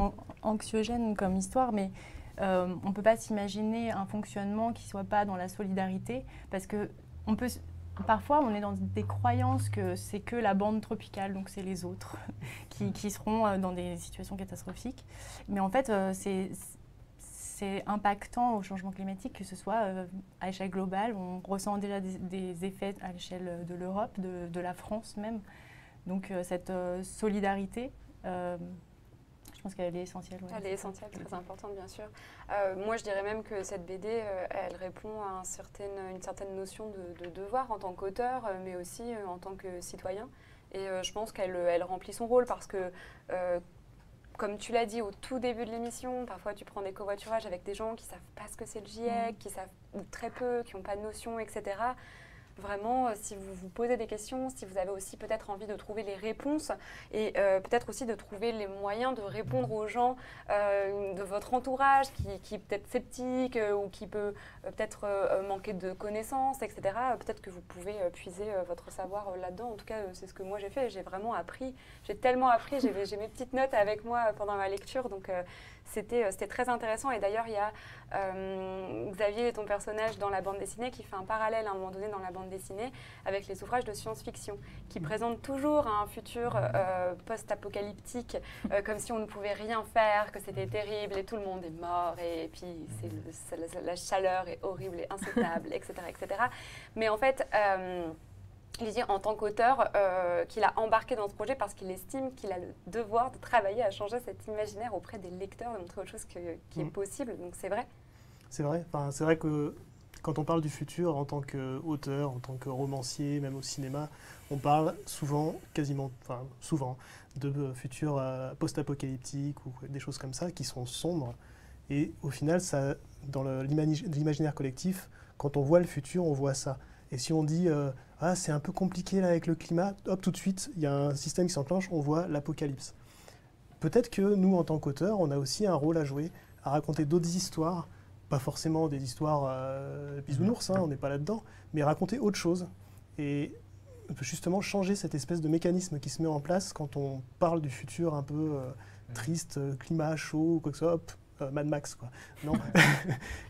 anxiogène comme histoire, mais on ne peut pas s'imaginer un fonctionnement qui ne soit pas dans la solidarité parce que parfois, on est dans des croyances que c'est que la bande tropicale, donc c'est les autres qui seront dans des situations catastrophiques. Mais en fait, c'est impactant au changement climatique, que ce soit à échelle globale. On ressent déjà des effets à l'échelle de l'Europe, de la France même. Donc cette solidarité, je pense qu'elle est essentielle. Ouais. Elle est essentielle, très importante bien sûr. Moi je dirais même que cette BD, elle répond à une certaine notion de devoir en tant qu'auteur, mais aussi en tant que citoyen. Et je pense qu'elle remplit son rôle parce que, comme tu l'as dit au tout début de l'émission, parfois tu prends des covoiturages avec des gens qui ne savent pas ce que c'est le GIEC, qui savent ou très peu, qui n'ont pas de notion, etc. vraiment si vous vous posez des questions, si vous avez aussi peut-être envie de trouver les réponses et peut-être aussi de trouver les moyens de répondre aux gens de votre entourage qui est peut-être sceptique ou qui peut peut-être manquer de connaissances, etc. Peut-être que vous pouvez puiser votre savoir là-dedans. En tout cas, c'est ce que moi j'ai fait. J'ai vraiment appris. J'ai tellement appris. J'ai mes petites notes avec moi pendant ma lecture. Donc, c'était très intéressant. Et d'ailleurs, il y a Xavier, ton personnage dans la bande dessinée, qui fait un parallèle à un moment donné dans la bande dessinée avec les ouvrages de science-fiction, qui présentent toujours un futur post-apocalyptique, comme si on ne pouvait rien faire, que c'était terrible et tout le monde est mort et puis la chaleur est horrible et insoutenable, etc., etc. Mais en fait, il dit en tant qu'auteur qu'il a embarqué dans ce projet parce qu'il estime qu'il a le devoir de travailler à changer cet imaginaire auprès des lecteurs, de montrer autre chose qui est possible. Donc c'est vrai. C'est vrai. Enfin, c'est vrai que quand on parle du futur en tant qu'auteur, en tant que romancier, même au cinéma, on parle souvent, souvent, de futurs post-apocalyptiques ou des choses comme ça qui sont sombres. Et au final, ça, dans l'imaginaire collectif, quand on voit le futur, on voit ça. Et si on dit ah, c'est un peu compliqué là avec le climat, hop, tout de suite, il y a un système qui s'enclenche, on voit l'apocalypse. Peut-être que nous, en tant qu'auteurs, on a aussi un rôle à jouer, à raconter d'autres histoires, pas forcément des histoires bisounours, on n'est pas là-dedans, mais raconter autre chose. Et justement changer cette espèce de mécanisme qui se met en place quand on parle du futur un peu triste, climat chaud, ou quoi que ce soit, hop, Mad Max, quoi. Non,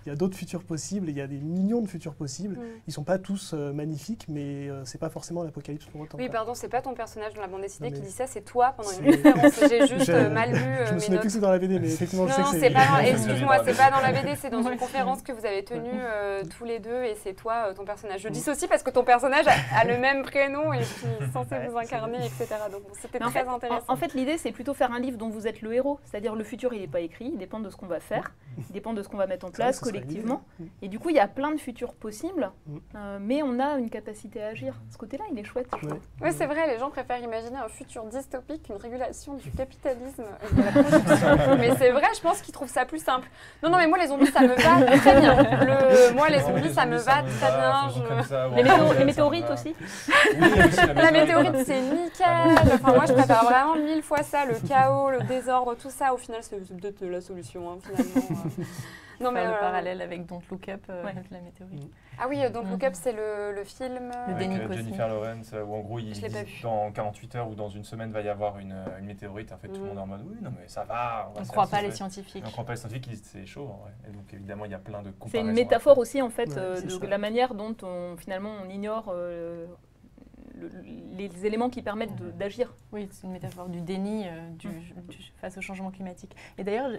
il y a d'autres futurs possibles, il y a des millions de futurs possibles. Ils ne sont pas tous magnifiques, mais c'est pas forcément l'apocalypse pour autant. Oui, pardon, c'est pas ton personnage dans la bande dessinée qui dit ça, c'est toi pendant une conférence. J'ai juste mal lu je me souviens plus que c'est dans la BD, mais effectivement, je sais que c'est pas. Excuse-moi, c'est pas dans la BD, c'est dans une conférence que vous avez tenue tous les deux, et c'est toi, ton personnage. Je dis ceci parce que ton personnage a le même prénom et puis est censé vous incarner, etc. Donc c'était très intéressant. En fait, l'idée, c'est plutôt faire un livre dont vous êtes le héros, c'est-à-dire le futur, il n'est pas écrit, il dépend de ce qu'on va faire, il dépend de ce qu'on va mettre en place collectivement. Et du coup, il y a plein de futurs possibles, mais on a une capacité à agir. Ce côté-là, il est chouette, je trouve. Oui, c'est vrai, les gens préfèrent imaginer un futur dystopique, une régulation du capitalisme et de la production. Mais c'est vrai, je pense qu'ils trouvent ça plus simple. Non, mais moi, les zombies, ça me va très bien. Moi, les zombies, ça me va très bien. Les météorites aussi. La météorite, c'est nickel. Enfin, moi, je préfère vraiment 1000 fois ça, le chaos, le désordre, tout ça. Au final, c'est peut-être la solution, finalement. Non, mais le parallèle avec Don't Look Up, la météorite. Ah oui, Don't Look Up, c'est le film avec Jennifer Lawrence, où en gros, dans 48 heures ou dans une semaine, va y avoir une météorite. En fait, tout le monde est en mode oui, non, mais ça va. On ne croit pas les scientifiques. On ne croit pas les scientifiques, ils disent c'est chaud. En vrai. Et donc, évidemment, il y a plein de comparaisons. C'est une métaphore aussi, en fait, de la manière dont finalement on ignore les éléments qui permettent d'agir. Oui, c'est une métaphore du déni face au changement climatique. Et d'ailleurs,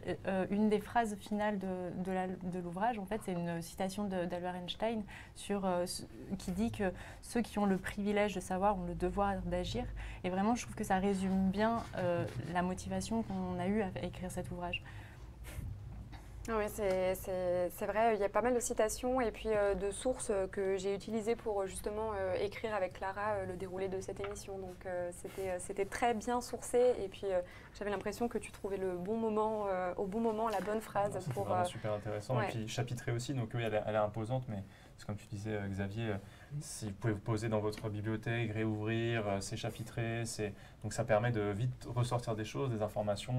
une des phrases finales de l'ouvrage, en fait, c'est une citation d'Albert Einstein qui dit que ceux qui ont le privilège de savoir ont le devoir d'agir. Et vraiment, je trouve que ça résume bien la motivation qu'on a eue à écrire cet ouvrage. Oui, c'est vrai, il y a pas mal de citations et puis de sources que j'ai utilisées pour justement écrire avec Clara le déroulé de cette émission. Donc c'était très bien sourcé et puis j'avais l'impression que tu trouvais le bon moment, au bon moment, la bonne phrase. C'est vraiment super intéressant. Et puis chapitré aussi, donc oui, elle est imposante, mais comme tu disais Xavier, si vous pouvez vous poser dans votre bibliothèque, réouvrir, c'est chapitré, donc ça permet de vite ressortir des choses, des informations.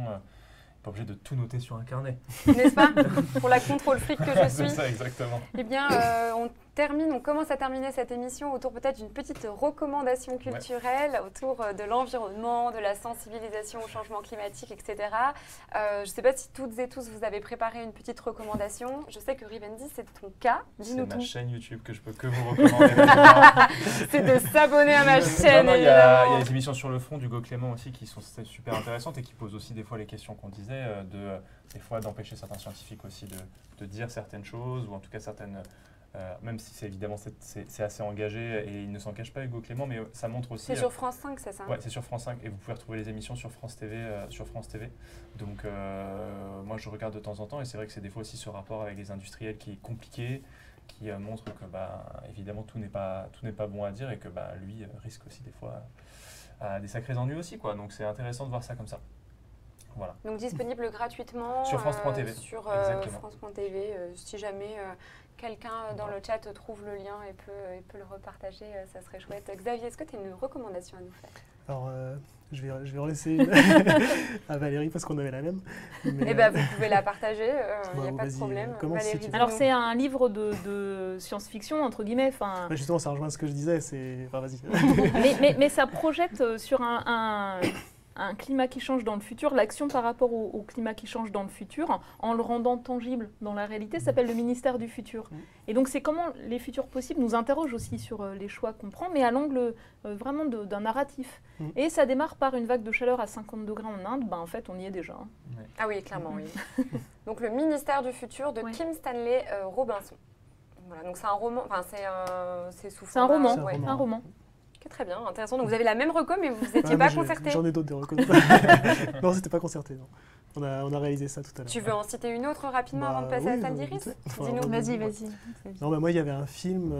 Pas obligé de tout noter sur un carnet. N'est-ce pas? Pour la contrôle fric que je suis. C'est ça, exactement. Eh bien, on commence à terminer cette émission autour peut-être d'une petite recommandation culturelle autour de l'environnement, de la sensibilisation au changement climatique, etc. Je ne sais pas si toutes et tous vous avez préparé une petite recommandation. Je sais que Rivendi, c'est ton cas. Dis-nous tout. C'est ma chaîne YouTube que je peux que vous recommander. C'est de s'abonner à ma chaîne. Il y a des émissions sur le fond d'Hugo Clément aussi qui sont super intéressantes et qui posent aussi des fois les questions qu'on disait, des fois d'empêcher certains scientifiques aussi de dire certaines choses ou en tout cas certaines... même si évidemment c'est assez engagé et il ne s'en cache pas Hugo Clément, mais ça montre aussi... C'est sur France 5, c'est ça? Oui, c'est sur France 5 et vous pouvez retrouver les émissions sur France TV. Donc moi je regarde de temps en temps et c'est vrai que c'est des fois aussi ce rapport avec les industriels qui est compliqué, qui montre que évidemment tout n'est pas bon à dire et que lui risque aussi des fois des sacrés ennuis aussi, quoi. Donc c'est intéressant de voir ça comme ça. Voilà. Donc disponible gratuitement Sur France.tv. Sur Exactement. France.tv. Si jamais quelqu'un dans le chat trouve le lien et peut le repartager, ça serait chouette. Xavier, est-ce que tu as une recommandation à nous faire? Alors, je vais relaisser à Valérie parce qu'on avait la même. Eh ben, vous pouvez la partager, il n'y a pas de vas-y, problème. commence si Valérie, tu veux. Alors dis-nous. c'est un livre de science-fiction, entre guillemets. Bah, justement, ça rejoint ce que je disais. Enfin, vas-y. Mais ça projette sur un climat qui change dans le futur, l'action par rapport au climat qui change dans le futur, en le rendant tangible dans la réalité, ça s'appelle le ministère du futur. Et donc c'est comment les futurs possibles nous interrogent aussi sur les choix qu'on prend, mais à l'angle vraiment d'un narratif. Et ça démarre par une vague de chaleur à 50 degrés en Inde, en fait on y est déjà. Ah oui, clairement, oui. Donc le ministère du futur de Kim Stanley Robinson. Voilà, donc c'est un roman, enfin c'est sous C'est un roman, C'est un roman. un roman. Ok, très bien, intéressant. Donc vous avez la même reco, mais vous n'étiez pas concerté. J'en ai d'autres des recos. Non, c'était pas concerté. Non. On a réalisé ça tout à l'heure. Tu veux en citer une autre rapidement avant de passer à celle d'Iris? Dis-nous. Vas-y. Non, moi, il y avait un film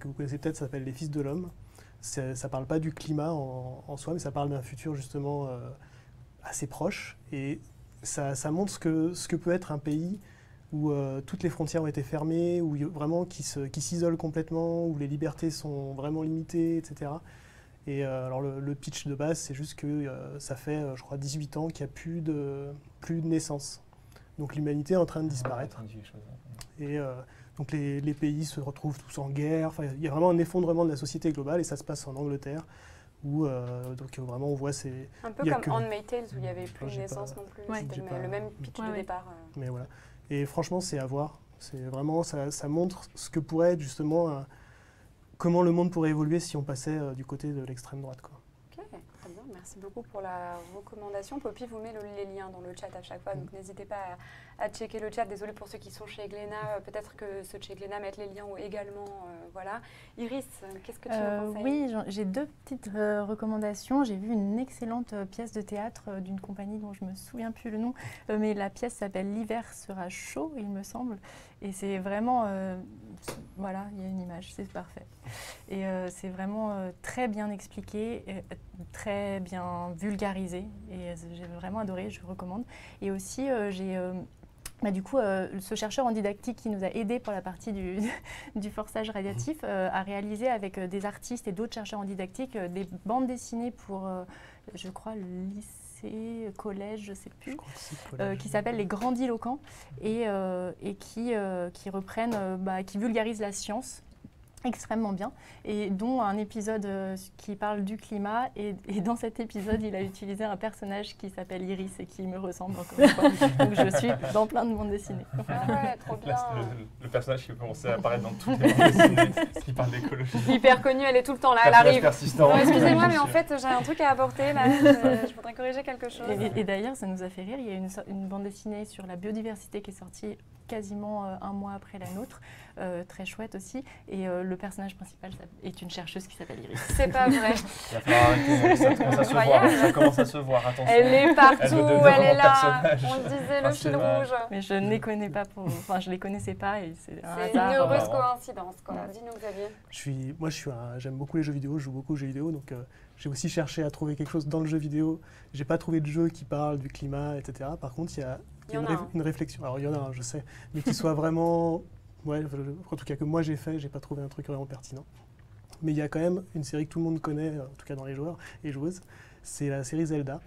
que vous connaissez peut-être, ça s'appelle Les Fils de l'Homme. Ça parle pas du climat en soi, mais ça parle d'un futur justement assez proche. Et ça montre ce que peut être un pays où toutes les frontières ont été fermées, où vraiment qui s'isole complètement, où les libertés sont vraiment limitées, etc. Et alors le pitch de base, c'est juste que ça fait, je crois, 18 ans qu'il n'y a plus de naissance. Donc l'humanité est en train de disparaître. Et donc les pays se retrouvent tous en guerre. Enfin, il y a vraiment un effondrement de la société globale et ça se passe en Angleterre. Où donc vraiment on voit ces... Un peu comme Handmaid's Tale où il n'y avait plus de naissance non plus. Ouais. C'était le même pitch de départ. Mais voilà. Et franchement, c'est à voir. C'est vraiment, ça montre ce que pourrait être justement, comment le monde pourrait évoluer si on passait du côté de l'extrême droite, quoi. Ok, très bien. Merci beaucoup pour la recommandation. Poppy vous met les liens dans le chat à chaque fois, donc n'hésitez pas à checker le chat. Désolée pour ceux qui sont chez Glénat, peut-être que ceux de chez Glénat mettent les liens également. Voilà. Iris, qu'est-ce que tu nous conseilles? Oui, j'ai deux petites recommandations. J'ai vu une excellente pièce de théâtre d'une compagnie dont je ne me souviens plus le nom, mais la pièce s'appelle L'hiver sera chaud, il me semble. Et c'est vraiment, voilà, il y a une image, c'est parfait. Et c'est vraiment très bien expliqué, très bien vulgarisé. Et j'ai vraiment adoré, je recommande. Et aussi, du coup, ce chercheur en dydactique qui nous a aidés pour la partie du forçage radiatif a réalisé avec des artistes et d'autres chercheurs en dydactique des bandes dessinées pour, je crois, le lycée, collège, je ne sais plus, qui s'appellent Les Grandiloquents et qui reprennent, qui vulgarisent la science extrêmement bien, et dont un épisode qui parle du climat, et dans cet épisode, il a utilisé un personnage qui s'appelle Iris et qui me ressemble encore une fois. Donc je suis dans plein de bandes dessinées. Ah ouais, trop bien. Le personnage qui commençait à apparaître dans toutes les bandes dessinées, qui parle d'écologie. Hyper connue, elle est tout le temps là, elle arrive. Persistant. Excusez-moi, mais en fait, j'ai un truc à apporter là, je voudrais corriger quelque chose. Et d'ailleurs, ça nous a fait rire, il y a une bande dessinée sur la biodiversité qui est sortie quasiment un mois après la nôtre, très chouette aussi, et le personnage principal est une chercheuse qui s'appelle Iris. C'est pas vrai. Il va falloir arrêter, ça commence à se voir, ça commence à se voir, attention. Elle est partout, elle est là, personnage. on disait le fil rouge. Mais je ne les connais pas, je les connaissais pas, et c'est un hasard. C'est une heureuse coïncidence, quoi. Dis-nous, Xavier. J'aime beaucoup les jeux vidéo, je joue beaucoup aux jeux vidéo, donc j'ai aussi cherché à trouver quelque chose dans le jeu vidéo. J'ai pas trouvé de jeu qui parle du climat, etc. Par contre, il y a une réflexion. Alors il y en a un, je sais, mais qui soit vraiment, en tout cas que moi j'ai fait, j'ai pas trouvé un truc vraiment pertinent. Mais il y a quand même une série que tout le monde connaît, en tout cas dans les joueurs et joueuses, c'est la série Zelda.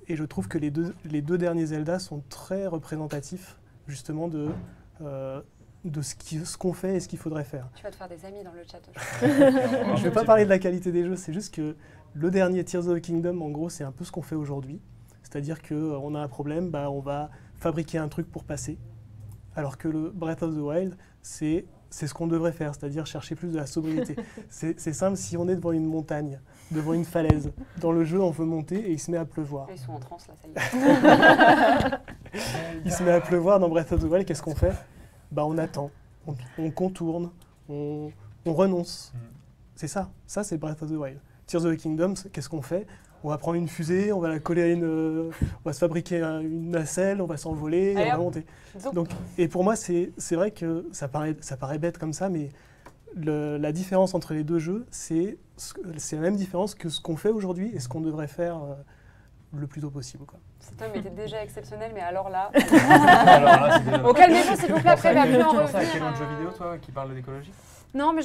Et je trouve que les deux derniers Zelda sont très représentatifs justement de ce qu'on fait et ce qu'il faudrait faire. Tu vas te faire des amis dans le chat. Je ne vais pas parler de la qualité des jeux, c'est juste que le dernier Tears of the Kingdom, en gros, c'est un peu ce qu'on fait aujourd'hui. C'est-à-dire qu'on a un problème, on va fabriquer un truc pour passer. Alors que le Breath of the Wild, c'est ce qu'on devrait faire, c'est-à-dire chercher plus de la sobriété. C'est simple, si on est devant une montagne, devant une falaise, dans le jeu, on veut monter et il se met à pleuvoir. Ils sont en transe, là, ça y est. Il se met à pleuvoir dans Breath of the Wild, qu'est-ce qu'on fait? On attend, on contourne, on renonce. C'est ça c'est Breath of the Wild. Tears of the Kingdom, qu'est-ce qu'on fait? On va prendre une fusée, on va la coller à on va se fabriquer une nacelle, on va s'envoler, on va monter. Donc, et pour moi, c'est vrai que ça paraît bête comme ça, mais la différence entre les deux jeux, c'est la même différence que ce qu'on fait aujourd'hui et ce qu'on devrait faire le plus tôt possible, quoi. Cet homme était déjà exceptionnel, mais alors là... Alors là, c'est Bon, calmez-vous s'il vous plaît, après il va plus en Tu penses à quel revenir. autre jeu vidéo, toi, qui parle d'écologie? Non, mais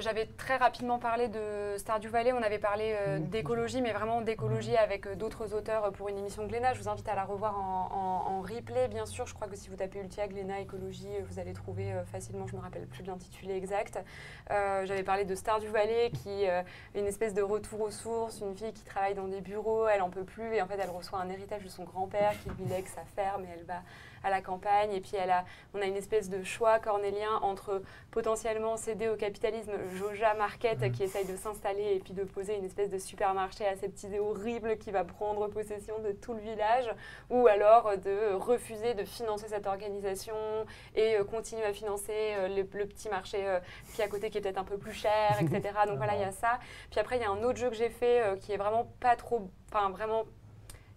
j'avais très rapidement parlé de Stardew Valley. On avait parlé d'écologie, mais vraiment d'écologie avec d'autres auteurs pour une émission Glénat. Je vous invite à la revoir en replay, bien sûr. Je crois que si vous tapez Ultia, Glénat, écologie, vous allez trouver facilement. Je me rappelle plus de l'intitulé exact. J'avais parlé de Stardew Valley, qui est une espèce de retour aux sources. Une fille qui travaille dans des bureaux, elle en peut plus. Et en fait, elle reçoit un héritage de son grand-père qui lui lègue sa ferme et elle va à la campagne. Et puis on a une espèce de choix cornélien entre potentiellement céder au capitalisme Joja Market qui essaye de s'installer et puis de poser une espèce de supermarché aseptisé horrible qui va prendre possession de tout le village, ou alors de refuser de financer cette organisation et continuer à financer le petit marché qui est à côté qui est peut-être un peu plus cher, etc. Donc voilà, il y a ça. Puis après, il y a un autre jeu que j'ai fait qui est vraiment pas trop... Enfin, vraiment...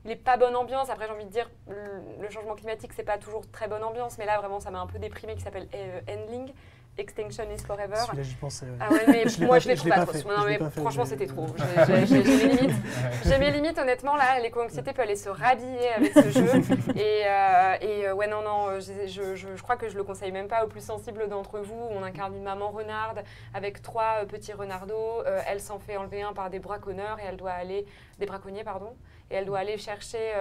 Il n'est pas bonne ambiance. Après, j'ai envie de dire, le changement climatique, c'est pas toujours très bonne ambiance. Mais là, vraiment, ça m'a un peu déprimée, qui s'appelle Endling. Extinction is Forever. Celui-là, j'y pensais. Ouais. Ah ouais, mais moi, je l'ai trouvé pas atroce. fait. Non, mais pas fait, franchement, c'était trop. J'ai mes limites. J'ai mes limites, honnêtement. Là, l'éco-anxiété peut aller se rhabiller avec ce jeu. Et ouais, non, je crois que je le conseille même pas aux plus sensibles d'entre vous. On incarne une maman renarde avec 3 petits renardeaux. Elle s'en fait enlever un par des braconneurs et elle doit aller... Des braconniers, pardon. Et elle doit aller chercher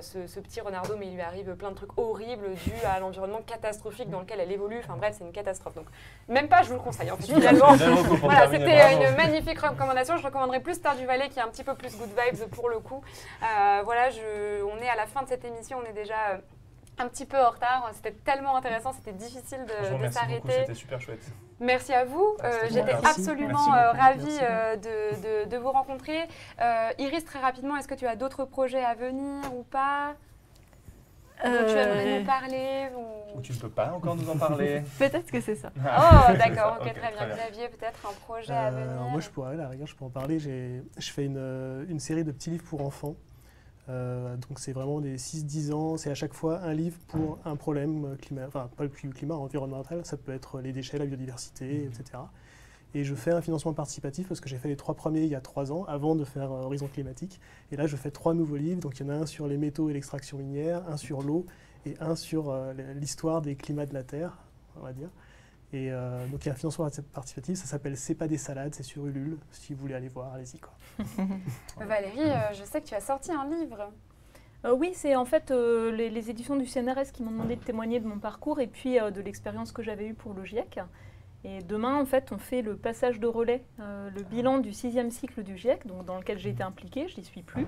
ce petit renardeau, mais il lui arrive plein de trucs horribles dus à l'environnement catastrophique dans lequel elle évolue. Enfin bref, c'est une catastrophe. Donc même pas, je vous le conseille. En fait, finalement, voilà, c'était une magnifique recommandation. Je recommanderais plus Stardew Valley, qui est un petit peu plus good vibes pour le coup. Voilà, on est à la fin de cette émission, on est déjà un petit peu en retard. C'était tellement intéressant, c'était difficile de s'arrêter. C'était super chouette. Merci à vous. J'étais absolument ravie de vous rencontrer. Iris, très rapidement, est-ce que tu as d'autres projets à venir ou pas dont tu aimerais nous parler Ou tu ne peux pas encore nous en parler? Peut-être que c'est ça. Oh, d'accord, ok, très bien. Xavier, peut-être un projet à venir? Moi, je pourrais, à la rigueur, je peux en parler. Je fais une série de petits livres pour enfants. Donc c'est vraiment des 6-10 ans, c'est à chaque fois un livre pour un problème climat, enfin pas le climat, environnemental, ça peut être les déchets, la biodiversité, etc. Et je fais un financement participatif parce que j'ai fait les 3 premiers il y a 3 ans, avant de faire Horizon climatique. Et là je fais 3 nouveaux livres, donc il y en a un sur les métaux et l'extraction minière, un sur l'eau et un sur l'histoire des climats de la Terre, on va dire. Et donc il y a un financement participatif, ça s'appelle C'est pas des salades, c'est sur Ulule. Si vous voulez aller voir, allez-y, quoi. Valérie, je sais que tu as sorti un livre. Oui, c'est en fait les éditions du CNRS qui m'ont demandé de témoigner de mon parcours et puis de l'expérience que j'avais eue pour le GIEC. Et demain, en fait, on fait le passage de relais, le bilan du 6e cycle du GIEC, donc dans lequel j'ai été impliquée, je n'y suis plus.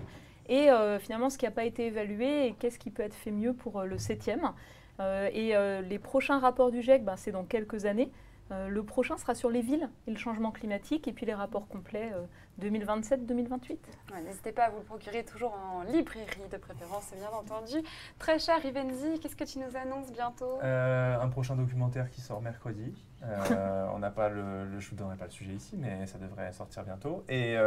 Et finalement, ce qui n'a pas été évalué et qu'est-ce qui peut être fait mieux pour le 7e. Les prochains rapports du GIEC, c'est dans quelques années. Le prochain sera sur les villes et le changement climatique, et puis les rapports complets 2027-2028. Ouais, n'hésitez pas à vous le procurer toujours en librairie de préférence, bien entendu. Très cher Rivenzi, qu'est-ce que tu nous annonces bientôt? Un prochain documentaire qui sort mercredi. On n'a pas je vous donnerai pas le sujet ici, mais ça devrait sortir bientôt. Et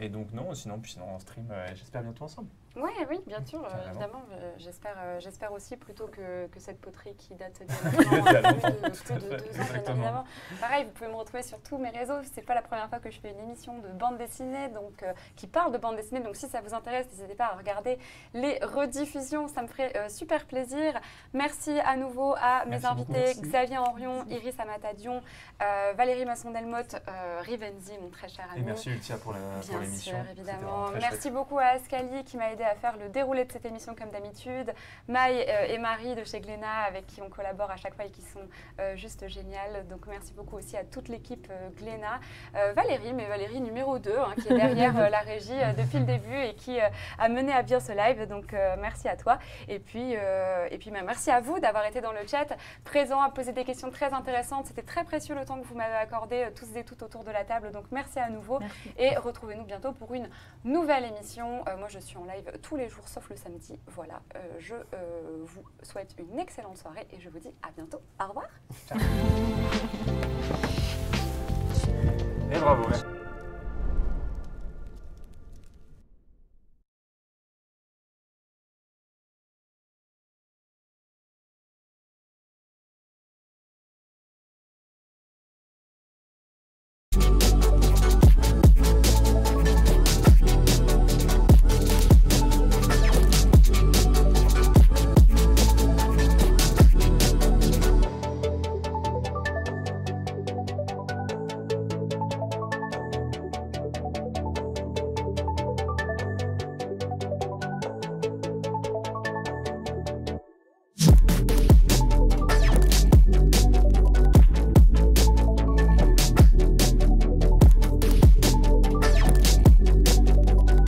donc non, sinon on stream, j'espère bientôt ensemble. Oui, bien sûr, évidemment. J'espère aussi, plutôt que cette poterie qui date de plus de 2 ans, bien évidemment. Pareil, vous pouvez me retrouver sur tous mes réseaux. C'est pas la première fois que je fais une émission de bande dessinée, donc qui parle de bande dessinée. Donc si ça vous intéresse, n'hésitez pas à regarder les rediffusions, ça me ferait super plaisir. Merci à nouveau à mes invités, Xavier Henrion, Iris Amatadion, Valérie Masson-Delmotte, Rivenzi, mon très cher ami. Et merci Ultia pour l'émission. Bien sûr, évidemment. Merci beaucoup à Ascali qui m'a aidé à faire le déroulé de cette émission comme d'habitude. Maï et Marie de chez Glénat avec qui on collabore à chaque fois et qui sont juste géniales. Donc merci beaucoup aussi à toute l'équipe Glénat. Valérie numéro 2 qui est derrière la régie depuis le début et qui a mené à bien ce live. Donc merci à toi. Et puis merci à vous d'avoir été dans le chat, présent, à poser des questions très intéressantes. C'était très précieux le temps que vous m'avez accordé tous et toutes autour de la table. Donc merci à nouveau. Merci. Et retrouvez-nous bientôt pour une nouvelle émission. Moi je suis en live tous les jours sauf le samedi. Voilà, je vous souhaite une excellente soirée et je vous dis à bientôt. Au revoir. Et bravo.